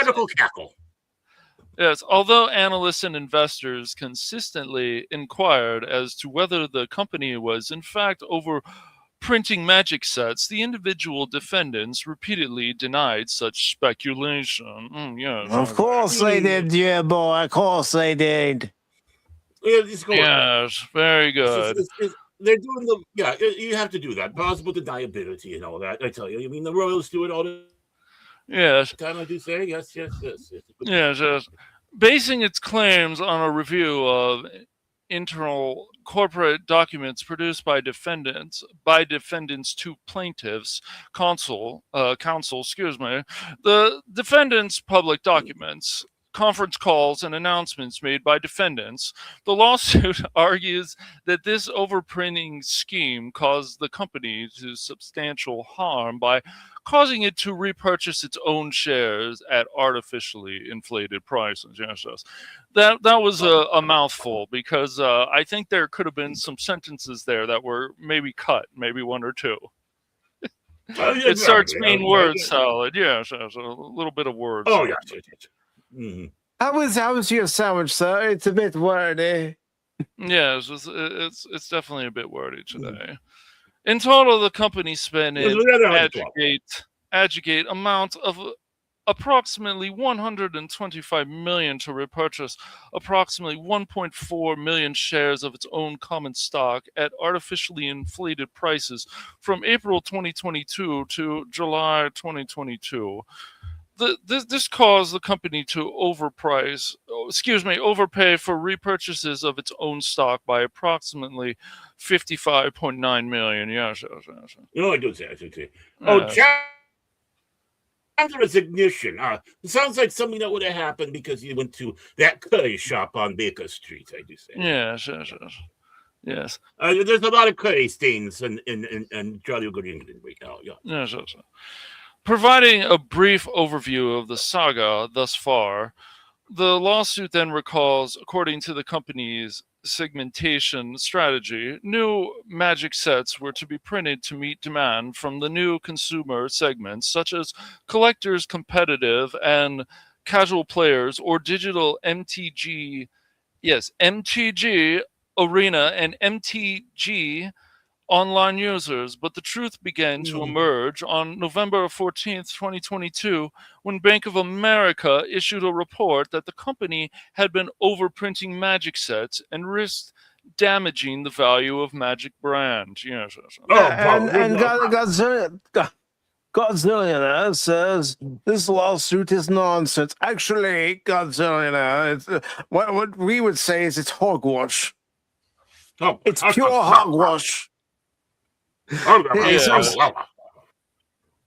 and investors consistently inquired as to whether the company was in fact overprinting Magic sets, the individual defendants repeatedly denied such speculation. Yes. Of course they did, dear boy. Of course they did. Yes, very good. They're doing you have to do that. Possible deniability and all that. I tell you. I mean, the Royals do it all the Yes. time. I do say yes. Yes. basing its claims on a review of internal corporate documents produced by defendants to plaintiffs counsel, the defendants' public documents, conference calls, and announcements made by defendants. The lawsuit argues that this overprinting scheme caused the company to substantial harm by causing it to repurchase its own shares at artificially inflated prices. Yes. That was a mouthful, because I think there could have been some sentences there that were maybe cut, maybe one or two. It starts being word salad. Yes, a little bit of words. Oh, yes. Mm-hmm. How was your sandwich, sir? It's a bit wordy. Yeah, it's definitely a bit wordy today. In total, the company spent an aggregate amount of approximately $125 million to repurchase approximately 1.4 million shares of its own common stock at artificially inflated prices from April 2022 to July 2022. This caused the company to overpay for repurchases of its own stock by approximately $55.9 million. Yes. No, I do say. Oh, resignation. It sounds like something that would have happened because you went to that curry shop on Baker Street, I do say. Yes. Yes. There's a lot of curry stains in Jolly Good England right now. Yeah. Yes. Providing a brief overview of the saga thus far, the lawsuit then recalls, according to the company's segmentation strategy, new Magic sets were to be printed to meet demand from the new consumer segments, such as collectors, competitive, and casual players, or digital MTG Arena and MTG online users. But the truth began to emerge on November 14th, 2022, when Bank of America issued a report that the company had been overprinting Magic sets and risked damaging the value of Magic brand. Yes. And Godzillionaire says this lawsuit is nonsense. Actually, Godzillionaire, what we would say is it's hogwash. It's pure hogwash.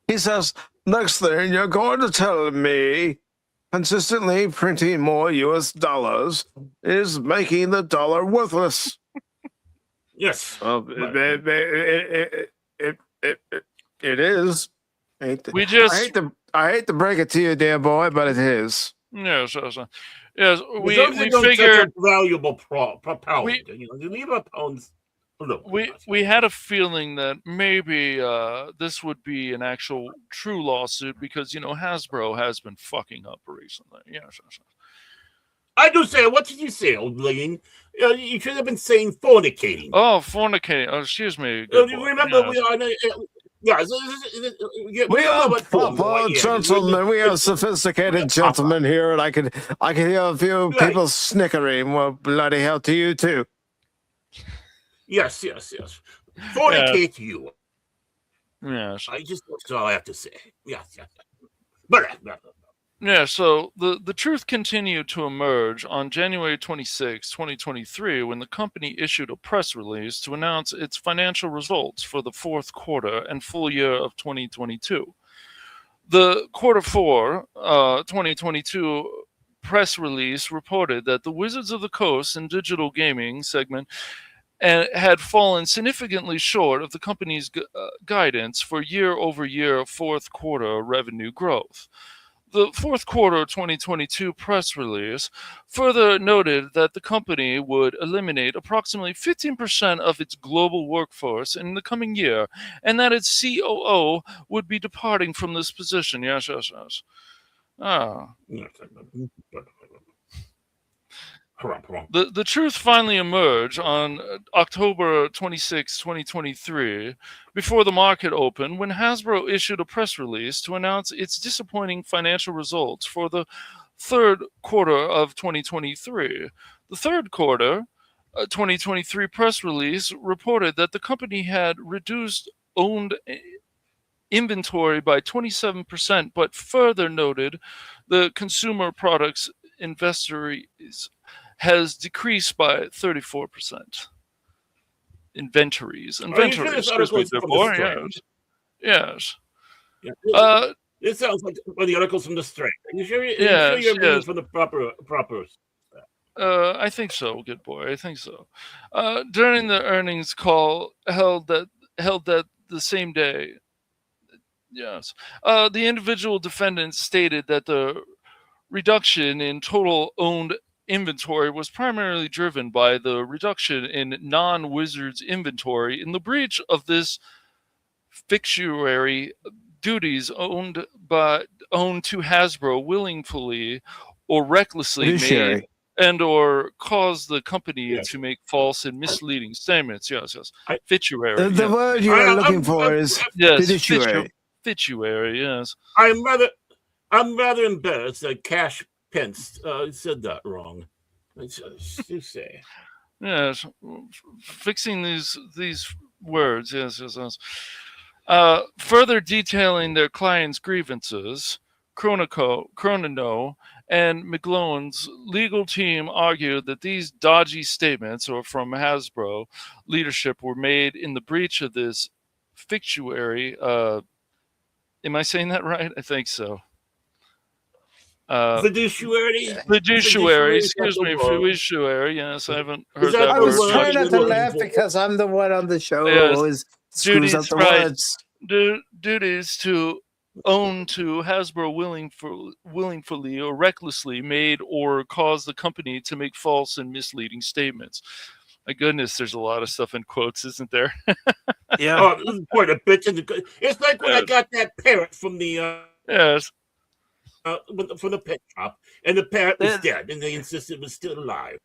He says, next thing you're going to tell me consistently printing more US dollars is making the dollar worthless. Yes. It is. I hate to break it to you, dear boy, but it is. Yes. Yes, we figured valuable pound. You leave a pound. We had a feeling that maybe this would be an actual true lawsuit because Hasbro has been fucking up recently. Yes. I do say, what did you say, old lady? You should have been saying fornicating. Oh, fornicating. Oh, excuse me. Remember, we are. We are proper gentlemen. We are sophisticated gentlemen here, and I can hear a few people snickering. Well, bloody hell to you too. Yes. Fornicate you. Yes. That's all I have to say. Yes. But yeah, so the truth continued to emerge on January 26, 2023, when the company issued a press release to announce its financial results for the fourth quarter and full year of 2022. The quarter 4, 2022 press release reported that the Wizards of the Coast and digital gaming segment had fallen significantly short of the company's guidance for year-over-year fourth quarter revenue growth. The fourth quarter 2022 press release further noted that the company would eliminate approximately 15% of its global workforce in the coming year, and that its COO would be departing from this position. Yes. The truth finally emerged on October 26, 2023, before the market opened, when Hasbro issued a press release to announce its disappointing financial results for the third quarter of 2023. The third quarter 2023 press release reported that the company had reduced owned inventory by 27%, but further noted the consumer products inventories has decreased by 34%. Inventories. Are you sure this Excuse article me, is good from boy. the Strand? Yes. Yeah. Uh, It sounds like one of the articles from the Strand. Are you sure yes, you're reading yes. from the proper? I think so, good boy. I think so. During the earnings call held that the same day, yes, the individual defendants stated that the reduction in total owned inventory was primarily driven by the reduction in non-Wizards inventory in the breach of this fictionary duties owned to Hasbro willingly or recklessly made Fiduciary. and or caused the company Yes. to make false and misleading statements. Yes. I- Fictionary. The word you are looking for is yes. fiduciary. Fictionary. Yes. I'm rather embarrassed that Cash Pence said that wrong. You say. Yes. Fixing these words. Yes. Further detailing their clients' grievances, Chronono and McGlowan's legal team argued that these dodgy statements or from Hasbro leadership were made in the breach of this fictionary. Am I saying that right? I think so. Fiduciary. Excuse me, fiduciary. Yes, I haven't heard that I word. was trying not to looking laugh for? because I'm the one on the show Yes. who always screws up Duties, the right. words. Duties to own to Hasbro willingly or recklessly made or caused the company to make false and misleading statements. My goodness, there's a lot of stuff in quotes, isn't there? Yeah. Oh, this is quite a bitch. It's like when I got that parrot from the yes. from the pet shop, and the parrot was dead, and they insisted it was still alive.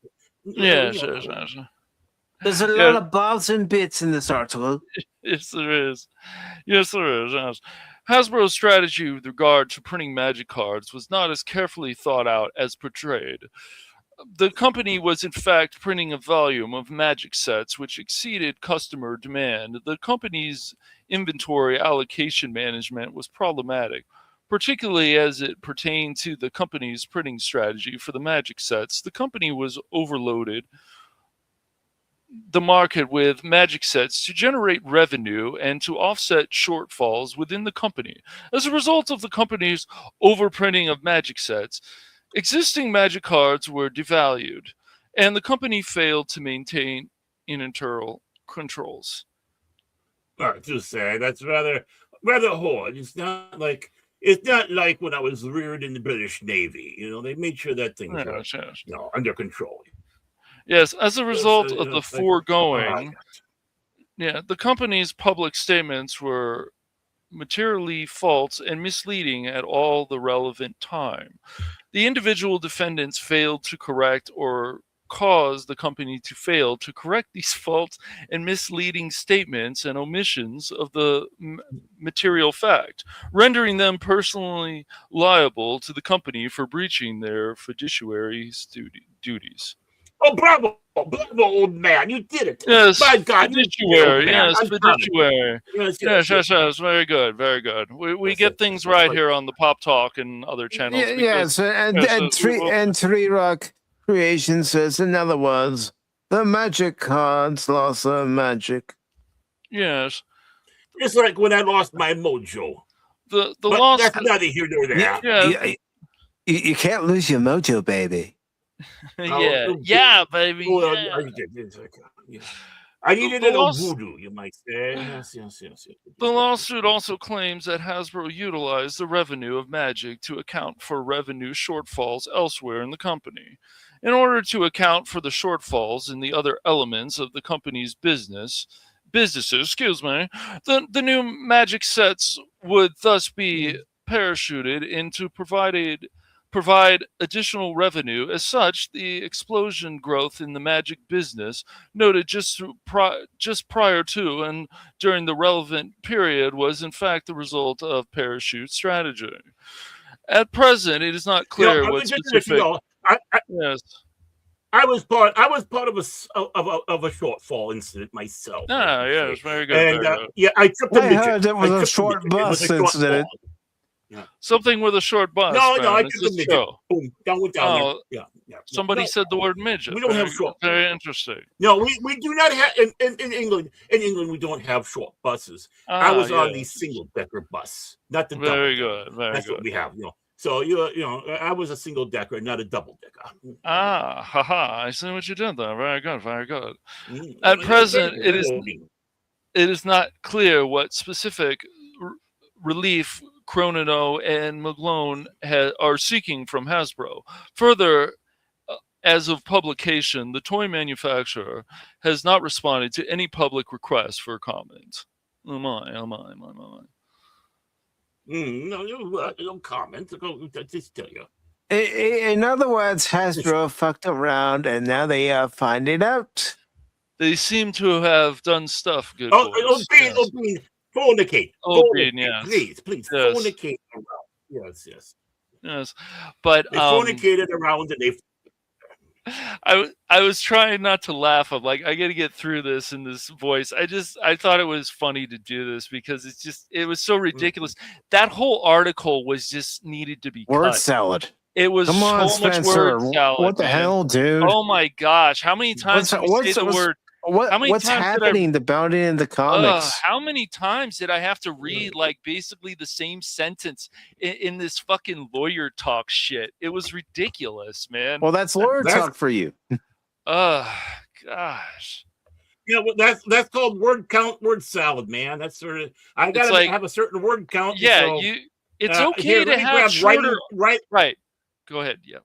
Yes. There's a lot of bobs and bits in this article. Yes, there is. Yes. Hasbro's strategy with regard to printing Magic cards was not as carefully thought out as portrayed. The company was in fact printing a volume of Magic sets which exceeded customer demand. The company's inventory allocation management was problematic, particularly as it pertained to the company's printing strategy for the Magic sets. The company was overloaded the market with Magic sets to generate revenue and to offset shortfalls within the company. As a result of the company's overprinting of Magic sets, existing Magic cards were devalued, and the company failed to maintain internal controls. To say that's rather hard. It's not like when I was reared in the British Navy. They made sure that things were under control. Yes, as a result of the foregoing, the company's public statements were materially false and misleading at all the relevant time. The individual defendants failed to correct or caused the company to fail to correct these false and misleading statements and omissions of the material fact, rendering them personally liable to the company for breaching their fiduciary duties. Oh, bravo, old man! You did it. Yes, my God, fiduciary. Yes, fiduciary. Yes. Very good, very good. We get things right here on the Pop Talk and other channels. Yes, and Three Rock Creation says, in other words, the Magic cards lost their magic. Yes, it's like when I lost my mojo. The loss. That's neither here nor there. Yeah. You can't lose your mojo, baby. Yeah, baby. I needed a little voodoo, you might say. Yes. The lawsuit also claims that Hasbro utilized the revenue of Magic to account for revenue shortfalls elsewhere in the company. In order to account for the shortfalls in the other elements of the company's businesses, the new Magic sets would thus be parachuted into provide additional revenue. As such, the explosion growth in the Magic business noted just prior to and during the relevant period was in fact the result of parachute strategy. At present, it is not clear what specific. Yes. I was part of a shortfall incident myself. Yes, very good. And very good. I tripped. I heard it was a short bus incident. Something with a short bus. No, man. I It's took a this midget. show. Boom, down with down Oh, there. Yeah. Somebody No, said the word midget. we don't have short. Very interesting. No, we do not have in England. In England, we don't have short buses. I was on the single decker bus, not the very double. Good. Very That's good. what we have. So I was a single decker, not a double decker. Haha! I see what you did there. Very good. Very good. Mm, At yeah, present, very good. it is not clear what specific relief Cronino and McGlone are seeking from Hasbro. Further, as of publication, the toy manufacturer has not responded to any public requests for comment. Oh my. No comment. Just tell you. In other words, Hasbro fucked around, and now they find it out. They seem to have done stuff. Good. Bean, fornicate. Bean, yes. Please, yes. fornicate around. Yes. But they fornicated around, and they. I was trying not to laugh. I'm like, I got to get through this in this voice. I thought it was funny to do this because it was so ridiculous. That whole article was just needed to be word cut. salad. It was Come on, so Spencer. much word salad. What the hell, dude? Oh my gosh! How many times did we say the word? What's happening to Bounty in the comics? How many times did I have to read like basically the same sentence in this fucking lawyer talk shit? It was ridiculous, man. Well, that's lawyer talk for you. Gosh. Yeah, well, that's called word count, word salad, man. That's sort of I gotta have a certain word count. Yeah, so, it's okay to have shorter. Right. Go ahead. Yeah.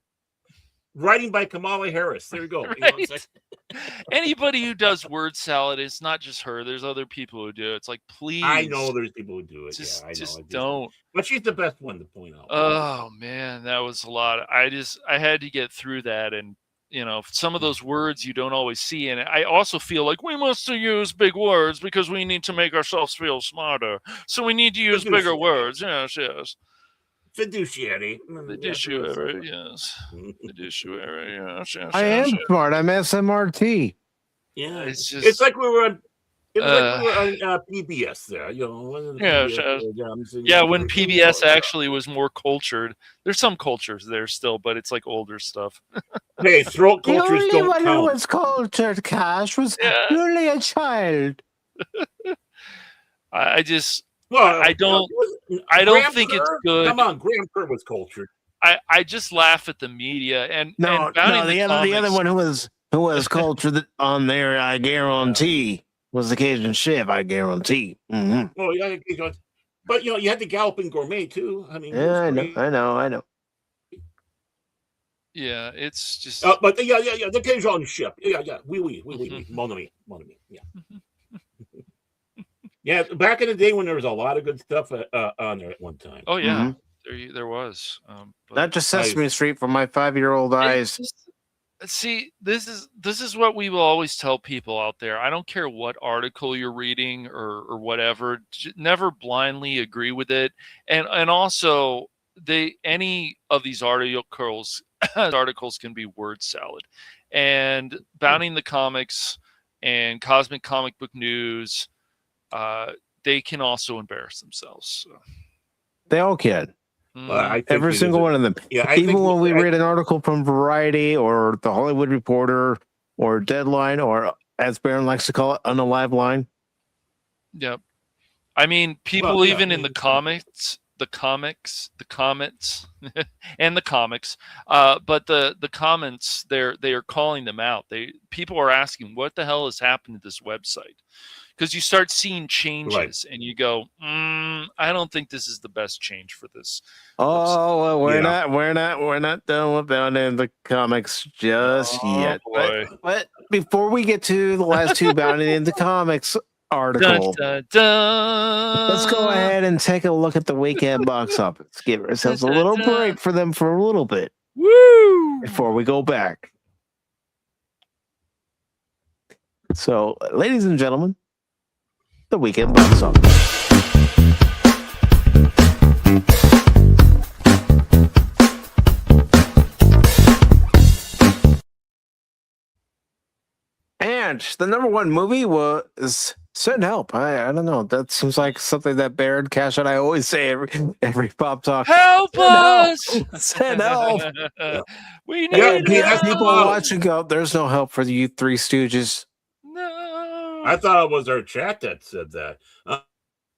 Writing by Kamala Harris. There you go. Right. Anybody who does word salad, it's not just her. There's other people who do it. It's like, please. I know there's people who do it. Just, I know. Just don't. But she's the best one to point out. Oh man, that was a lot. I had to get through that, and some of those words you don't always see. And I also feel like we must use big words because we need to make ourselves feel smarter. So we need to use bigger words. Yes. Fiduciary. Fiduciary, yes. Fiduciary, yes. I am smart. I'm SMRT. Yeah, it's like we were on. It was like we were on PBS there, Yeah, when PBS actually was more cultured. There's some cultures there still, but it's like older stuff. Hey, throat cultures don't count. The only one who was cultured, Cash, was purely a child. I don't think it's good. Come on, Graham Kerr was cultured. I just laugh at the media and the other one who was cultured on there, I guarantee, was the Cajun Chef. I guarantee. Mm-hmm. Oh yeah, but you had the Galloping Gourmet too. I mean, I know. Yeah, it's just. But the Cajun Chef. Yeah. Oui, mon ami. Yeah. Yeah, back in the day when there was a lot of good stuff on there at one time. Oh yeah, there was. Not just Sesame Street for my 5-year-old eyes. See, this is what we will always tell people out there. I don't care what article you're reading or whatever. Never blindly agree with it, and also any of these articles can be word salad, and Bounty in the Comics and Cosmic Comic Book News. They can also embarrass themselves. So. They all can. Every single one of them. Yeah, even when we read an article from Variety or The Hollywood Reporter or Deadline, or as Baron likes to call it, Unalive Line. Yep. I mean, people in the comments, and the comics, but the comments, they are calling them out. People are asking, what the hell has happened to this website? Because you start seeing changes, and you go, I don't think this is the best change for this. Oh, well, we're not done with Bounty in the Comics just yet. But before we get to the last two Bounty in the Comics article, dun, dun, dun. Let's go ahead and take a look at the weekend box office. Give ourselves a little break for them for a little bit. Woo! Before we go back. So, ladies and gentlemen, the weekend box office. And the number one movie was Send help. I don't know. That seems like something that Baron Cash and I always say every pop talk. Help Send us! help. Send help. We Yeah, need hey, And that's people help. watching go, there's no help for you Three Stooges. No. I thought it was our chat that said that.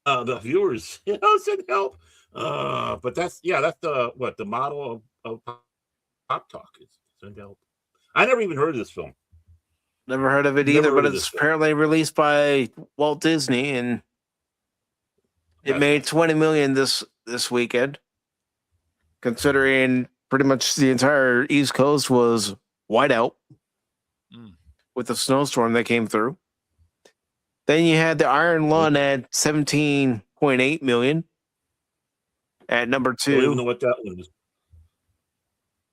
The viewers, send help. But that's the model of pop talk is send help. I never even heard of this film. Never heard of it Never either, heard but of it's this film. apparently released by Walt Disney, and it That's made nice. $20 million this weekend. Considering pretty much the entire East Coast was whiteout with the snowstorm that came through. Then you had the Iron Lung at 17.8 million at number Don't even 2. know what that one is.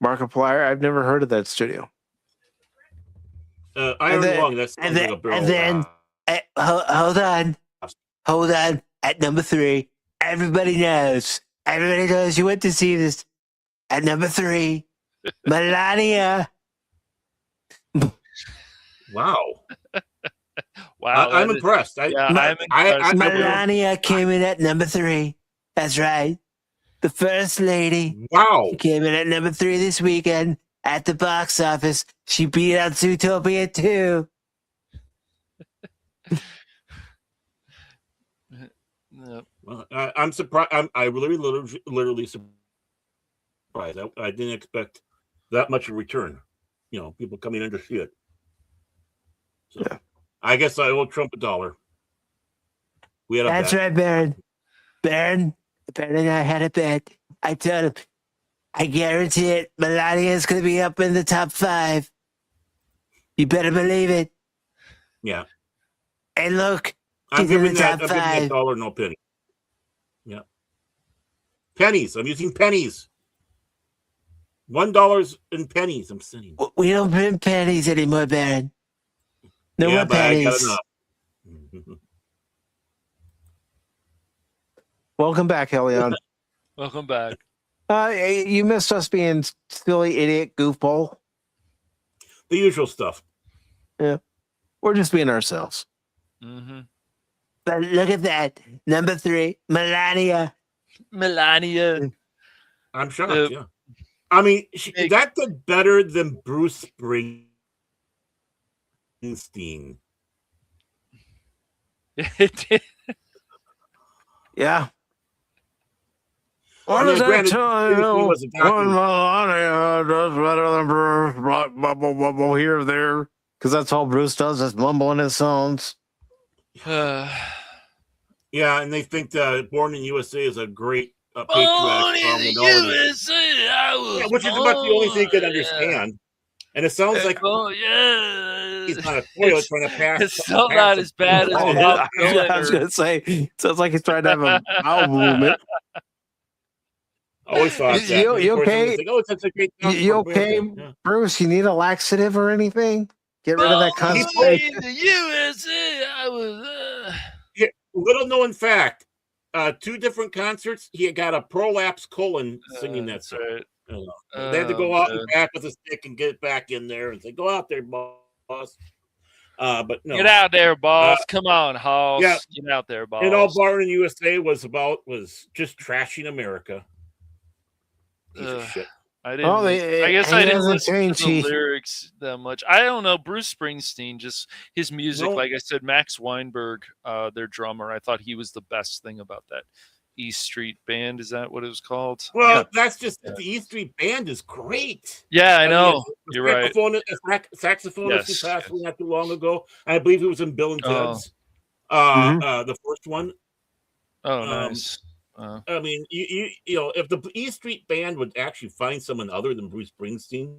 Markiplier, I've never heard of that studio. Iron Lung, that sounds like a barrel. And then hold on. At number 3, everybody knows you went to see this. At number 3, Melania. Wow. Wow. I'm impressed. I'm impressed. Melania came in at number 3. That's right. The First Lady. Wow. She came in at number 3 this weekend at the box office. She beat out Zootopia 2. Well, I'm surprised. I literally surprised. I didn't expect that much of return. People coming in to see it. So, yeah. I guess I owe Trump $1. We had a That's bet. right, Baron. Baron and I had a bet. I told him, I guarantee it, Melania is going to be up in the top 5. You better believe it. Yeah. And look, I'm she's in the giving top that 5. $1, no penny. Yeah. Pennies. I'm using pennies. $1 in pennies. I'm sending. We don't print pennies anymore, Baron. No more pennies. I got enough. Welcome back, Helion. Welcome back. You missed us being silly idiot goofball. The usual stuff. Yeah. We're just being ourselves. Mm-hmm. But look at that. Number 3, Melania. I'm shocked, yeah. I mean, that did better than Bruce Springsteen. It did. Yeah. What does that tell you? When Melania does better than Bruce, blah, here or there. Because that's all Bruce does, is mumbling his songs. Yeah, and they think that Born in USA is a great patriotic song. Which is about the only thing you can understand. Yeah. And it sounds like he's on a toilet trying to pass. It's still not as bad as I was going to say, it sounds like he's trying to have a bowel movement. I always thought that. You okay? Like, that's a great song. You okay, yeah. Bruce? You need a laxative or anything? Get rid of that constipation. In the USA, I was. Little known fact: 2 different concerts, he got a prolapse colon singing that song. Right. They had to go out and back with a stick and get it back in there and say, "Go out there, boss." But no, get out there, boss! Come on, Hoss. Yeah, get out there, boss. And all Born in USA was just trashing America. Piece of shit. I didn't. I guess I didn't listen to the lyrics that much. I don't know. Bruce Springsteen, just his music. Like I said, Max Weinberg, their drummer. I thought he was the best thing about that East Street Band. Is that what it was called? Well, that's just the East Street Band is great. Yeah, I know. You're right. Saxophonist who passed away not too long ago. I believe he was in Bill and Ted's. The first one. Oh, nice. I mean, you know, if the East Street Band would actually find someone other than Bruce Springsteen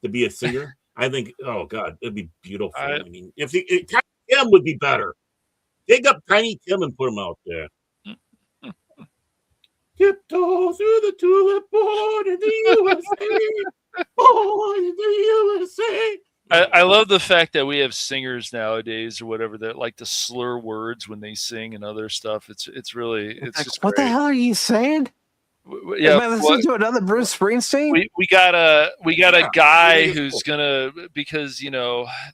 to be a singer, I think, oh God, it'd be beautiful. I mean, if Tiny Tim would be better. Dig up Tiny Tim and put him out there. Tiptoe through the tulip, born in the USA, born in the USA. I love the fact that we have singers nowadays or whatever that like to slur words when they sing and other stuff. It's really it's like, just what great. the hell are you saying? Yeah, Am I listening to another Bruce Springsteen? we got a guy Yeah. who's gonna, because the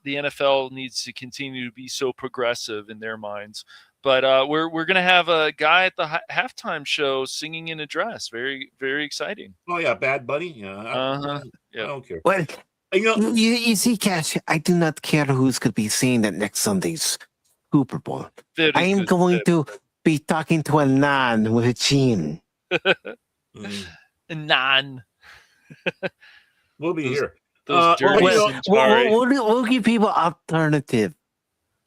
NFL needs to continue to be so progressive in their minds. But we're gonna have a guy at the halftime show singing in a dress. Very, very exciting. Oh yeah, Bad Bunny. Yeah, I don't care. Well, You know, you see, Cash, I do not care who's going to be seeing that next Sunday's Super Bowl. Very I am good, going to be talking to a non with a chin. Non. we'll be here. Those dirty Well, suits, sorry. we'll give people alternative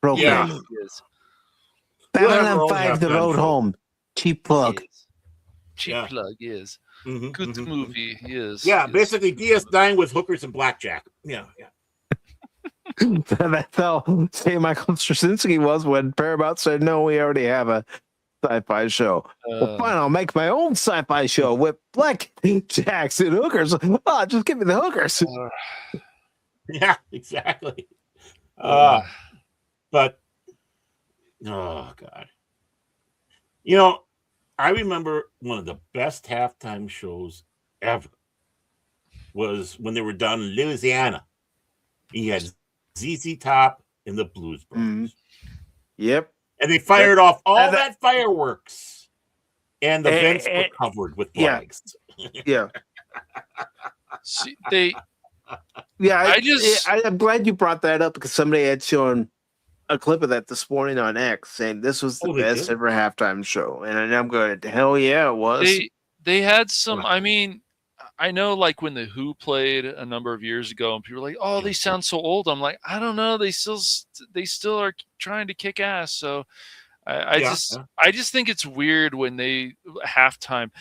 programs. Yeah. Yes. We'll have our Babylon own 5, The halftime Road show. Home. Cheap plug. Yes. Cheap Yeah. plug, yes. Mhm, Good mhm. movie, yes. Yeah, yes. basically DS9 with hookers and blackjack. Yeah. That's how St. Michael Straczynski was when Paramount said, no, we already have a sci-fi show. Well, fine, I'll make my own sci-fi show with blackjacks and hookers. Oh, just give me the hookers. Yeah, exactly. But oh god, I remember one of the best halftime shows ever was when they were down in Louisiana. He had ZZ Top and the Blues Brothers. Yep. And they fired off all And that fireworks, and the vents were covered with yeah. flags. Yeah. See, I'm glad you brought that up because somebody had shown a clip of that this morning on X saying this was the best ever halftime show. And I'm going, hell yeah, it was. They had some, I mean, I know like when the Who played a number of years ago and people were like, oh, they sound so old. I'm like, I don't know. They still are trying to kick ass. So I just think it's weird when they halftime.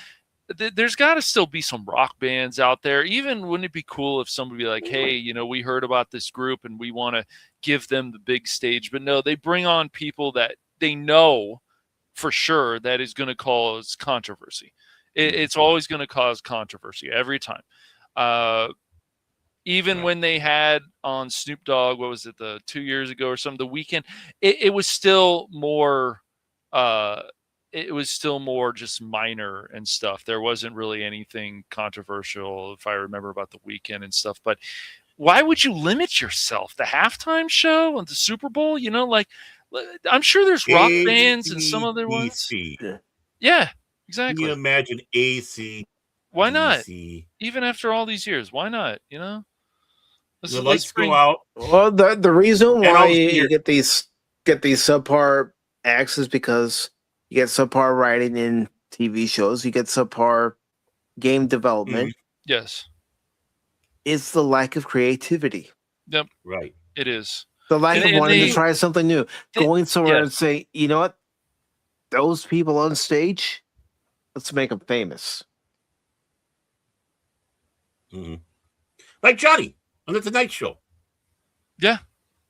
There's got to still be some rock bands out there. Even wouldn't it be cool if somebody be like, hey, we heard about this group and we want to give them the big stage. But no, they bring on people that they know for sure that is going to cause controversy. It's always going to cause controversy every time. Even when they had on Snoop Dogg, what was it, 2 years ago or something, The Weeknd, it was still more just minor and stuff. There wasn't really anything controversial, if I remember, about The Weeknd and stuff. But why would you limit yourself? The halftime show and the Super Bowl, like I'm sure there's rock bands and some other ones. Yeah, exactly. Can you imagine AC? Why not? Even after all these years, why not? The lights go out. Well, the reason why you get these subpar acts is because you get subpar writing in TV shows. You get subpar game development. Yes. It's the lack of creativity. Yep. Right. It is. The lack of wanting to try something new. Going somewhere and say, you know what? Those people on stage, let's make them famous. Mm-hmm. Like Johnny on the Tonight Show. Yeah,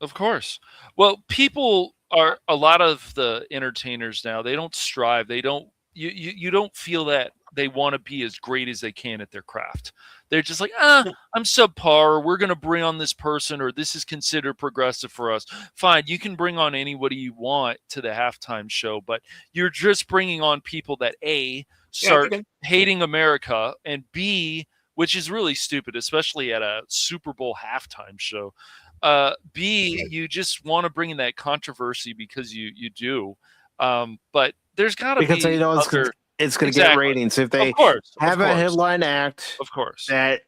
of course. Well, people are, a lot of the entertainers now, they don't strive. They don't, you don't feel that they want to be as great as they can at their craft. They're just like, I'm subpar. We're going to bring on this person, or this is considered progressive for us. Fine, you can bring on anybody you want to the halftime show, but you're just bringing on people that A, start hating America, and B, which is really stupid, especially at a Super Bowl halftime show. B, you just want to bring in that controversy because you do. But there's got to be because they know it's going to get ratings if they have a headline act. Of course, that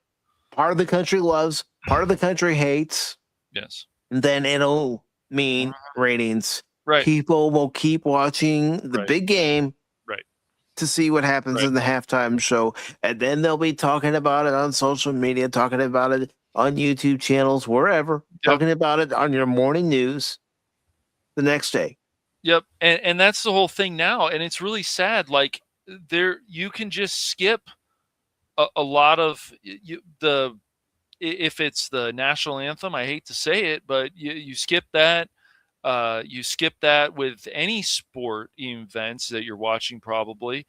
part of the country loves, part of the country hates. Yes, and then it'll mean ratings. Right, people will keep watching the big game. Right. To see what happens in the halftime show, and then they'll be talking about it on social media, talking about it on YouTube channels, wherever, talking about it on your morning news the next day. Yep, and that's the whole thing now, and it's really sad. Like you can just skip a lot of if it's the national anthem. I hate to say it, but you skip that. You skip that with any sport events that you're watching, probably.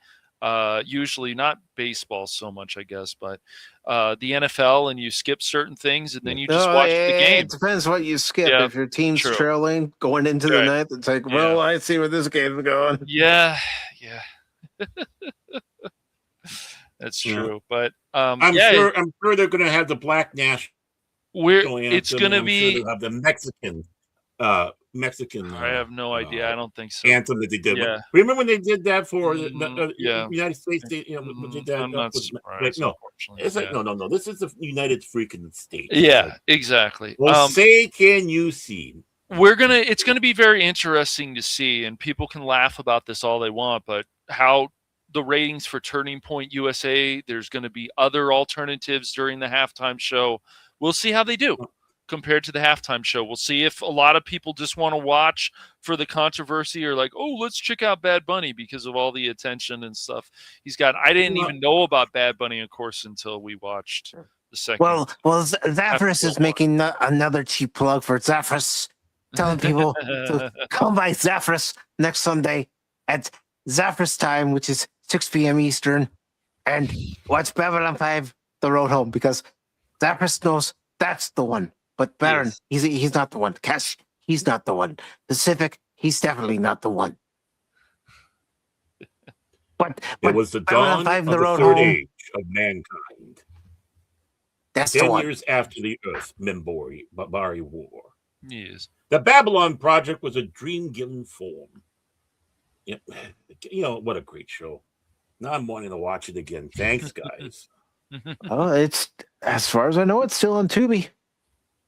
Usually not baseball so much, I guess, but the NFL, and you skip certain things, and then you just watch the game. It depends what you skip. If your team's trailing going into the ninth, it's like, well, I see where this game's going. Yeah. That's true. But I'm sure they're going to have the Black National it's anthem. going to I'm be. sure they'll have the Mexican. I have no idea. I don't think so. Anthem that they did. Yeah. Remember when they did that for the United States? They did that. I'm not surprised. No, it's like no. This is the United freaking States. Yeah, exactly. Well, say, can you see? It's gonna be very interesting to see, and people can laugh about this all they want, but how the ratings for Turning Point USA, there's going to be other alternatives during the halftime show. We'll see how they do compared to the halftime show. We'll see if a lot of people just want to watch for the controversy or like, oh, let's check out Bad Bunny because of all the attention and stuff he's got. I didn't even know about Bad Bunny, of course, until we watched the second. Well, Zaffris is making another cheap plug for Zaffris, telling people to come by Zaffris next Sunday at Zaffris time, which is 6 p.m. Eastern, and watch Babylon 5, The Road Home, because Zaffris knows that's the one. But Baron, he's not the one. Cash, he's not the one. Pacific, he's definitely not the one. But it was the dawn 5, of the third age of mankind. That's 10 the one. years after the Earth Mimbari War. Yes. The Babylon Project was a dream-given form. You know, what a great show. Now I'm wanting to watch it again. Thanks, guys. It's, as far as I know, it's still on Tubi.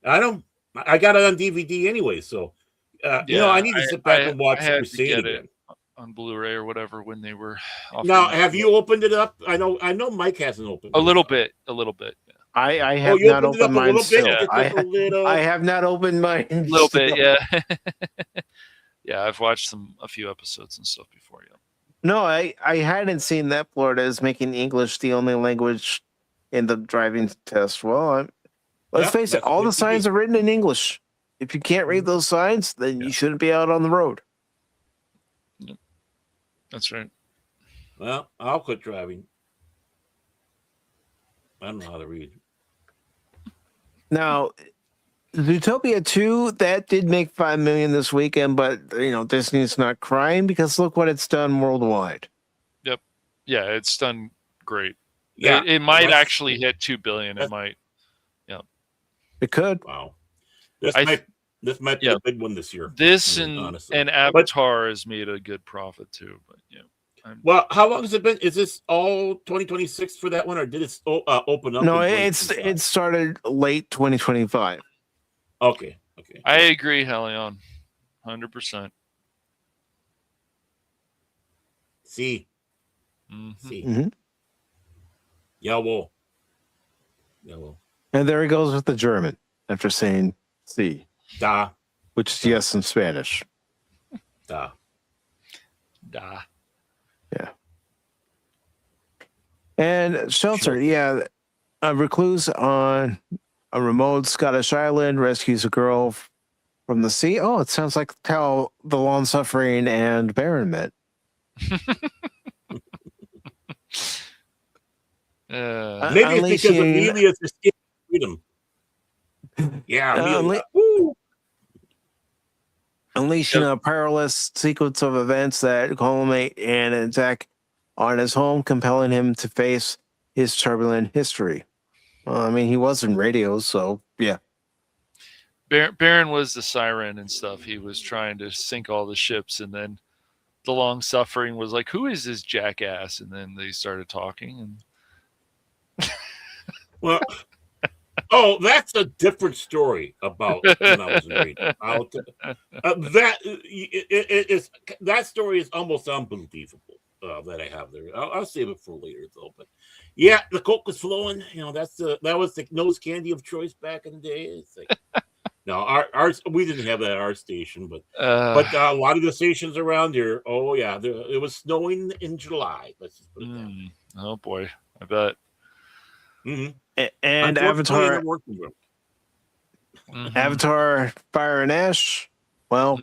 I got it on DVD anyway, so I need to sit back and watch Crusade again. On Blu-ray or whatever when they were. Now, have you opened it up? I know Mike hasn't opened it. A little bit. Yeah. I have not opened mine still. I have not opened mine. A little bit, yeah. Yeah, I've watched a few episodes and stuff before. Yeah. No, I hadn't seen that Florida is making English the only language in the driving test. Well, let's face it, all the signs are written in English. If you can't read those signs, then you shouldn't be out on the road. Yep. That's right. Well, I'll quit driving. I don't know how to read. Now, Zootopia 2, that did make $5 million this weekend, but Disney's not crying because look what it's done worldwide. Yep. Yeah, it's done great. Yeah, it might actually hit $2 billion. It might. Yeah. It could. Wow. This might be a big one this year. This and Avatar has made a good profit too, but yeah. Well, how long has it been? Is this all 2026 for that one, or did it open up? No, it started late 2025. Okay. I agree, Helion, 100%. See. Mm-hmm. Jawohl. And there he goes with the German after saying "see," da, which is yes in Spanish. Da. Yeah. And Shelter, a recluse on a remote Scottish island rescues a girl from the sea. Oh, it sounds like how the long-suffering and Baron met. Maybe it's because Amelia's escaped freedom. Yeah, Amelia. Unleashing a perilous sequence of events that culminate in an attack on his home, compelling him to face his turbulent history. Well, I mean, he was in radio, so yeah. Baron was the siren and stuff. He was trying to sink all the ships, and then the long suffering was like, "Who is this jackass?" And then they started talking. And well, that's a different story about when I was in radio. That story is almost unbelievable. That I have there. I'll save it for later though. But yeah, the Coke was flowing. That was the nose candy of choice back in the day. It's like, no, ours we didn't have that at our station, but a lot of the stations around here. Oh yeah, it was snowing in July. Let's just put it that way. Oh boy, I bet. Mm-hmm. And Avatar. Avatar Fire and Ash. Well,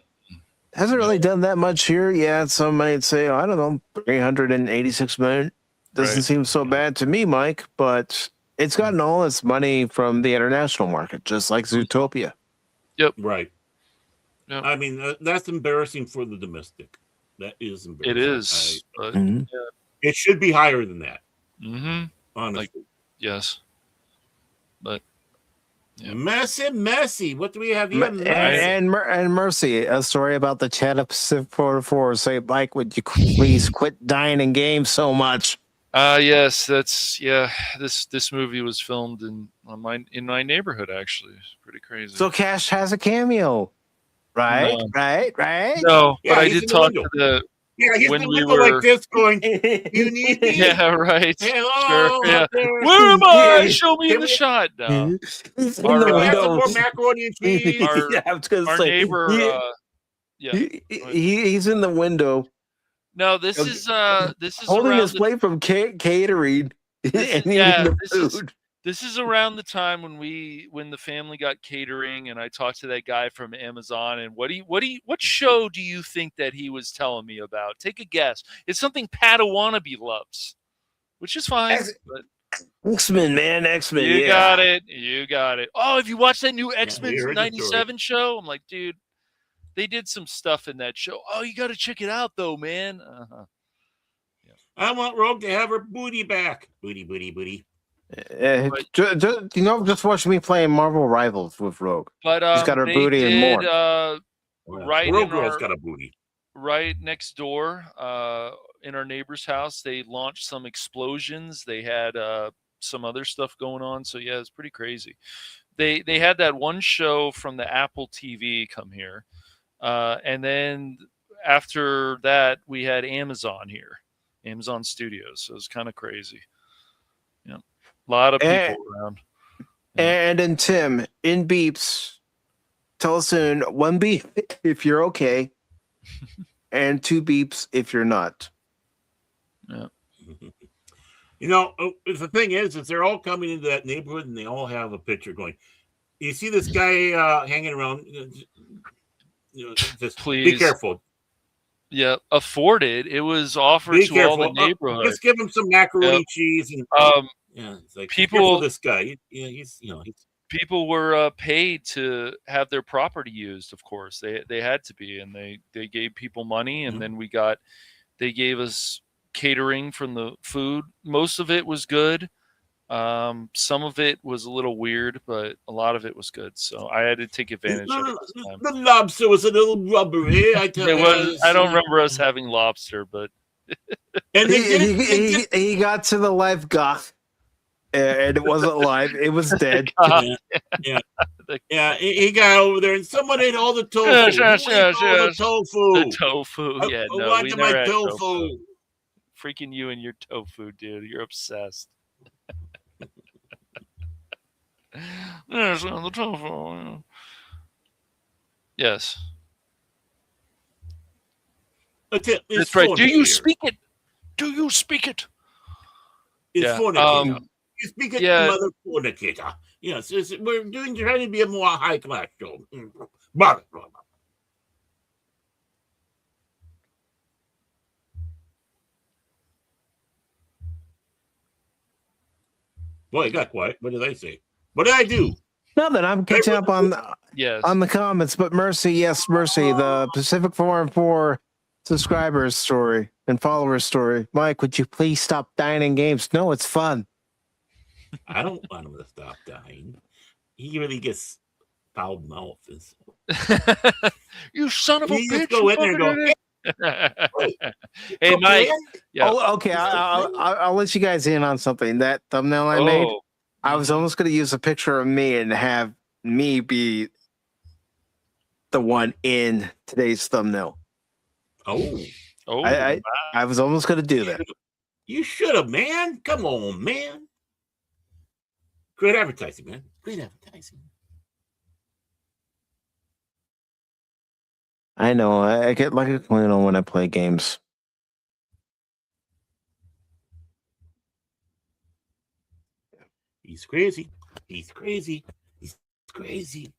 hasn't really done that much here. Yeah, some might say, I don't know, 386 million. Doesn't seem so bad to me, Mike, but it's gotten all its money from the international market, just like Zootopia. Yep. Right. Yep. I mean, that's embarrassing for the domestic. That is embarrassing. It is. It should be higher than that. Mm-hmm. Honestly. Yes. But yeah. Messy. What do we have here? And Mercy, a story about the chat of Pacific 404. Say, Mike, would you please quit dying in games so much? Yes, that's This movie was filmed in my neighborhood. Actually, it's pretty crazy. So Cash has a cameo, right? No. Right. No, Yeah, but I he's did in the talk window. to the he's when in the we window were like this, going, "You need me? yeah, right. Hello, Sure, yeah. up there. Where am I? Show me in Can the we- shot now. He's in Our, the Can we have some window. more macaroni and cheese?" Yeah, I was gonna Our say, neighbor. he's in the window. No, this is holding around his plate from catering and eating the food. This is around the time when the family got catering, and I talked to that guy from Amazon. And what show do you think that he was telling me about? Take a guess. It's something Padawannabe loves, which is fine. X-Men, man, X-Men. You got it. You got it. Oh, have you watched that new X-Men we heard the story. 97 show? I'm like, dude, they did some stuff in that show. Oh, you got to check it out, though, man. I want Rogue to have her booty back. Booty. Just watch me playing Marvel Rivals with Rogue. But she's got her booty and more. Right Rogue in Girl's got a booty. Right next door, in our neighbor's house, they launched some explosions. They had some other stuff going on. So yeah, it's pretty crazy. They had that one show from the Apple TV come here, and then after that, we had Amazon here, Amazon Studios. So it's kind of crazy. Yeah. A lot of people around. And then Tim, in beeps, tell us in 1 beep if you're okay, and 2 beeps if you're not. Yeah. The thing is they're all coming into that neighborhood and they all have a picture going. You see this guy hanging around. Just please be careful. Yeah, afforded. It was offered to all the neighborhood. Just give him some macaroni cheese and it's like people. This guy, he's people were paid to have their property used. Of course, they had to be, and they gave people money, and then they gave us catering from the food. Most of it was good. Some of it was a little weird, but a lot of it was good. So I had to take advantage of it this time. The lobster was a little rubbery. I don't remember us having lobster, but and he got to the live goth, and it wasn't live; it was dead. Yeah. He got over there, and someone ate all the tofu. The tofu. The tofu. I wanted my tofu. Freaking you and your tofu, dude! You're obsessed. There's the tofu. Yes. That's right. Do you speak it? Do you speak it? It's fornicator. You speak it, mother fornicator. Yes, we're trying to be a more high class show. Boy, it got quiet. What did I say? What did I do? Nothing. I'm catching up on the comments. But Mercy, the Pacific 404 subscribers story and followers story. Mike, would you please stop dying in games? No, it's fun. I don't want him to stop dying. He really gets foul mouth. You son of a bitch! Just go in there and go. Hey, Mike. Yeah. Oh, okay. I'll let you guys in on something. That thumbnail I made, I was almost going to use a picture of me and have me be the one in today's thumbnail. I was almost going to do that. You should have, man. Come on, man. Great advertising, man. Great advertising. I know. I get like a clown when I play games. He's crazy. He's crazy. He's crazy.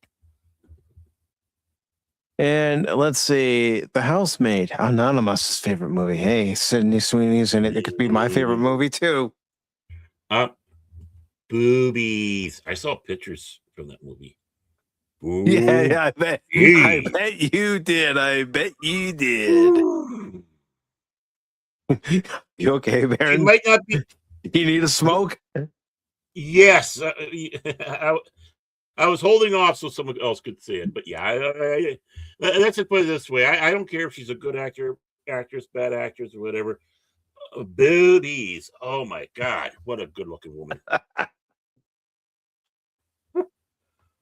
And let's see, The Housemaid, Anonymous' favorite movie. Hey, Sydney Sweeney's in it. It could be my favorite movie too. Boobies. I saw pictures from that movie. Ooh. Yeah, I bet. I bet you did. I bet you did. You okay, Baron? She might not be. You need a smoke? Yes. I was holding off so someone else could say it, but yeah, let's just put it this way: I don't care if she's a good actress, bad actress, or whatever. Boobies! Oh my god, what a good-looking woman!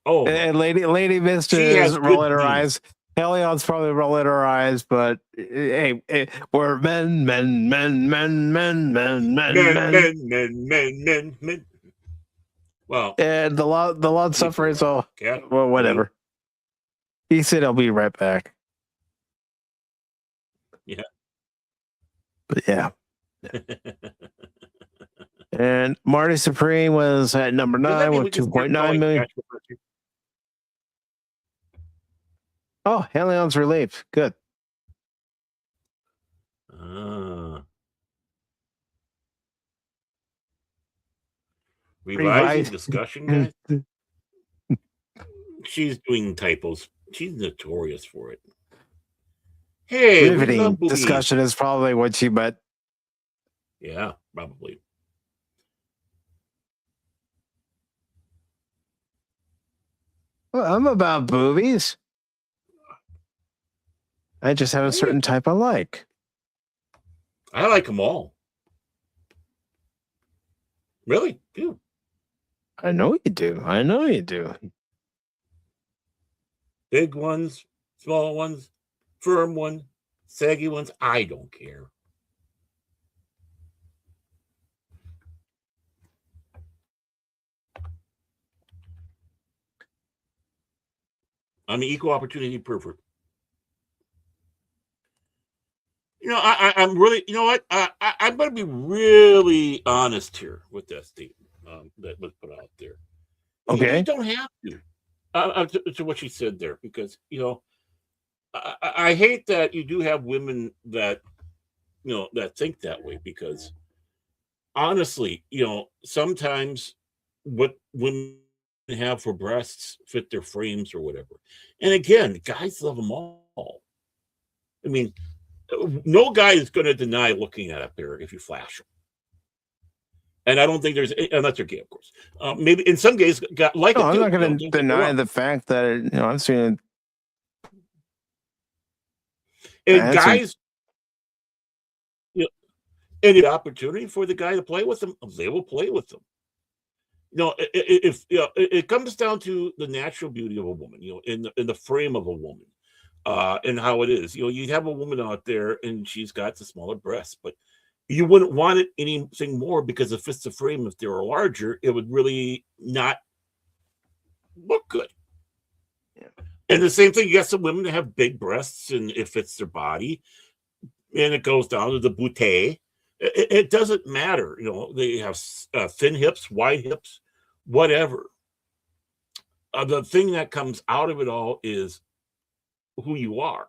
Oh, and Lady Mist she is has good rolling her genes. eyes. Helion's probably rolling her eyes, but hey, we're men. Well, And the Lord suffering, so well, whatever. He said I'll be right back. Yeah. But yeah. And Marty Supreme was at number 9 with 2.9 million. Oh, Helion's relieved. Good. Revising discussion, guys. She's doing typos. She's notorious for it. Hey, riveting discussion is probably what she meant. Yeah, probably. Well, I'm about boobies. I just have a certain type I like. I like them all. Really? Do. I know you do. I know you do. Big ones, small ones, firm ones, saggy ones. I don't care. I'm an equal opportunity pervert. You know, I'm really, you know what? I'm going to be really honest here with that statement that was put out there. Okay. You don't have to what she said there, because, you know, I hate that you do have women that, you know, that think that way, because honestly, you know, sometimes what women have for breasts fit their frames or whatever. And again, guys love them all. I mean, no guy is going to deny looking at a pair if you flash them. And I don't think there's, unless they're gay, of course. Maybe in some gays got like it. I'm not going to deny the fact that, you know, I've seen it. And guys, you know, any opportunity for the guy to play with them, they will play with them. You know, if you know, it comes down to the natural beauty of a woman, you know, in the frame of a woman, and how it is. You know, you have a woman out there and she's got the smaller breasts, but you wouldn't want it anything more, because if it's the frame, if they were larger, it would really not look good. Yeah. And the same thing, you got some women that have big breasts and it fits their body, and it goes down to the bootay. It doesn't matter. You know, they have thin hips, wide hips, whatever. The thing that comes out of it all is who you are.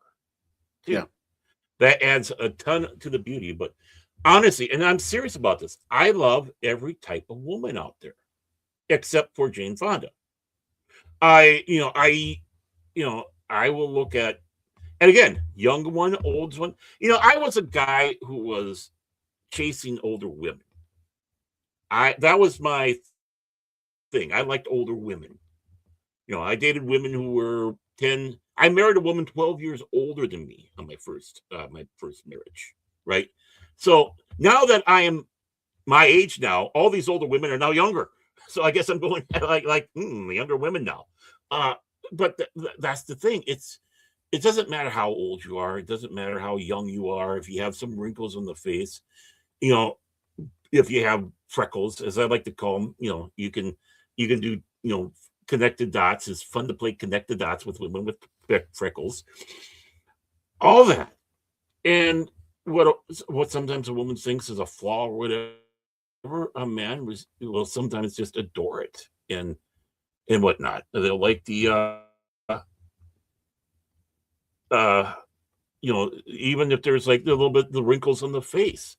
Too. Yeah. That adds a ton to the beauty. But honestly, and I'm serious about this, I love every type of woman out there, except for Jane Fonda. I will look at, and again, young one, old one. You know, I was a guy who was chasing older women. That was my thing. I liked older women. You know, I dated women who were 10. I married a woman 12 years older than me on my first marriage, right? So now that I am my age now, all these older women are now younger. So I guess I'm going like younger women now. But that's the thing. It doesn't matter how old you are. It doesn't matter how young you are. If you have some wrinkles on the face, you know, if you have freckles, as I like to call them, you know, you can do, you know, connected dots. It's fun to play connected dots with women with freckles. All that. And what sometimes a woman thinks is a flaw or whatever, a man will sometimes just adore it and whatnot. They'll like the you know, even if there's like a little bit the wrinkles on the face.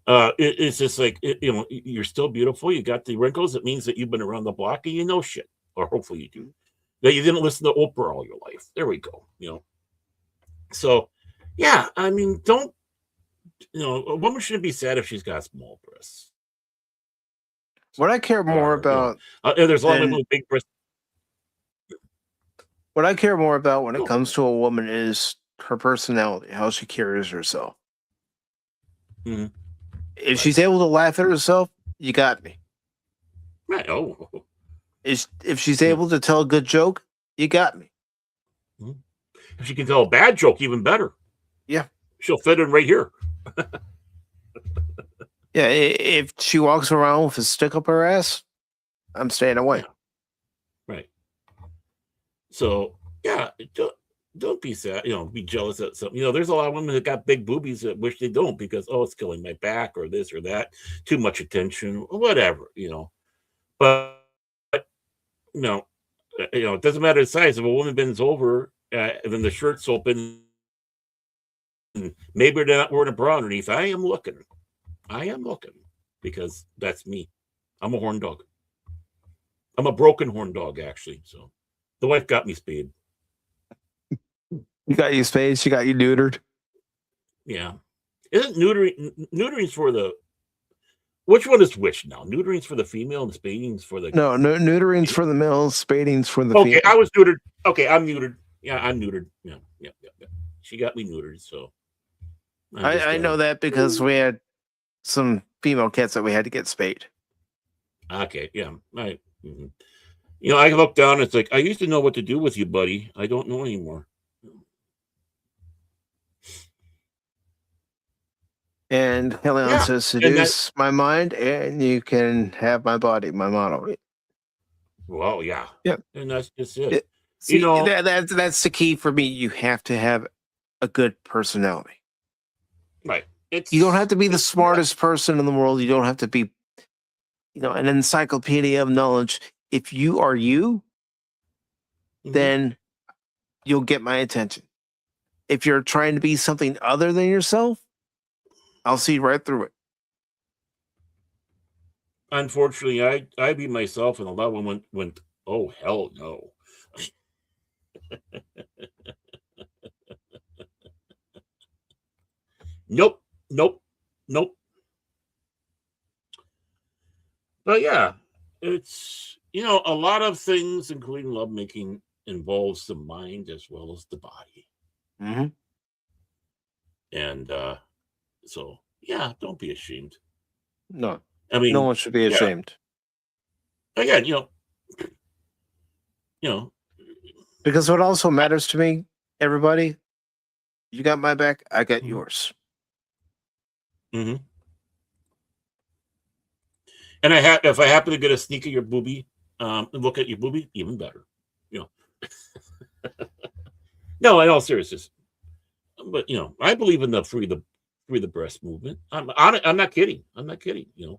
It's just like, you know, you're still beautiful. You got the wrinkles. It means that you've been around the block and you know shit, or hopefully you do. That you didn't listen to Oprah all your life. There we go. You know. So, yeah, I mean, a woman shouldn't be sad if she's got small breasts. What I care more about, there's a lot of women with big breasts. What I care more about when it comes to a woman is her personality, how she carries herself. Mm-hmm. If she's able to laugh at herself, you got me. Right. If she's able to tell a good joke, you got me. If she can tell a bad joke, even better. Yeah. She'll fit in right here. Yeah, if she walks around with a stick up her ass, I'm staying away. Yeah. Right. So, yeah, don't be sad, be jealous of something. There's a lot of women that got big boobies that wish they don't because, it's killing my back or this or that, too much attention, whatever, But, it doesn't matter the size. If a woman bends over and then the shirt's open, and maybe they're not wearing a bra underneath, I am looking because that's me. I'm a horn dog. I'm a broken horn dog, actually. So the wife got me spayed. You got you spayed. She got you neutered. Yeah. Isn't neutering's for the... Which one is which now? Neutering's for the female and spading's for the... No, neutering's for the male, spading's for the female. Okay, I was neutered. Okay, I'm neutered. Yeah, I'm neutered. Yeah. She got me neutered, so... I know that because we had some female cats that we had to get spayed. Okay, yeah. I look down, it's like, I used to know what to do with you, buddy. I don't know anymore. And Helion says, seduce my mind and you can have my body, my motto. Well, yeah. Yep. And that's just it. See, that's the key for me. You have to have a good personality. Right. You don't have to be the smartest person in the world. You don't have to be, an encyclopedia of knowledge. If you are you, then you'll get my attention. If you're trying to be something other than yourself, I'll see right through it. Unfortunately, I be myself, and a lot of them went, oh, hell no. Nope. But yeah, it's, a lot of things, including lovemaking, involves the mind as well as the body. Mm-hmm. And so, yeah, don't be ashamed. No. I mean, no one should be ashamed. Again, because what also matters to me, everybody, you got my back, I got yours. Mm-hmm. And if I happen to get a sneak of your boobie, look at your boobie, even better. No, in all seriousness. But I believe in the free the breast movement. I'm not kidding. The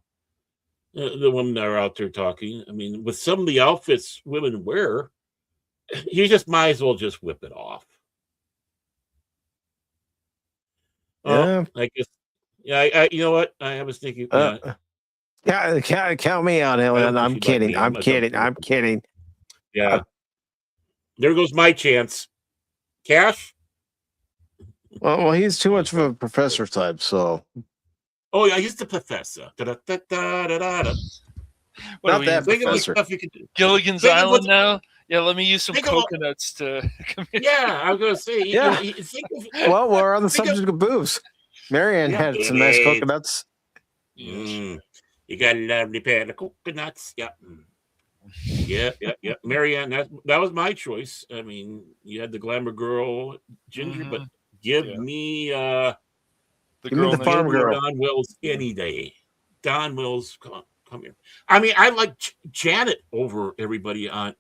women that are out there talking. I mean, with some of the outfits women wear, you just might as well just whip it off. Yeah. I guess. Yeah. I you know what? I was thinking. Count me out, Helen. I'm kidding. I'm kidding. Yeah. There goes my chance. Cash. Well, he's too much of a professor type, so. Oh yeah, he's the professor. What Not that professor. Gilligan's Island now? Yeah, let me use some coconuts to come in. Yeah, I was gonna say. Yeah. Well, we're on the subject of boobs. Marianne had some nice coconuts. You got a lovely pair of coconuts. Yeah. Yeah. Marianne, that was my choice. I mean, you had the glamour girl, Ginger, but give me the farm girl. Don Wills any day. Don Wills, come here. I mean, I like Janet over everybody on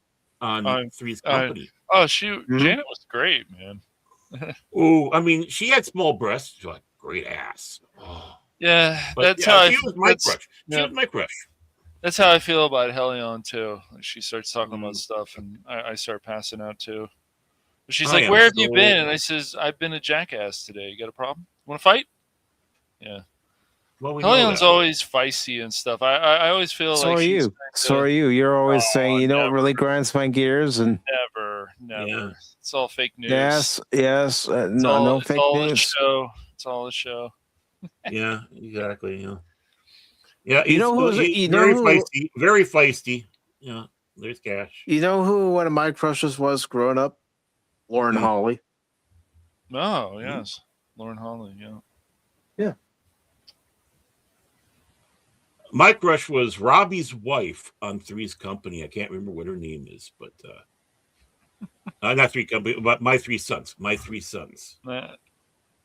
Three's Company. Janet was great, man. Oh, I mean, she had small breasts, like great ass. Oh. Yeah, that's how she was my crush. She was my crush. That's how I feel about Helion too. Like she starts talking about stuff, and I start passing out too. But she's like, "Where have you been?" And I says, "I've been a jackass today. You got a problem? Want to fight?" Yeah. Well, Helion's always feisty and stuff. I always feel so like are you. So are you. You're always saying, you know what really grinds my gears? And never. Yeah. It's all fake news. Yes. No fake news. It's all a show. Yeah, exactly. Yeah, You know who's he's very feisty. Very feisty. Yeah, there's Cash. You know who one of my crushes was growing up? Lauren Holly. Oh yes, Lauren Holly. Yeah. Yeah. My crush was Robbie's wife on Three's Company. I can't remember what her name is, but not Three Company, but My Three Sons. My Three Sons.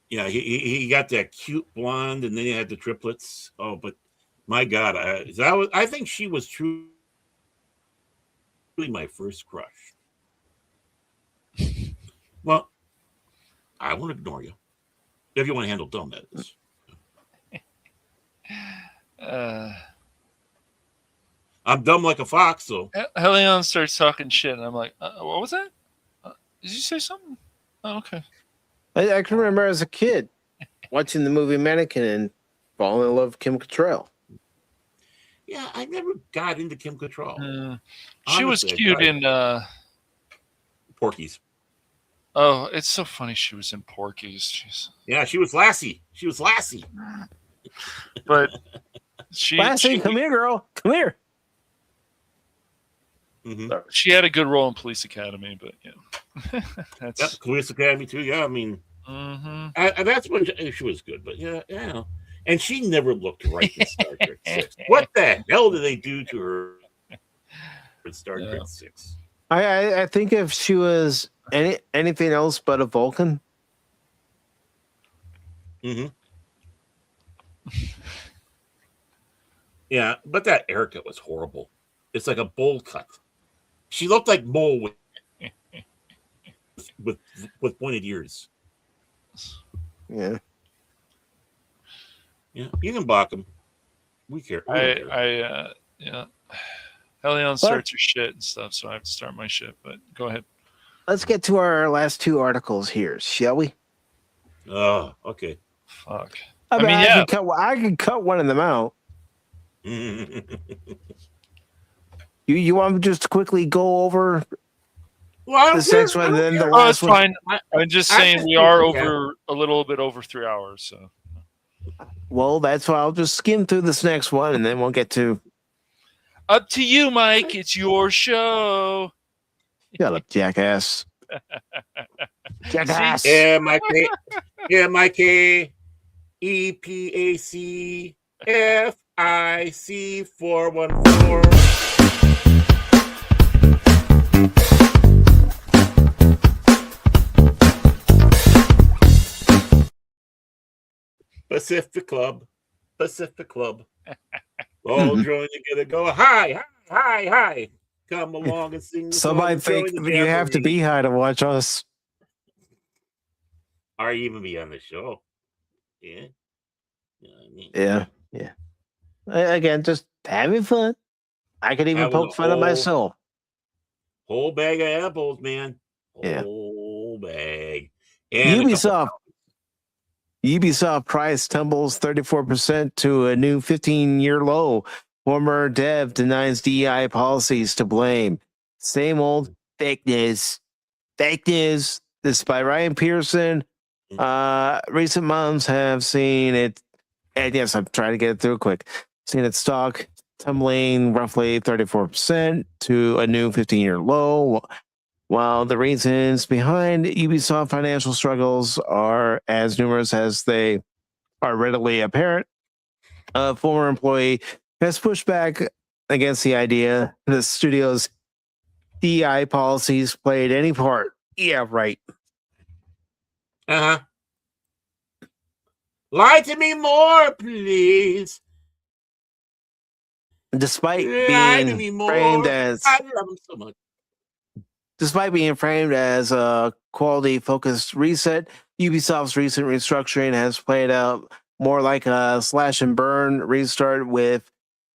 Yeah, he got that cute blonde, and then he had the triplets. Oh, but my God, I think she was truly my first crush. Well, I won't ignore you if you want to handle dumb. That is. I'm dumb like a fox, so. Helion starts talking shit, and I'm like, what was that? Did you say something? Oh, okay. I can remember as a kid watching the movie Mannequin and falling in love with Kim Cattrall. Yeah, I never got into Kim Cattrall. She was cute in Porky's. Oh, it's so funny she was in Porky's. Yeah, she was Lassie. She was Lassie. But Lassie, come here, girl. Come here. Mm-hmm. She had a good role in Police Academy, but yeah. That's Police Academy too. Yeah, I mean, that's when she was good. But yeah, and she never looked right in Star Trek 6. What the hell did they do to her in Star Trek 6? I think if she was anything else but a Vulcan. Mm-hmm. Yeah, but that haircut was horrible. It's like a bowl cut. She looked like Mole with pointed ears. Yeah. Yeah, you can block them. We care. Yeah. Helion starts her shit and stuff, so I have to start my shit. But go ahead. Let's get to our last two articles here, shall we? Oh, okay. Fuck. I mean, I can cut one of them out. You want me just to quickly go over the next one, and then the last one? Fine. I'm just saying we are over a little bit over 3 hours. So. Well, that's why I'll just skim through this next one, and then we'll get to. Up to you, Mike. It's your show. Shut up, jackass. Jackass. MIK, EPAC, FIC 414. Pacific Club. All join together. Go hi. Come along and sing. Somebody think you have to be high to watch us. Or even be on the show. Yeah. Yeah. Again, just having fun. I could even poke fun at myself. Whole bag of apples, man. Whole bag. And Ubisoft price tumbles 34% to a new 15-year low. Former dev denies DEI policies to blame. Same old fake news. Fake news. This is by Ryan Pearson. Recent months have seen it, and yes, I'm trying to get it through quick. Seen its stock tumbling roughly 34% to a new 15-year low. While the reasons behind Ubisoft financial struggles are as numerous as they are readily apparent, a former employee has pushed back against the idea the studio's DEI policies played any part. Yeah, right. Lie to me more, please. Despite being framed as, I love him so much. Despite being framed as a quality-focused reset, Ubisoft's recent restructuring has played out more like a slash-and-burn restart, with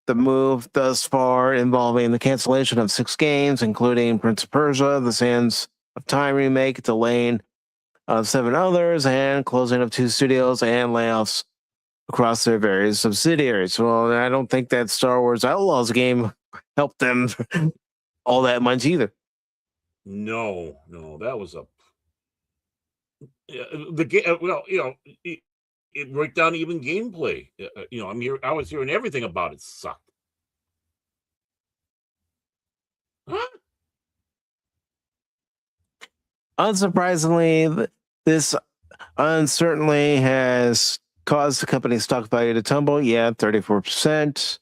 the move thus far involving the cancellation of 6 games, including Prince of Persia, The Sands of Time remake, delaying of 7 others, and closing of 2 studios, and layoffs across their various subsidiaries. Well, I don't think that Star Wars Outlaws game helped them all that much either. No, that was the game. Well, it right down to even gameplay. I was hearing everything about it sucked. Huh? Unsurprisingly, this uncertainty has caused the company's stock value to tumble. Yeah, 34%.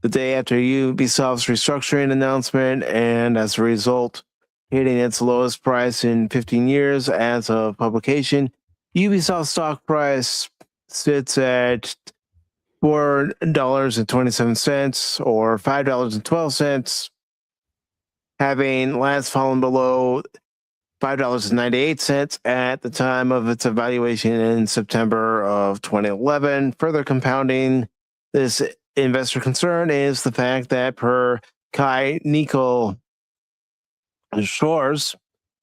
The day after Ubisoft's restructuring announcement, and as a result, hitting its lowest price in 15 years as of publication. Ubisoft's stock price sits at $4.27 or $5.12, having last fallen below $5.98 at the time of its evaluation in September of 2011. Further compounding this investor concern is the fact that, per Kai Nicole Shores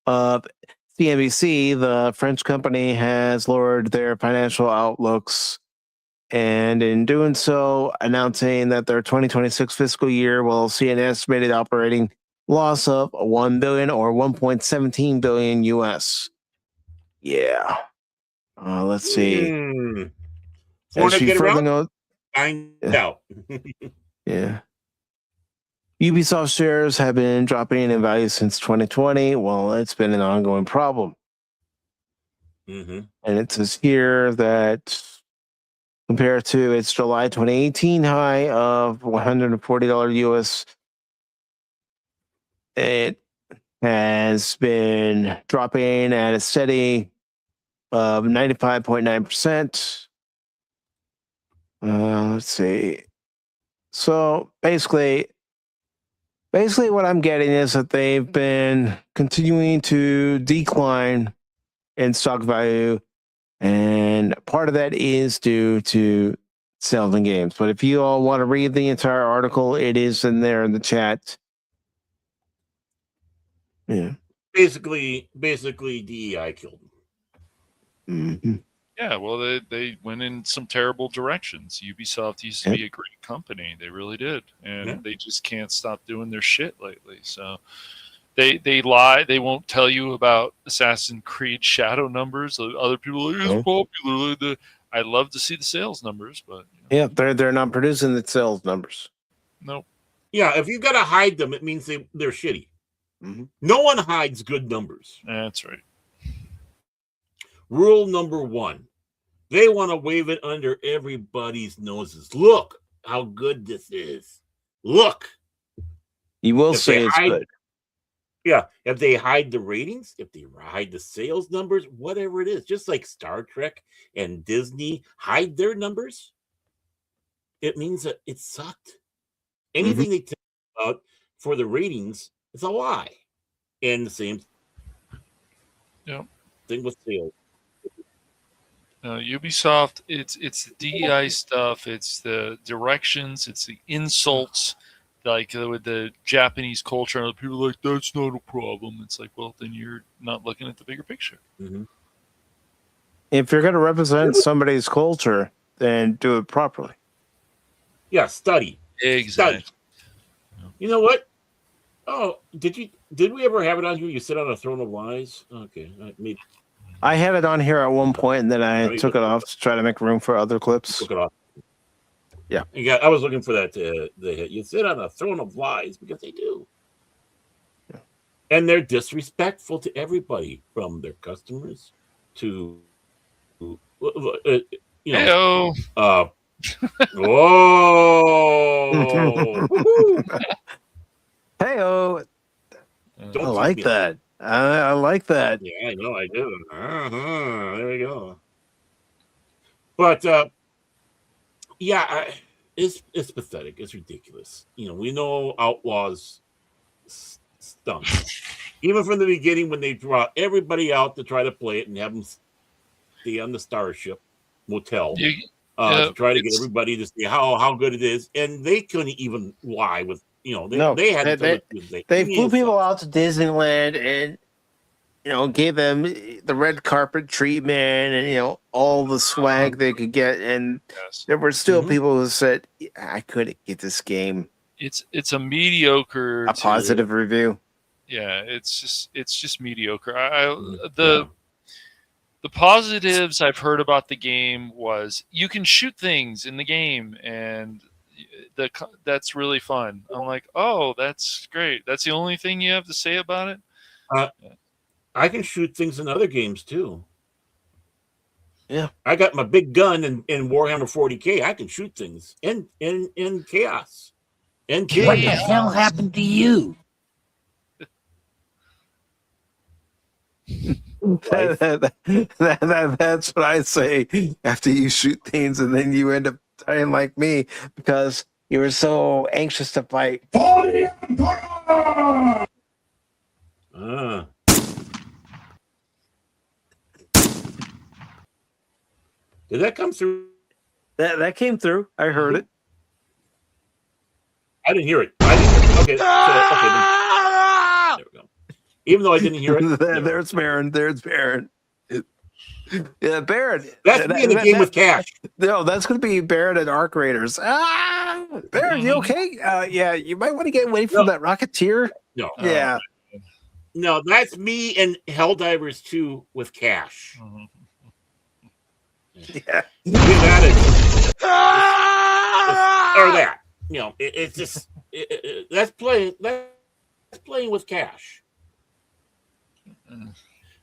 of CNBC, the French company has lowered their financial outlooks, and in doing so, announcing that their 2026 fiscal year will see an estimated operating loss of $1 billion or 1.17 billion US. Yeah. Let's see. Want to get around? Note, Find out. Yeah. Ubisoft shares have been dropping in value since 2020. Well, it's been an ongoing problem. Mm-hmm. And it says here that compared to its July 2018 high of $140 US, it has been dropping at a steady of 95.9%. Let's see. So basically what I'm getting is that they've been continuing to decline in stock value, and part of that is due to sales and games. But if you all want to read the entire article, it is in there in the chat. Yeah. Basically, DEI killed them. Mm-hmm. Yeah, well, they went in some terrible directions. Ubisoft used to be a great company. They really did. And they just can't stop doing their shit lately. So they lie. They won't tell you about Assassin's Creed Shadow numbers. Other people are like, it's popular. I love to see the sales numbers, but yeah, they're not producing the sales numbers. Nope. Yeah, if you got to hide them, it means they're shitty. Mm-hmm. No one hides good numbers. That's right. Rule number 1. They want to wave it under everybody's noses. Look how good this is. Look. You will say it's good. Yeah. If they hide the ratings, if they hide the sales numbers, whatever it is, just like Star Trek and Disney hide their numbers, it means that it sucked. Anything they tell about for the ratings is a lie. And the same thing with sales. Ubisoft, it's the DEI stuff, it's the directions, it's the insults, like with the Japanese culture. And people are like, that's not a problem. It's like, well, then you're not looking at the bigger picture. Mm-hmm. If you're going to represent somebody's culture, then do it properly. Yeah, study. Exactly. Study. You know what? Oh, did we ever have it on here? You sit on a throne of lies? Okay, maybe. I had it on here at one point, and then I took it off to try to make room for other clips. Took it off. Yeah. I was looking for that. You sit on a throne of lies, because they do. Yeah. And they're disrespectful to everybody, from their customers to, Whoa. Hey-oh. I like that. I like that. Yeah, I know I do. There we go. But it's pathetic. It's ridiculous. We know Outlaws stunk. Even from the beginning, when they brought everybody out to try to play it and have them stay on the Starship Motel to try to get everybody to see how good it is, and they couldn't even lie with. They had they flew people out to Disneyland and gave them the red carpet treatment and all the swag they could get, and there were still people who said, I couldn't get this game. It's a mediocre positive review. Yeah, it's just mediocre. The The positives I've heard about the game was you can shoot things in the game, and that's really fun. I'm like, oh, that's great. That's the only thing you have to say about it? I can shoot things in other games too. Yeah. I got my big gun in Warhammer 40K. I can shoot things in Chaos. What the hell happened to you? That's what I say after you shoot things and then you end up dying like me because you were so anxious to fight. Did that come through? That came through. I heard it. I didn't hear it. Okay. There we go. Even though I didn't hear it. There's Baron. There's Baron. Yeah, Baron. That's me in the game with Cash. No, that's going to be Baron and Arc Raiders. Baron, you okay? Yeah, you might want to get away from that Rocketeer. No. Yeah. No, that's me and Helldivers 2 with Cash. Yeah. That is, or that. You know, it's just that's playing with Cash.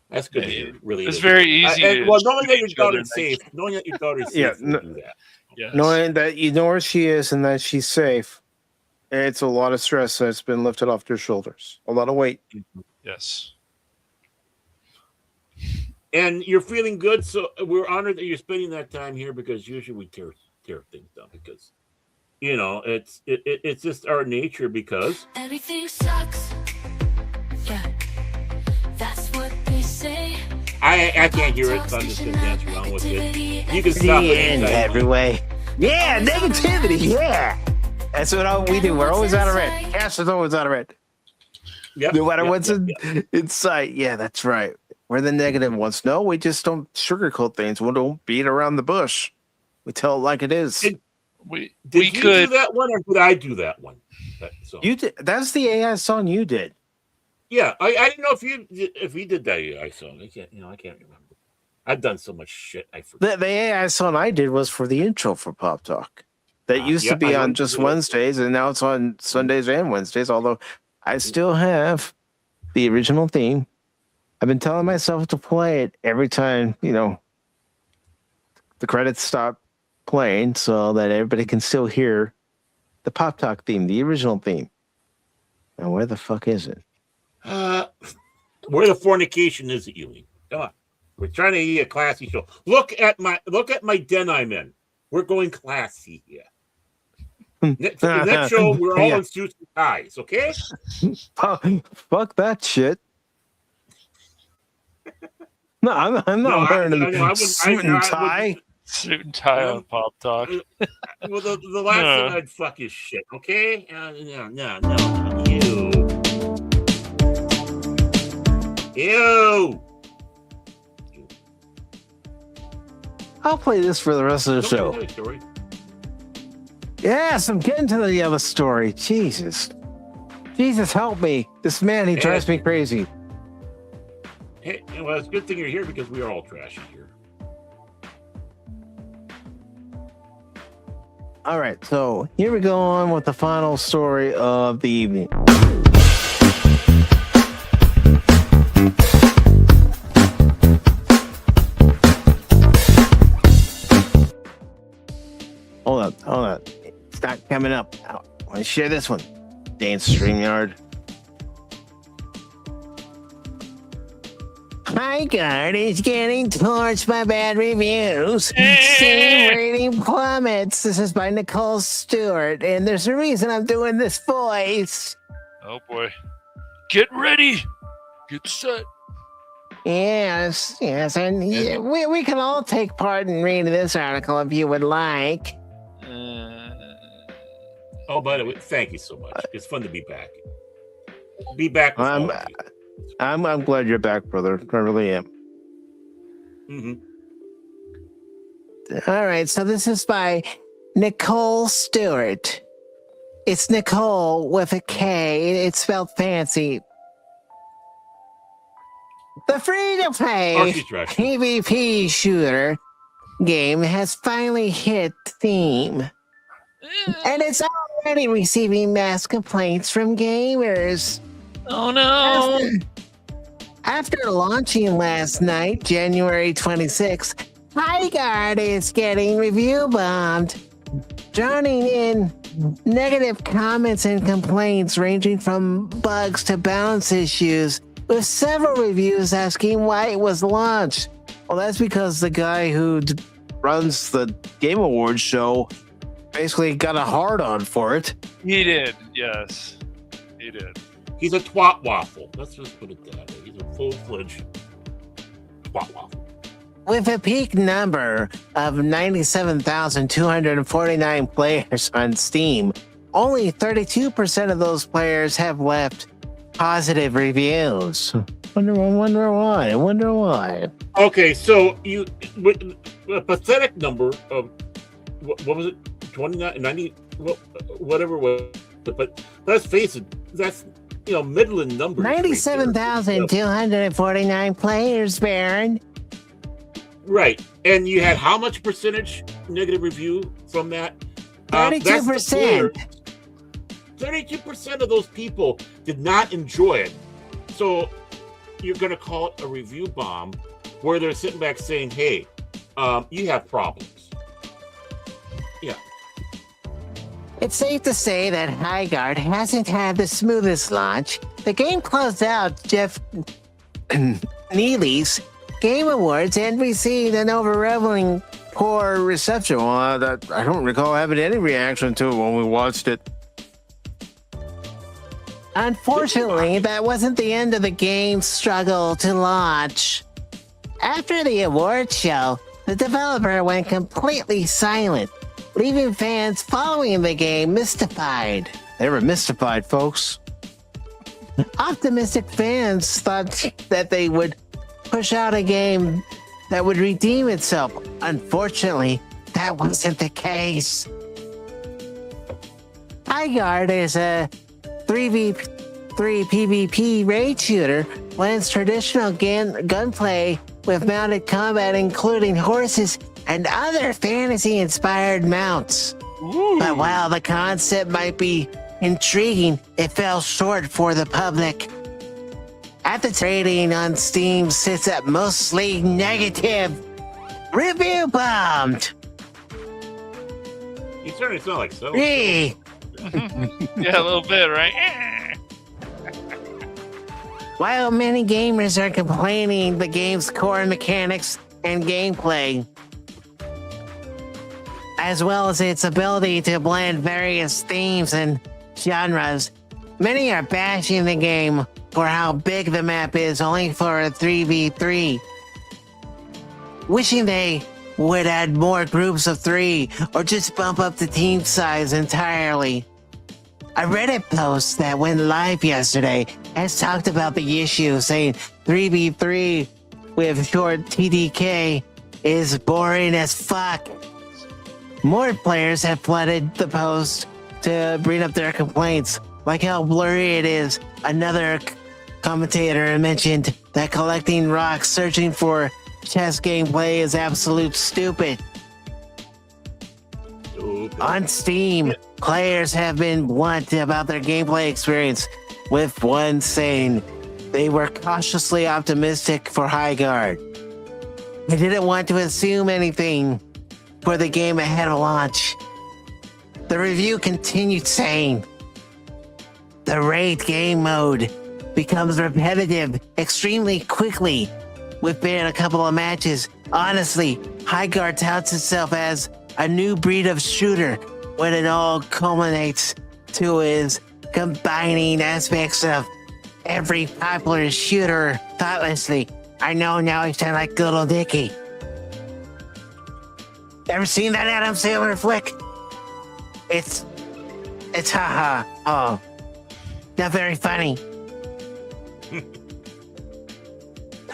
That's good. It really it's is. very easy. Well, knowing that your daughter's safe, knowing that your daughter's safe, do that. Yes. Knowing that you know where she is and that she's safe, it's a lot of stress that's been lifted off your shoulders. A lot of weight. Yes. And you're feeling good, so we're honored that you're spending that time here because usually we tear things down because, you know, it's just our nature because everything sucks. Yeah, that's what they say. I can't hear it, so I'm just gonna dance around with it. You can stop it every way. Yeah, negativity. Yeah, that's what we do. We're always out of red. Cash is always out of red. Yep, no matter what's in sight. Yeah, that's right. We're the negative ones. No, we just don't sugarcoat things. We don't beat around the bush. We tell it like it is. Did you do that one, or did I do that one? You did. That's the AI song you did. Yeah, I didn't know if you did that AI song. I can't remember. I've done so much shit. I forget. The AI song I did was for the intro for Pop Talk. That used to be on just Wednesdays, and now it's on Sundays and Wednesdays. Although I still have the original theme. I've been telling myself to play it every time, you know, the credits stop playing so that everybody can still hear the Pop Talk theme, the original theme. Now, where the fuck is it? Where the fornication is it, Ewing? Come on. We're trying to be a classy show. Look at my den I'm in. We're going classy here. The next show, we're all in suits and ties, okay? Fuck that shit. No, I'm not wearing a suit and tie. Suit and tie on Pop Talk. Well, the last thing I'd fuck is shit, okay? No. Ew. I'll play this for the rest of the show. Yes, I'm getting to the other story. Jesus, help me. This man, he drives me crazy. Hey, well, it's a good thing you're here because we are all trashy here. All right, so here we go on with the final story of the evening. Hold on. It's not coming up. I want to share this one. Dance StreamYard. My guard is getting torched by bad reviews. Steam rating plummets. This is by Nicole Stewart, and there's a reason I'm doing this voice. Oh boy. Get ready. Get set. Yes, and we can all take part in reading this article if you would like. Oh, by the way, thank you so much. It's fun to be back. Be back with all of you. I'm glad you're back, brother. I really am. Mm-hmm. All right, so this is by Nicole Stewart. It's Nicole with a K. It's spelled fancy. The free-to-play Archie's trash. PvP shooter game has finally hit Steam. And it's already receiving mass complaints from gamers. Oh no! After launching last night, January 26th, Highguard is getting review bombed, drowning in negative comments and complaints ranging from bugs to balance issues, with several reviews asking why it was launched. Well, that's because the guy who runs the Game Awards show basically got a hard-on for it. He did, yes. He did. He's a twat waffle. Let's just put it that way. He's a full-fledged twat waffle. With a peak number of 97,249 players on Steam, only 32% of those players have left positive reviews. Wonder why. Okay, so you with a pathetic number of what was it, 29, 90, whatever it was. But let's face it, that's Midland numbers. 97,249 players, Baron. Right, and you had how much percentage negative review from that? 32%. 32% of those people did not enjoy it. So you're going to call it a review bomb, where they're sitting back saying, "Hey, you have problems." Yeah. It's safe to say that Highguard hasn't had the smoothest launch. The game closed out Jeff Neely's Game Awards and received an overwhelming poor reception. Well, I don't recall having any reaction to it when we watched it. Unfortunately, that wasn't the end of the game's struggle to launch. After the awards show, the developer went completely silent, leaving fans following the game mystified. They were mystified, folks. Optimistic fans thought that they would push out a game that would redeem itself. Unfortunately, that wasn't the case. Highguard is a 3v3 PvP raid shooter, blends traditional gunplay with mounted combat, including horses and other fantasy-inspired mounts. Ooh. But while the concept might be intriguing, it fell short for the public. At the rating on Steam sits at mostly negative. Review bombed. You certainly sound like so. Hey. Yeah, a little bit, right? While many gamers are complaining the game's core mechanics and gameplay, as well as its ability to blend various themes and genres, many are bashing the game for how big the map is only for a 3v3, wishing they would add more groups of 3 or just bump up the team size entirely. A Reddit post that went live yesterday has talked about the issue, saying 3v3 with short TDK is boring as fuck. More players have flooded the post to bring up their complaints, like how blurry it is. Another commentator mentioned that collecting rocks searching for chess gameplay is absolute stupid. On Steam, players have been blunt about their gameplay experience, with one saying they were cautiously optimistic for Highguard. They didn't want to assume anything for the game ahead of launch. The review continued saying, "The raid game mode becomes repetitive extremely quickly within a couple of matches. Honestly, Highguard touts itself as a new breed of shooter when it all culminates to is combining aspects of every popular shooter thoughtlessly." I know now I sound like Little Dicky. Ever seen that Adam Sandler flick? It's haha. Oh, not very funny.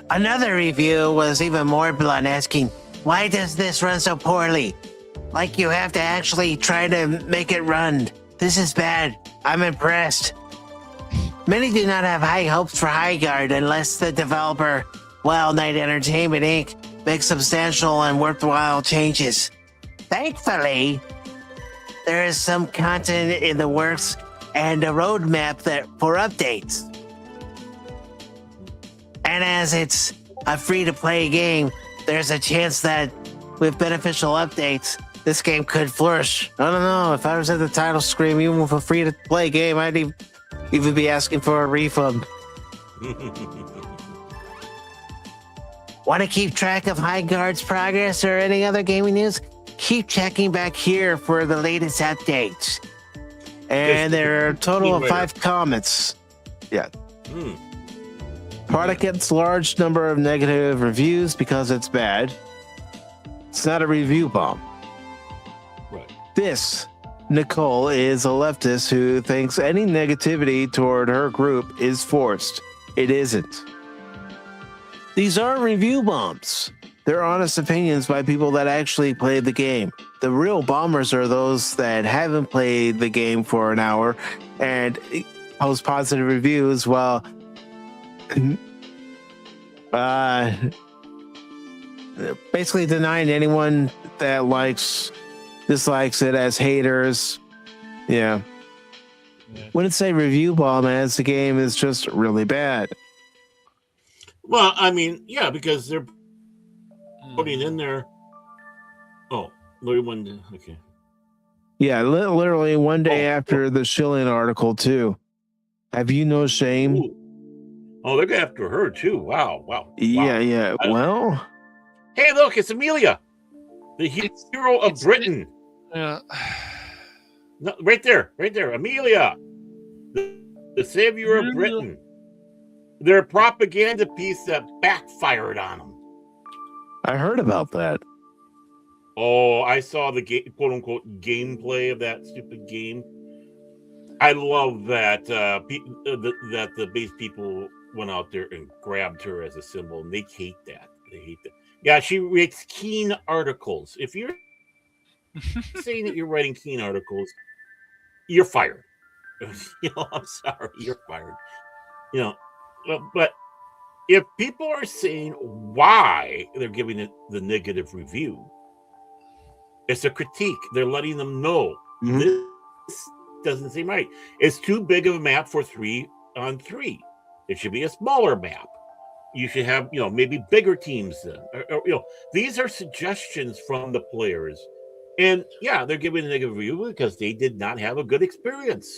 Another review was even more blunt, asking, "Why does this run so poorly? Like you have to actually try to make it run. This is bad. I'm impressed." Many do not have high hopes for Highguard unless the developer Wild Night Entertainment Inc. make substantial and worthwhile changes. Thankfully, there is some content in the works and a roadmap for updates. And as it's a free-to-play game, there's a chance that with beneficial updates, this game could flourish. I don't know. If I was at the title screen, even with a free-to-play game, I'd even be asking for a refund. Want to keep track of High Guard's progress or any other gaming news? Keep checking back here for the latest updates. And there are a total of 5 comments. Yeah. Product gets large number of negative reviews because it's bad. It's not a review bomb. Right. This, Nicole, is a leftist who thinks any negativity toward her group is forced. It isn't. These aren't review bombs. They're honest opinions by people that actually played the game. The real bombers are those that haven't played the game for an hour and post positive reviews while basically denying anyone that dislikes it as haters. Yeah. Wouldn't say review bomb as the game is just really bad. Well, I mean, yeah, because they're putting in there. Oh, okay. Yeah, literally one day after the Schilling article too. Have you no shame? Ooh. Oh, they're going after her too. Wow. Yeah. Well, hey, look, it's Amelia, the hero of Britain. Yeah. No, right there, Amelia, the savior of Britain. Their propaganda piece that backfired on them. I heard about that. Oh, I saw the quote unquote gameplay of that stupid game. I love that that the base people went out there and grabbed her as a symbol, and they hate that. Yeah, she writes keen articles. If you're saying that you're writing keen articles, you're fired. I'm sorry, you're fired. But if people are saying why they're giving it the negative review, it's a critique. They're letting them know this doesn't seem right. It's too big of a map for 3-on-3. It should be a smaller map. You should have, maybe bigger teams then. These are suggestions from the players. And yeah, they're giving a negative review because they did not have a good experience.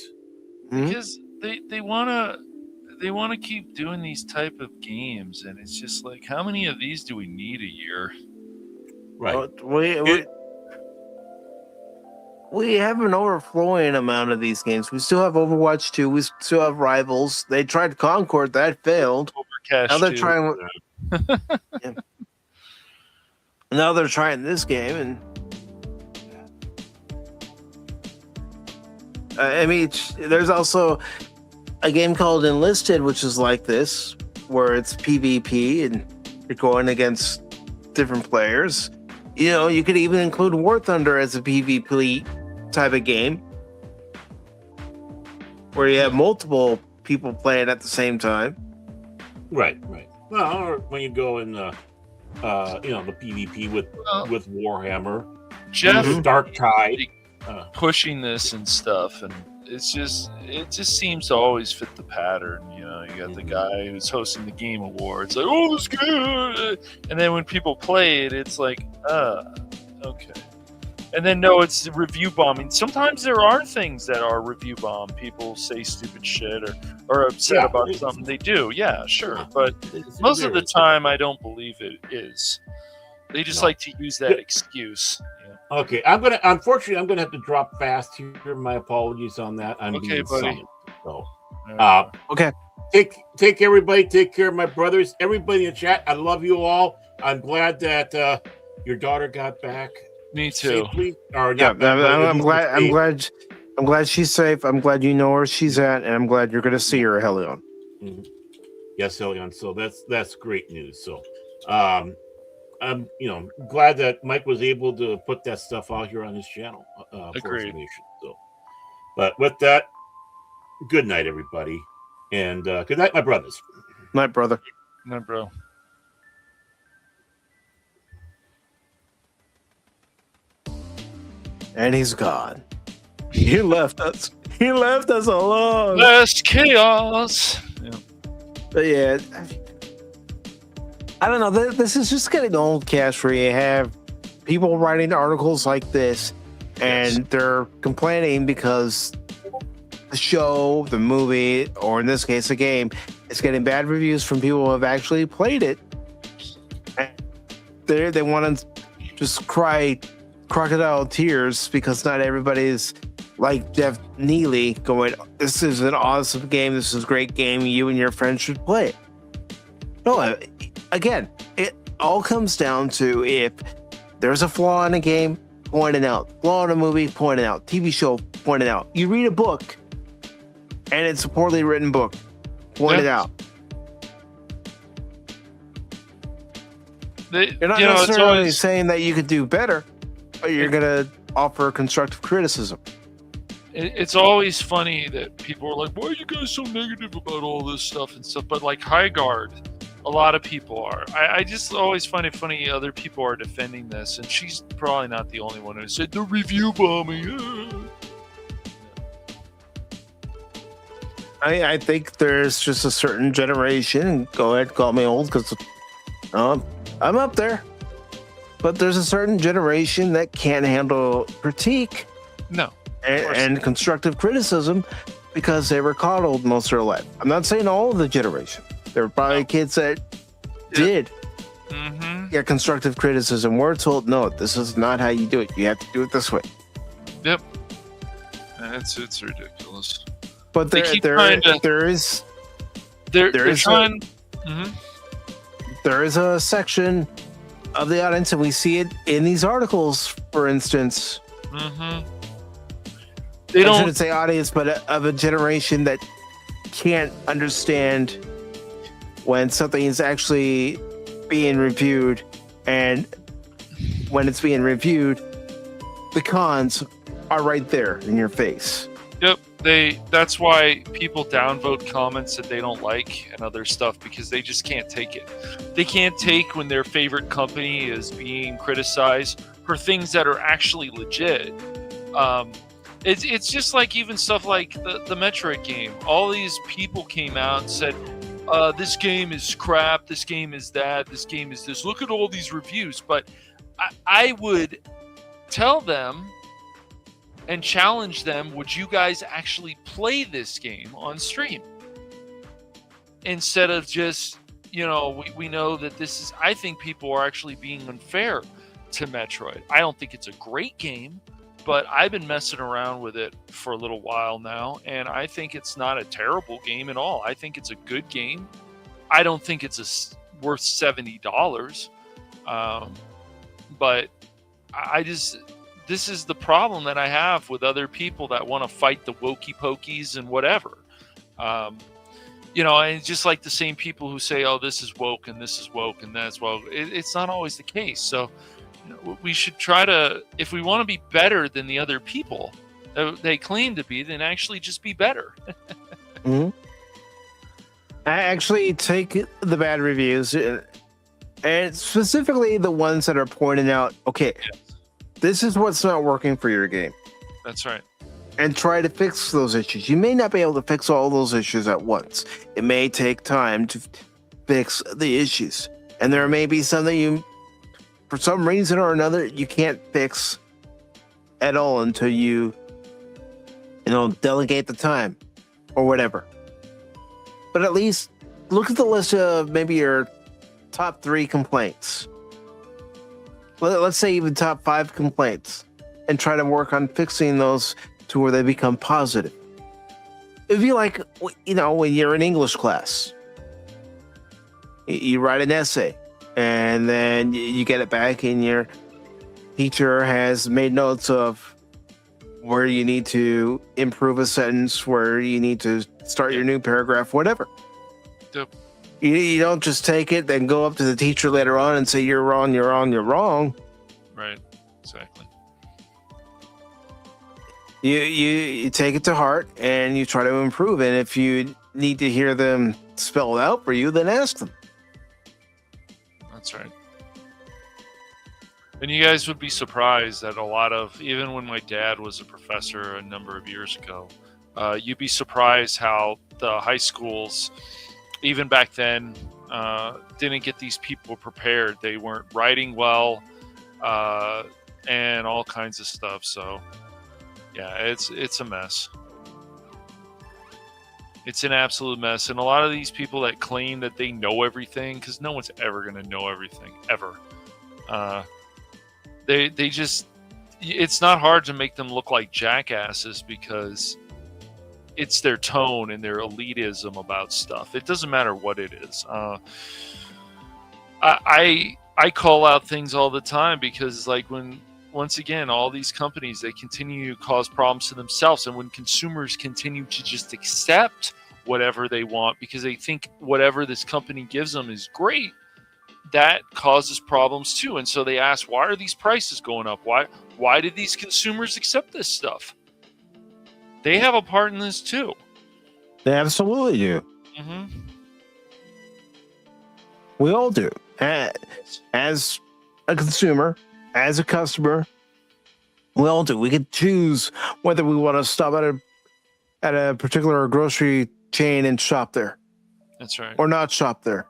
Because they want to keep doing these type of games, and it's just like, how many of these do we need a year? Right. We have an overflowing amount of these games. We still have Overwatch 2. We still have Rivals. They tried Concord. That failed. Overcash now they're 2. trying. Yeah. Now they're trying this game, and there's also a game called Enlisted, which is like this, where it's PvP and you're going against different players. You could even include War Thunder as a PvP type of game, where you have multiple people playing at the same time. Right. Well, or when you go in, the PvP with Warhammer, Jeff, Dark Tide, pushing this and stuff, and it just seems to always fit the pattern. You got the guy who's hosting the Game Awards, like, oh, it's good, and then when people play it, it's like, okay. And then no, it's review bombing. Sometimes there are things that are review bomb. People say stupid shit or upset about something they do. Yeah, sure, but most of the time, I don't believe it is. They just like to use that excuse. Yeah. Okay, unfortunately, I'm gonna have to drop fast here. My apologies on that. I'm okay, being buddy. Summoned, so, okay. Take everybody. Take care of my brothers. Everybody in the chat. I love you all. I'm glad that your daughter got back. Me too. Safely, I'm glad she's safe. I'm glad you know where she's at, and I'm glad you're going to see her, Helion. Mm-hmm. Yes, Helion. So that's great news. So, I'm glad that Mike was able to put that stuff out here on his channel for information. So, but with that, good night, everybody, and good night, my brothers. Night, brother. Night, bro. and he's gone. He left us. He left us alone. Less chaos. Yeah. But yeah, I don't know. This is just getting old, Cash, where you have people writing articles like this, and they're complaining because the show, the movie, or in this case, the game, is getting bad reviews from people who have actually played it. And they want to just cry crocodile tears because not everybody's like Jeff Neely going, "This is an awesome game. This is a great game. You and your friends should play it." No, again, it all comes down to if there's a flaw in a game, point it out. Flaw in a movie, point it out. TV show, point it out. You read a book, and it's a poorly written book, point it out. You're not necessarily saying that you could do better, but you're going to offer constructive criticism. It's always funny that people are like, "Why are you guys so negative about all this stuff and stuff?" But like High Guard, a lot of people are. I just always find it funny other people are defending this, and she's probably not the only one who said the review bombing. I think there's just a certain generation. Go ahead, call me old because I'm up there. But there's a certain generation that can't handle critique. No. And constructive criticism because they were coddled most of their life. I'm not saying all of the generation. There were probably kids that did get constructive criticism. We're told, no, this is not how you do it. You have to do it this way. Yep. It's ridiculous. But there is a section of the audience, and we see it in these articles, for instance. I shouldn't say audience, but of a generation that can't understand when something is actually being reviewed, and when it's being reviewed, the cons are right there in your face. Yep, that's why people downvote comments that they don't like and other stuff, because they just can't take it. They can't take when their favorite company is being criticized for things that are actually legit. It's just like even stuff like the Metroid game. All these people came out and said, this game is crap, this game is that, this game is this. Look at all these reviews. But I would tell them and challenge them, would you guys actually play this game on stream? Instead of just, we know that this is, I think people are actually being unfair to Metroid. I don't think it's a great game, but I've been messing around with it for a little while now, and I think it's not a terrible game at all. I think it's a good game. I don't think it's worth $70. But this is the problem that I have with other people that want to fight the wokey pokies and whatever. And just like the same people who say, oh, this is woke and this is woke and that's woke. It's not always the case. So we should try to, if we want to be better than the other people they claim to be, then actually just be better. I actually take the bad reviews, and specifically the ones that are pointing out, okay, this is what's not working for your game. That's right. And try to fix those issues. You may not be able to fix all those issues at once. It may take time to fix the issues. And there may be something you, for some reason or another, you can't fix at all until you delegate the time or whatever. But at least look at the list of maybe your top 3 complaints. Let's say even top 5 complaints, and try to work on fixing those to where they become positive. It'd be like, when you're in English class, you write an essay, and then you get it back, and your teacher has made notes of where you need to improve a sentence, where you need to start your new paragraph, whatever. Yep. You don't just take it, then go up to the teacher later on and say, you're wrong, you're wrong, you're wrong. Right, exactly. You take it to heart and you try to improve. And if you need to hear them spell it out for you, then ask them. That's right. And you guys would be surprised that a lot of, even when my dad was a professor a number of years ago, you'd be surprised how the high schools, even back then, didn't get these people prepared. They weren't writing well, and all kinds of stuff. So, yeah, it's a mess. It's an absolute mess. And a lot of these people that claim that they know everything, because no one's ever going to know everything, ever. They just, it's not hard to make them look like jackasses because it's their tone and their elitism about stuff. It doesn't matter what it is. I call out things all the time because, like, once again, all these companies, they continue to cause problems to themselves. And when consumers continue to just accept whatever they want because they think whatever this company gives them is great, that causes problems too. And so they ask, why are these prices going up? Why did these consumers accept this stuff? They have a part in this too. They absolutely do. Mm-hmm. We all do. As a consumer, as a customer, we all do. We can choose whether we want to stop at a particular grocery chain and shop there. That's right. Or not shop there.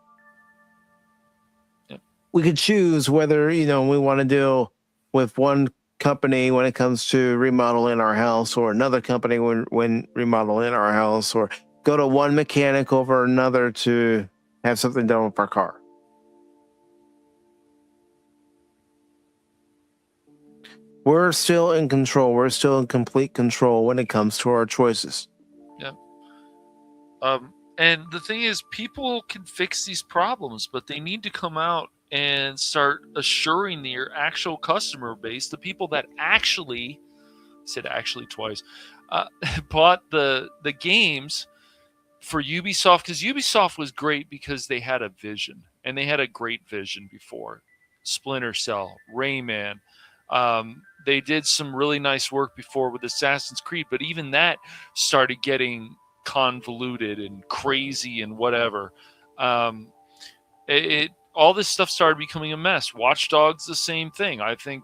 Yep. We could choose whether, we want to deal with one company when it comes to remodeling our house, or another company when remodeling our house, or go to one mechanic over another to have something done with our car. We're still in control. We're still in complete control when it comes to our choices. Yep. And the thing is, people can fix these problems, but they need to come out and start assuring their actual customer base, the people that actually, said actually twice, bought the games for Ubisoft, because Ubisoft was great because they had a vision, and they had a great vision before. Splinter Cell, Rayman. They did some really nice work before with Assassin's Creed, but even that started getting convoluted and crazy and whatever. All this stuff started becoming a mess. Watch Dogs, the same thing. I think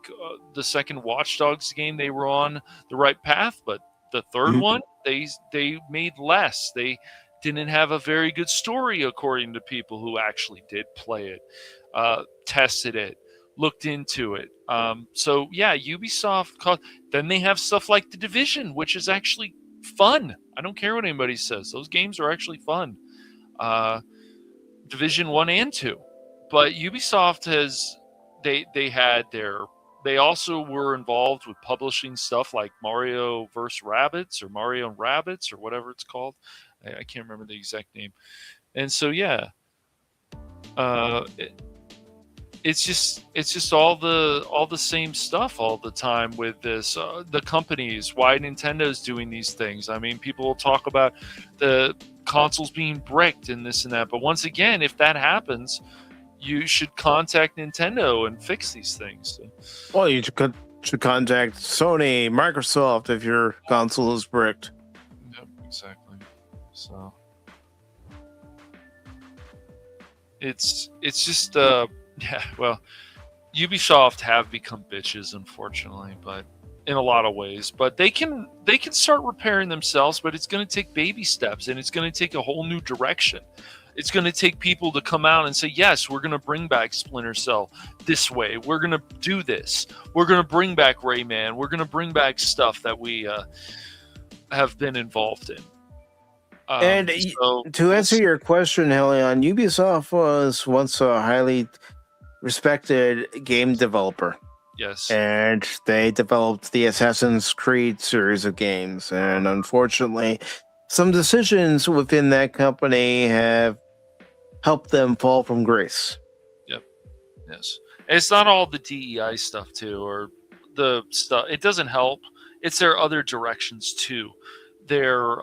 the second Watch Dogs game, they were on the right path, but the third one, they made less. They didn't have a very good story, according to people who actually did play it, tested it, looked into it. So yeah, Ubisoft. Then they have stuff like The Division, which is actually fun. I don't care what anybody says; those games are actually fun. Division 1 and 2, but Ubisoft has they also were involved with publishing stuff like Mario vs. Rabbids, or Mario and Rabbids, or whatever it's called. I can't remember the exact name. And so yeah, it's just all the same stuff all the time with this. The companies, why Nintendo's doing these things. I mean, people will talk about the consoles being bricked and this and that, but once again, if that happens, you should contact Nintendo and fix these things. Well, you should contact Sony, Microsoft if your console is bricked. Yep, exactly. So it's just yeah, well, Ubisoft have become bitches, unfortunately, but in a lot of ways. But they can start repairing themselves, but it's going to take baby steps, and it's going to take a whole new direction. It's going to take people to come out and say, yes, we're going to bring back Splinter Cell this way. We're going to do this. We're going to bring back Rayman. We're going to bring back stuff that we have been involved in. And to answer your question, Helion, Ubisoft was once a highly respected game developer. Yes. And they developed the Assassin's Creed series of games. And unfortunately, some decisions within that company have helped them fall from grace. Yep. Yes. And it's not all the DEI stuff, too, or the stuff. It doesn't help. It's their other directions, too. Their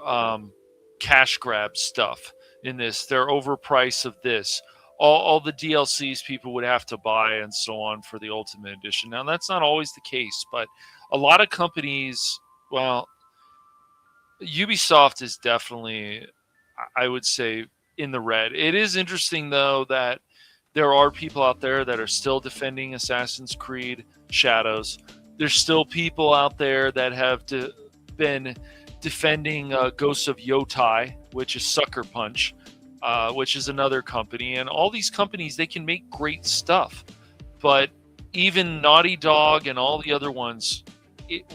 cash grab stuff in this, their overprice of this, all the DLCs people would have to buy and so on for the Ultimate Edition. Now, that's not always the case, but a lot of companies, well, Ubisoft is definitely, I would say, in the red. It is interesting, though, that there are people out there that are still defending Assassin's Creed Shadows. There's still people out there that have been defending Ghosts of Yotai, which is Sucker Punch, which is another company. And all these companies, they can make great stuff. But even Naughty Dog and all the other ones,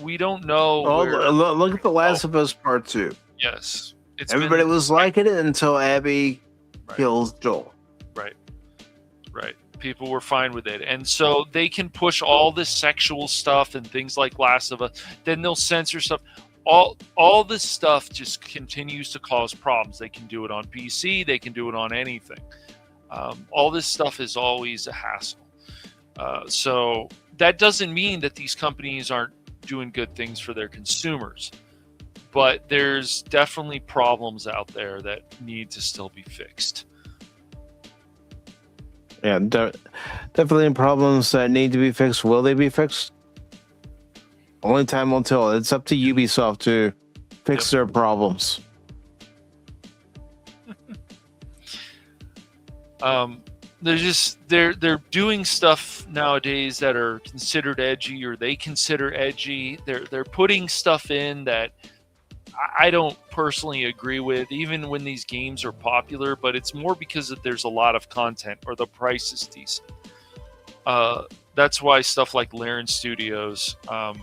we don't know. Look at The Last of Us Part 2. Yes. Everybody was liking it until Abby kills Joel. Right. People were fine with it. And so they can push all this sexual stuff and things like Last of Us. Then they'll censor stuff. All this stuff just continues to cause problems. They can do it on PC. They can do it on anything. All this stuff is always a hassle. So that doesn't mean that these companies aren't doing good things for their consumers. But there's definitely problems out there that need to still be fixed. Yeah, definitely problems that need to be fixed. Will they be fixed? Only time will tell. It's up to Ubisoft to fix their problems. They're doing stuff nowadays that are considered edgy, or they consider edgy. They're putting stuff in that I don't personally agree with, even when these games are popular, but it's more because there's a lot of content or the price is decent. That's why stuff like Larian Studios have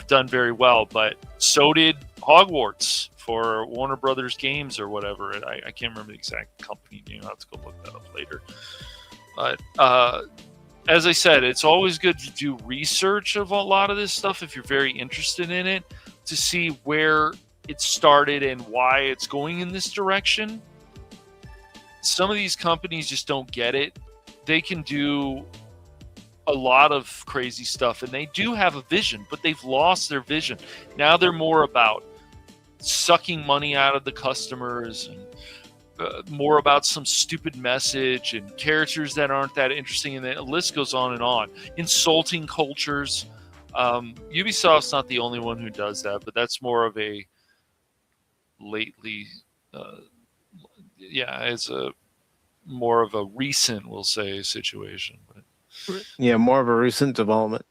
done very well, but so did Hogwarts for Warner Brothers Games or whatever. I can't remember the exact company name. I'll have to go look that up later. But as I said, it's always good to do research of a lot of this stuff if you're very interested in it, to see where it started and why it's going in this direction. Some of these companies just don't get it. They can do a lot of crazy stuff, and they do have a vision, but they've lost their vision. Now they're more about sucking money out of the customers, and more about some stupid message and characters that aren't that interesting, and the list goes on and on. Insulting cultures. Ubisoft's not the only one who does that, but that's more of a lately, it's a more of a recent, we'll say, situation. But, yeah, more of a recent development.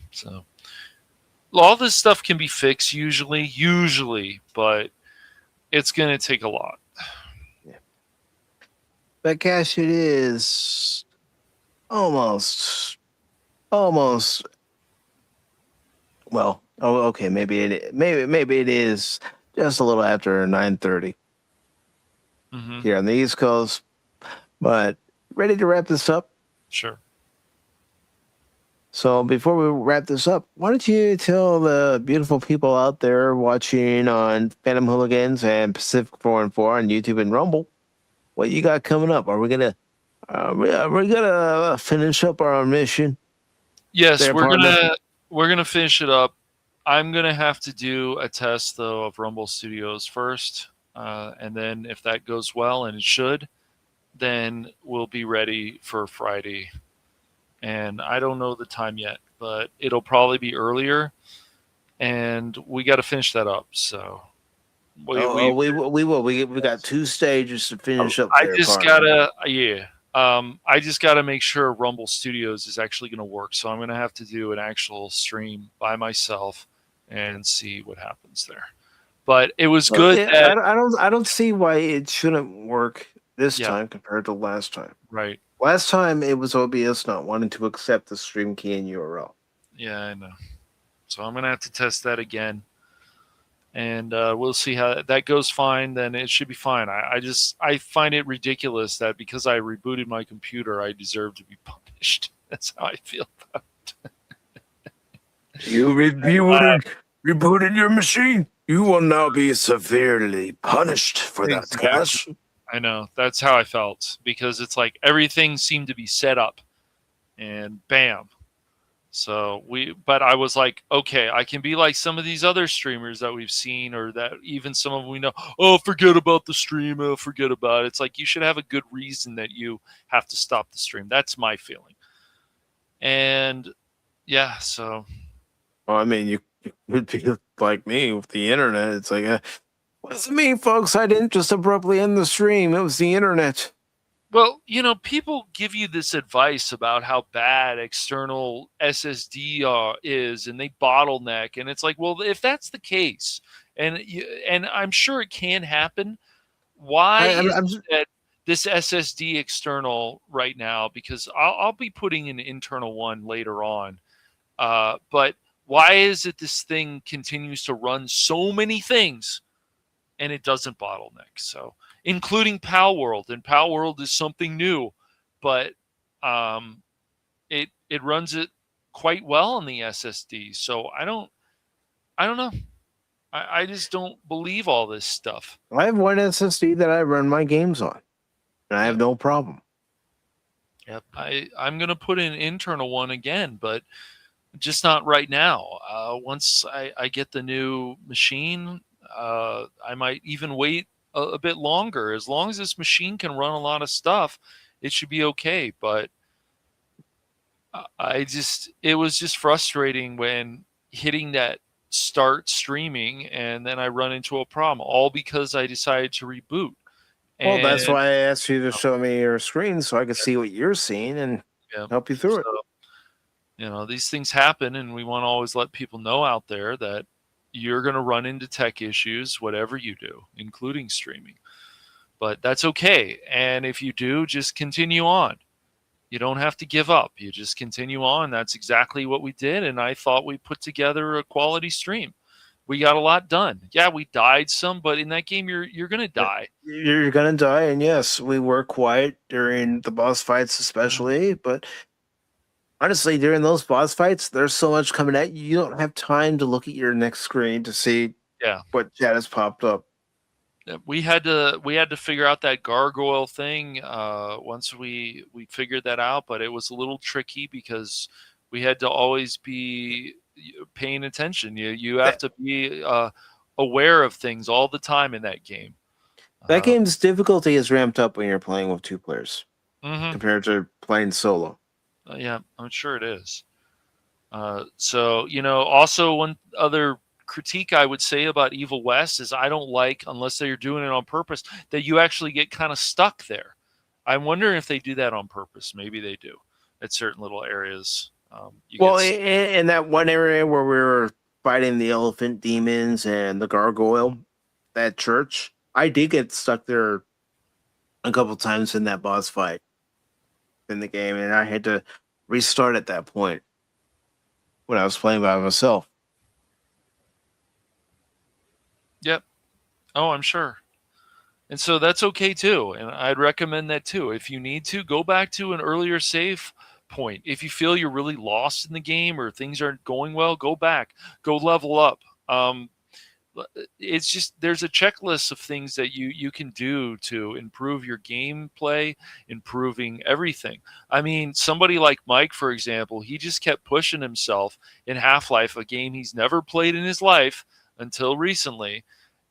So all this stuff can be fixed usually, but it's going to take a lot. Yeah. But Cash, it is almost. Well, okay. Maybe it is just a little after 9:30 here on the East Coast. But ready to wrap this up? Sure. So before we wrap this up, why don't you tell the beautiful people out there watching on Phantom Hooligans and Pacific 4 on YouTube and Rumble what you got coming up? Are we gonna finish up our mission? Yes, we're gonna finish it up. I'm gonna have to do a test though of Rumble Studios first, and then if that goes well, and it should, then we'll be ready for Friday. And I don't know the time yet, but it'll probably be earlier, and we got to finish that up. So we will. We got 2 stages to finish up. I just gotta make sure Rumble Studios is actually going to work. So I'm going to have to do an actual stream by myself and see what happens there. But it was good. Yeah, I don't see why it shouldn't work this time compared to last time. Right. Last time it was OBS not wanting to accept the stream key and URL. Yeah, I know. So I'm going to have to test that again. And we'll see how that goes. Fine, then it should be fine. I find it ridiculous that because I rebooted my computer, I deserve to be punished. That's how I feel about it. You rebooted your machine. You will now be severely punished for that, Cash. I know. That's how I felt, because it's like everything seemed to be set up, and bam. So but I was like, okay, I can be like some of these other streamers that we've seen, or that even some of them we know, oh, forget about the stream, oh, forget about it. It's like, you should have a good reason that you have to stop the stream. That's my feeling. And yeah, so. Well, I mean, you could be like me with the internet. It's like, what does it mean, folks? I didn't just abruptly end the stream. It was the internet. Well, people give you this advice about how bad external SSD is, and they bottleneck, and it's like, well, if that's the case, and I'm sure it can happen, why I'm, is I'm, it that this SSD external right now? Because I'll be putting an internal one later on, but why is it this thing continues to run so many things and it doesn't bottleneck? So, including Pal World, and Pal World is something new, but it runs it quite well on the SSD. So I don't know. I just don't believe all this stuff. I have one SSD that I run my games on, and I have no problem. Yep. I'm gonna put in an internal one again, but just not right now. Once I get the new machine, I might even wait a bit longer. As long as this machine can run a lot of stuff, it should be okay. But it was just frustrating when hitting that start streaming and then I run into a problem, all because I decided to reboot. Well, that's And why I asked you to show me your screen so I could see what you're seeing and help you through it. These things happen, and we want to always let people know out there that you're going to run into tech issues, whatever you do, including streaming. But that's okay. And if you do, just continue on. You don't have to give up. You just continue on. That's exactly what we did. And I thought we put together a quality stream. We got a lot done. Yeah, we died some, but in that game, you're going to die. You're going to die. And yes, we were quiet during the boss fights, especially. But honestly, during those boss fights, there's so much coming at you. You don't have time to look at your next screen to see what chat has popped up. We had to figure out that gargoyle thing once we figured that out, but it was a little tricky because we had to always be paying attention. You have to be aware of things all the time in that game. That game's difficulty is ramped up when you're playing with two players compared to playing solo. Yeah, I'm sure it is. So, also one other critique I would say about Evil West is I don't like, unless they're doing it on purpose, that you actually get kind of stuck there. I'm wondering if they do that on purpose. Maybe they do at certain little areas. In that one area where we were fighting the elephant demons and the gargoyle, that church, I did get stuck there a couple times in that boss fight in the game, and I had to restart at that point when I was playing by myself. Yep. Oh, I'm sure. And so that's okay too. And I'd recommend that too. If you need to, go back to an earlier save point. If you feel you're really lost in the game or things aren't going well, go back, go level up. It's just, there's a checklist of things that you can do to improve your gameplay, improving everything. I mean, somebody like Mike, for example, he just kept pushing himself in Half-Life, a game he's never played in his life until recently,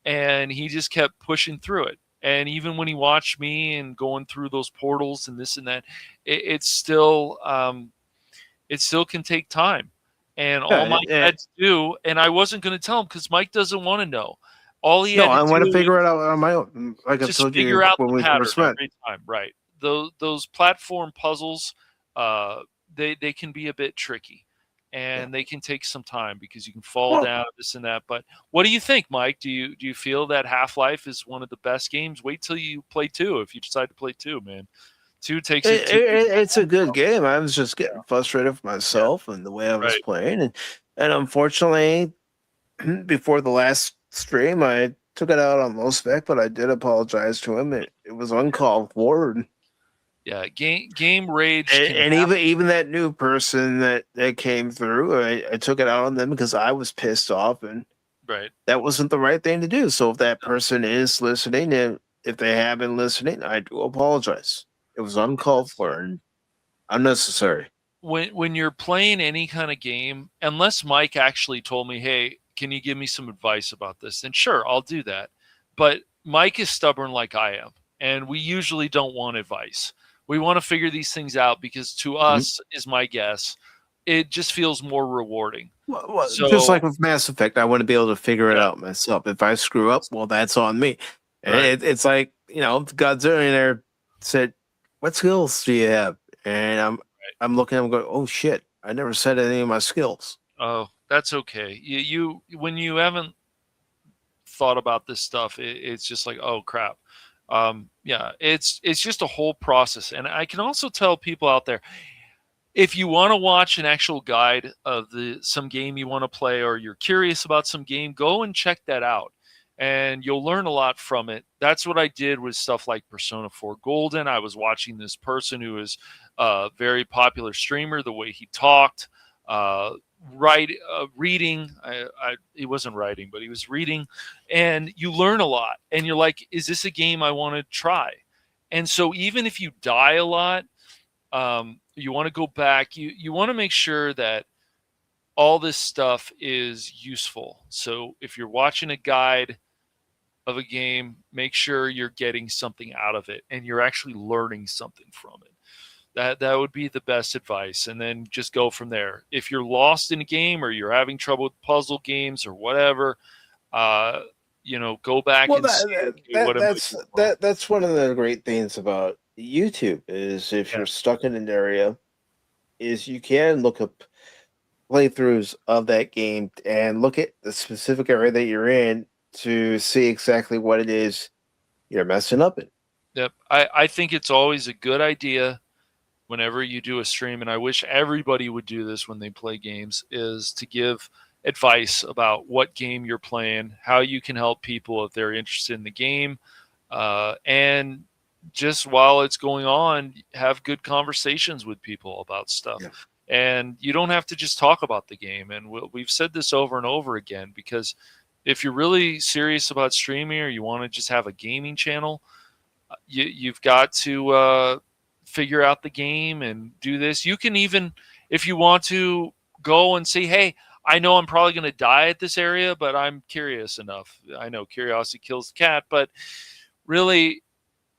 and he just kept pushing through it. And even when he watched me and going through those portals and this and that, it still can take time. And all Mike had to do, and I wasn't going to tell him because Mike doesn't want to know. All he had to do, I want to figure it out on my own. Like I just told figure you out when the we pattern first met. every time, right? Those platform puzzles, they can be a bit tricky, and they can take some time because you can fall down, this and that. But what do you think, Mike? Do you feel that Half-Life is one of the best games? Wait till you play 2 if you decide to play 2, man. 2 takes it. It's a good game. I was just getting frustrated with myself and the way I was playing, and unfortunately, before the last stream, I took it out on low spec, but I did apologize to him. It was uncalled for. And, game rage, and even that new person that came through, I took it out on them because I was pissed off, and that wasn't the right thing to do. So if that person is listening, and if they have been listening, I do apologize. It was uncalled for and unnecessary. When you're playing any kind of game, unless Mike actually told me, hey, can you give me some advice about this? Then sure, I'll do that. But Mike is stubborn like I am, and we usually don't want advice. We want to figure these things out because to us, is my guess, it just feels more rewarding. Well, just like with Mass Effect, I want to be able to figure it out myself. If I screw up, well, that's on me. And it's like, Godzilla there said, what skills do you have? And I'm looking, I'm going, oh shit, I never said any of my skills. Oh, that's okay. You when you haven't thought about this stuff, it's just like, oh crap. Yeah, it's just a whole process. And I can also tell people out there, if you want to watch an actual guide of some game you want to play, or you're curious about some game, go and check that out, and you'll learn a lot from it. That's what I did with stuff like Persona 4 Golden. I was watching this person who is a very popular streamer, the way he talked, reading. He wasn't writing, but he was reading, and you learn a lot. And you're like, is this a game I want to try? And so even if you die a lot, you want to go back. You want to make sure that all this stuff is useful. So if you're watching a guide of a game, make sure you're getting something out of it and you're actually learning something from it. That would be the best advice. And then just go from there. If you're lost in a game or you're having trouble with puzzle games or whatever, go back and see that's one of the great things about YouTube is if you're stuck in an area, is you can look up playthroughs of that game and look at the specific area that you're in to see exactly what it is you're messing up in. Yep. I think it's always a good idea whenever you do a stream, and I wish everybody would do this when they play games, is to give advice about what game you're playing, how you can help people if they're interested in the game, and just while it's going on, have good conversations with people about stuff. Yeah. And you don't have to just talk about the game. And we've said this over and over again, because if you're really serious about streaming or you want to just have a gaming channel, you've got to figure out the game and do this. You can even, if you want to, go and say, hey, I know I'm probably going to die at this area, but I'm curious enough. I know curiosity kills the cat, but really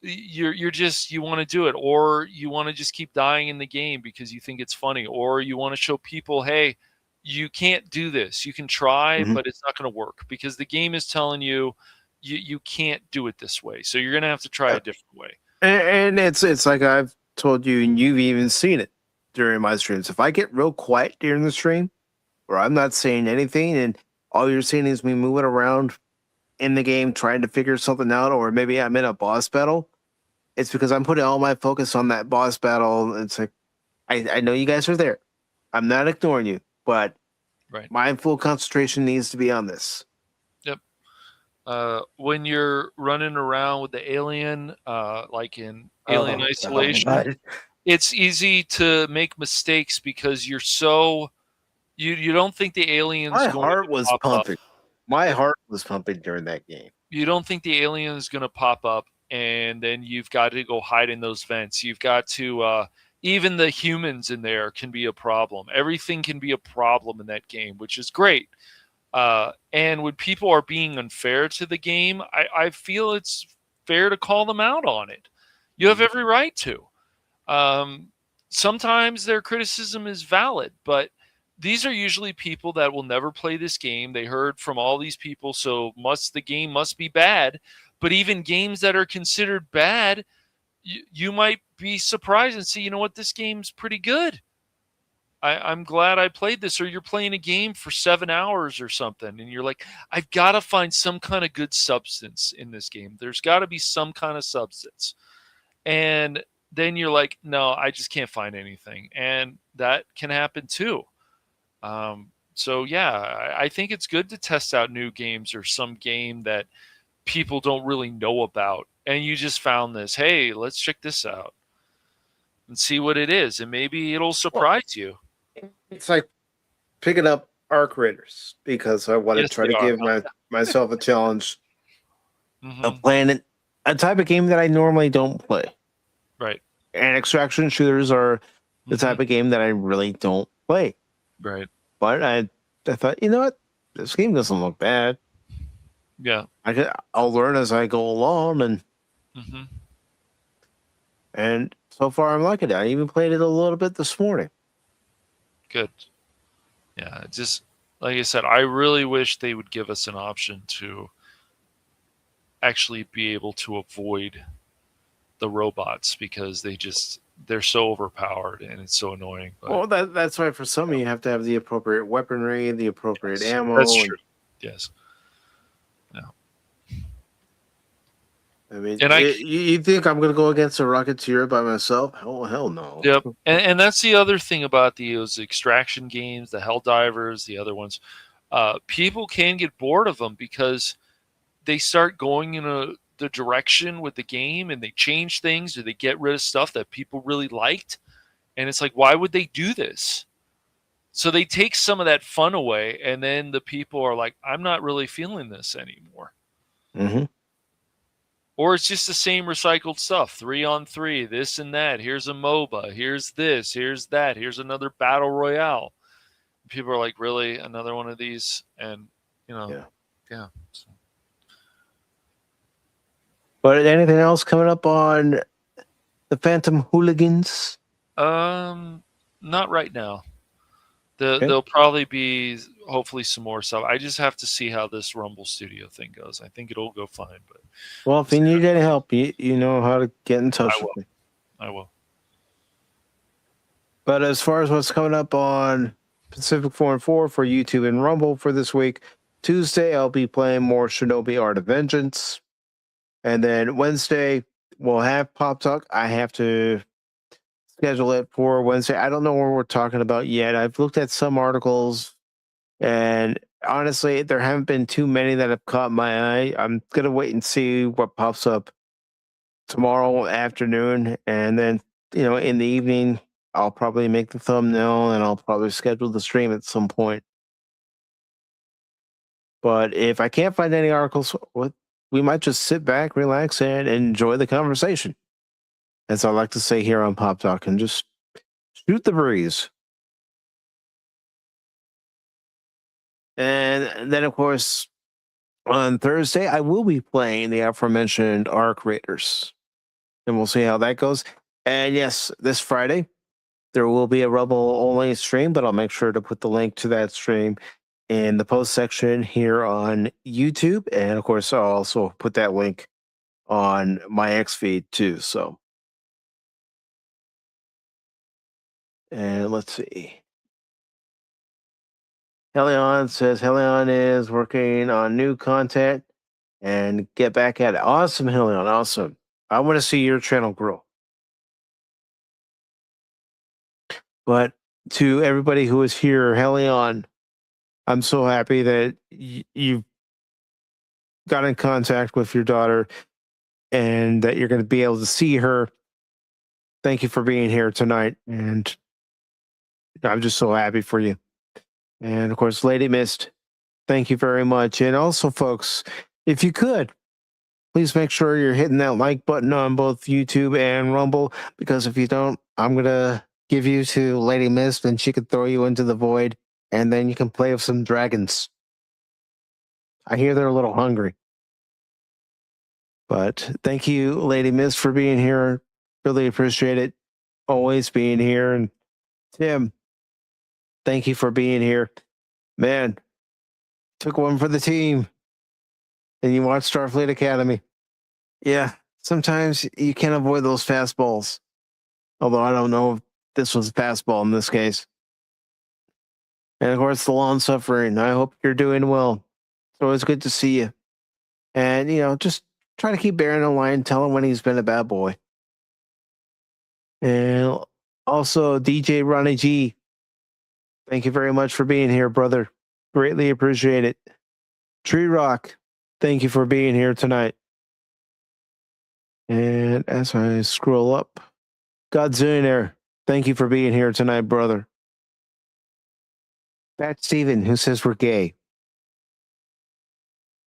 you want to do it, or you want to just keep dying in the game because you think it's funny, or you want to show people, hey, you can't do this. You can try, but it's not going to work because the game is telling you you can't do it this way. So you're going to have to try a different way. And it's like I've told you, and you've even seen it during my streams. If I get real quiet during the stream, or I'm not saying anything, and all you're seeing is me moving around in the game trying to figure something out, or maybe I'm in a boss battle, it's because I'm putting all my focus on that boss battle. It's like, I know you guys are there. I'm not ignoring you, but my full concentration needs to be on this. Yep. When you're running around with the alien, like in Alien Isolation, it's easy to make mistakes because you're so... You don't think the alien's My heart was pumping. My heart was pumping during that game. You don't think the alien is going to pop up, and then you've got to go hide in those vents. You've got to even the humans in there can be a problem. Everything can be a problem in that game, which is great. And when people are being unfair to the game, I feel it's fair to call them out on it. You have every right to. Sometimes their criticism is valid, but these are usually people that will never play this game. They heard from all these people, so the game must be bad. But even games that are considered bad, you might be surprised and see, you know what, this game's pretty good. I'm glad I played this. Or you're playing a game for 7 hours or something, and you're like, I've got to find some kind of good substance in this game. There's got to be some kind of substance. And then you're like, no, I just can't find anything. And that can happen too. So yeah, I think it's good to test out new games or some game that people don't really know about. And you just found this, hey, let's check this out and see what it is. And maybe it'll surprise you. It's like picking up Arc Raiders because I want to try to give myself a challenge of playing a type of game that I normally don't play. Right. And extraction shooters are the type of game that I really don't play. Right. But I thought, you know what? This game doesn't look bad. Yeah. I'll learn as I go along, and so far I'm liking it. I even played it a little bit this morning. Good. Yeah, just like I said, I really wish they would give us an option to actually be able to avoid the robots because they're so overpowered and it's so annoying. But Well, that's why for some you have to have the appropriate weaponry, the appropriate ammo. that's true. Yes. I mean, And you think I'm going to go against a Rocketeer by myself? Hell no. Yep. And that's the other thing about those extraction games, the Helldivers, the other ones. People can get bored of them because they start going in the direction with the game and they change things or they get rid of stuff that people really liked. And it's like, why would they do this? So they take some of that fun away, and then the people are like, I'm not really feeling this anymore. Mm-hmm. Or it's just the same recycled stuff, 3-on-3, this and that. Here's a MOBA. Here's this. Here's that. Here's another battle royale. People are like, really, another one of these? And yeah. So. But anything else coming up on the Phantom Hooligans? Not right now. Okay. There'll probably be hopefully some more stuff. I just have to see how this Rumble Studio thing goes. I think it'll go fine. But well, if you need any help, you know how to get in touch with me. I will. But as far as what's coming up on Pacific 4 and 4 for YouTube and Rumble for this week, Tuesday I'll be playing more Shinobi Art of Vengeance. And then Wednesday we'll have Pop Talk. I have to schedule it for Wednesday. I don't know what we're talking about yet. I've looked at some articles, and honestly, there haven't been too many that have caught my eye. I'm going to wait and see what pops up tomorrow afternoon. And then, in the evening, I'll probably make the thumbnail and I'll probably schedule the stream at some point. But if I can't find any articles, we might just sit back, relax, and enjoy the conversation. As I like to say here on Pop Talk, and just shoot the breeze. And then, of course, on Thursday, I will be playing the aforementioned Arc Raiders. And we'll see how that goes. And yes, this Friday, there will be a Rumble-only stream, but I'll make sure to put the link to that stream in the post section here on YouTube. And, of course, I'll also put that link on my X feed, too. So. And let's see. Helion says Helion is working on new content and get back at it. Awesome, Helion. Awesome. I want to see your channel grow. But to everybody who is here, Helion, I'm so happy that you've got in contact with your daughter and that you're going to be able to see her. Thank you for being here tonight. And I'm just so happy for you. And of course, Lady Mist, thank you very much. And also, folks, if you could, please make sure you're hitting that like button on both YouTube and Rumble, because if you don't, I'm going to give you to Lady Mist and she could throw you into the void and then you can play with some dragons. I hear they're a little hungry. But thank you, Lady Mist, for being here. Really appreciate it. Always being here. And Tim, thank you for being here. Man, took one for the team. And you watch Starfleet Academy. Yeah, sometimes you can't avoid those fastballs. Although I don't know if this was a fastball in this case. And of course, the long suffering. I hope you're doing well. It's always good to see you. And, just try to keep Baron in line. Tell him when he's been a bad boy. And also, DJ Ronnie G. Thank you very much for being here, brother. Greatly appreciate it. Tree Rock, thank you for being here tonight. And as I scroll up, Godzillionaire, thank you for being here tonight, brother. Fat Steven, who says we're gay.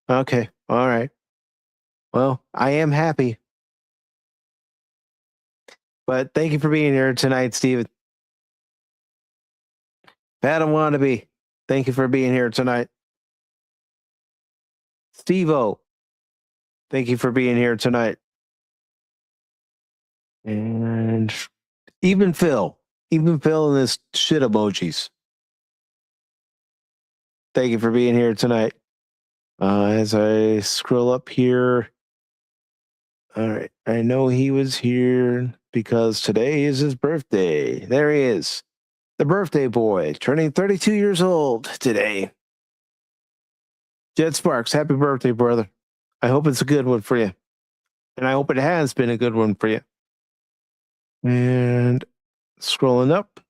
Okay, all right. Well, I am happy. But thank you for being here tonight, Steven. Adam Wannabe, thank you for being here tonight. Steve-O, thank you for being here tonight. And even Phil in this shit emojis. Thank you for being here tonight. As I scroll up here, All right. I know he was here because today is his birthday. There he is. The birthday boy, turning 32 years old today. Jed Sparks, happy birthday, brother. I hope it's a good one for you. And I hope it has been a good one for you. And scrolling up,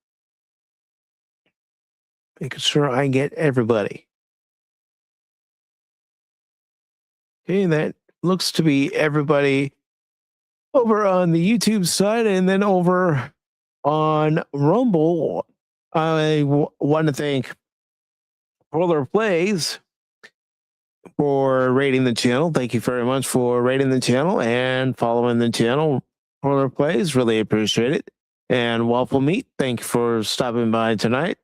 making sure I get everybody. Okay, that looks to be everybody over on the YouTube side, and then over on Rumble. I want to thank Roller Plays for rating the channel. Thank you very much for rating the channel and following the channel. Roller Plays, really appreciate it. And Waffle Meat, thank you for stopping by tonight.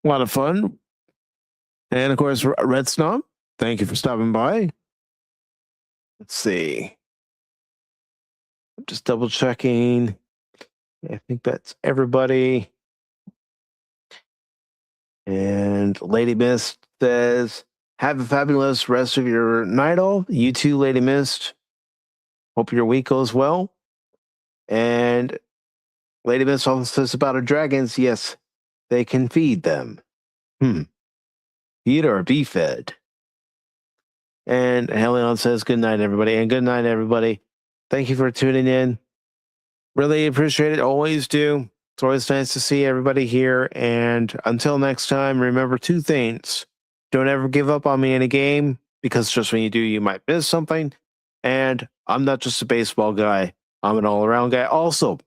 A lot of fun. And of course, Red Snob, thank you for stopping by. Let's see. I'm just double checking. I think that's everybody. And Lady Mist says, have a fabulous rest of your night all. You too, Lady Mist. Hope your week goes well. And Lady Mist also says about her dragons, yes, they can feed them. Feed or be fed. And Helion says, good night, everybody. And good night, everybody. Thank you for tuning in. Really appreciate it. Always do. It's always nice to see everybody here. And until next time, remember 2 things. Don't ever give up on me in a game, because just when you do, you might miss something. And I'm not just a baseball guy. I'm an all-around guy. Also,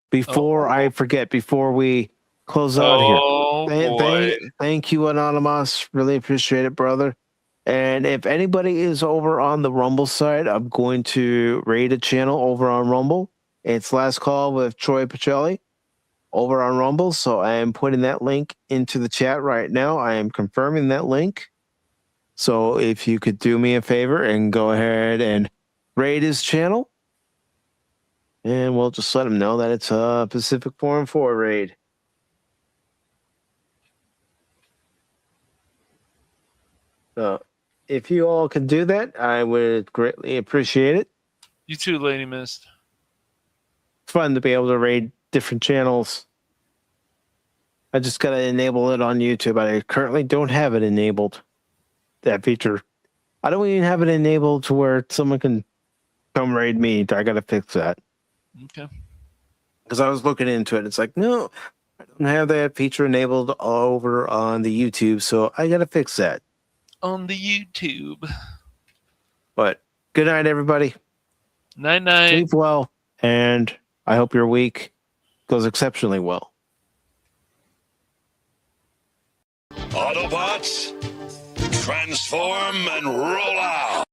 before I forget, before we close out here, thank you, Anonymous. Really appreciate it, brother. And if anybody is over on the Rumble side, I'm going to raid a channel over on Rumble. It's Last Call with Troy Pacelli over on Rumble. So I am putting that link into the chat right now. I am confirming that link. So if you could do me a favor and go ahead and raid his channel, and we'll just let him know that it's a Pacific Forum 4 raid. So if you all can do that, I would greatly appreciate it. You too, Lady Mist. It's fun to be able to raid different channels. I just got to enable it on YouTube. I currently don't have it enabled, that feature. I don't even have it enabled to where someone can come raid me. I got to fix that. Okay. Because I was looking into it. It's like, no, I don't have that feature enabled over on the YouTube, so I got to fix that. On the YouTube. But good night, everybody. Night. Sleep well, and I hope your week goes exceptionally well. Autobots, transform and roll out!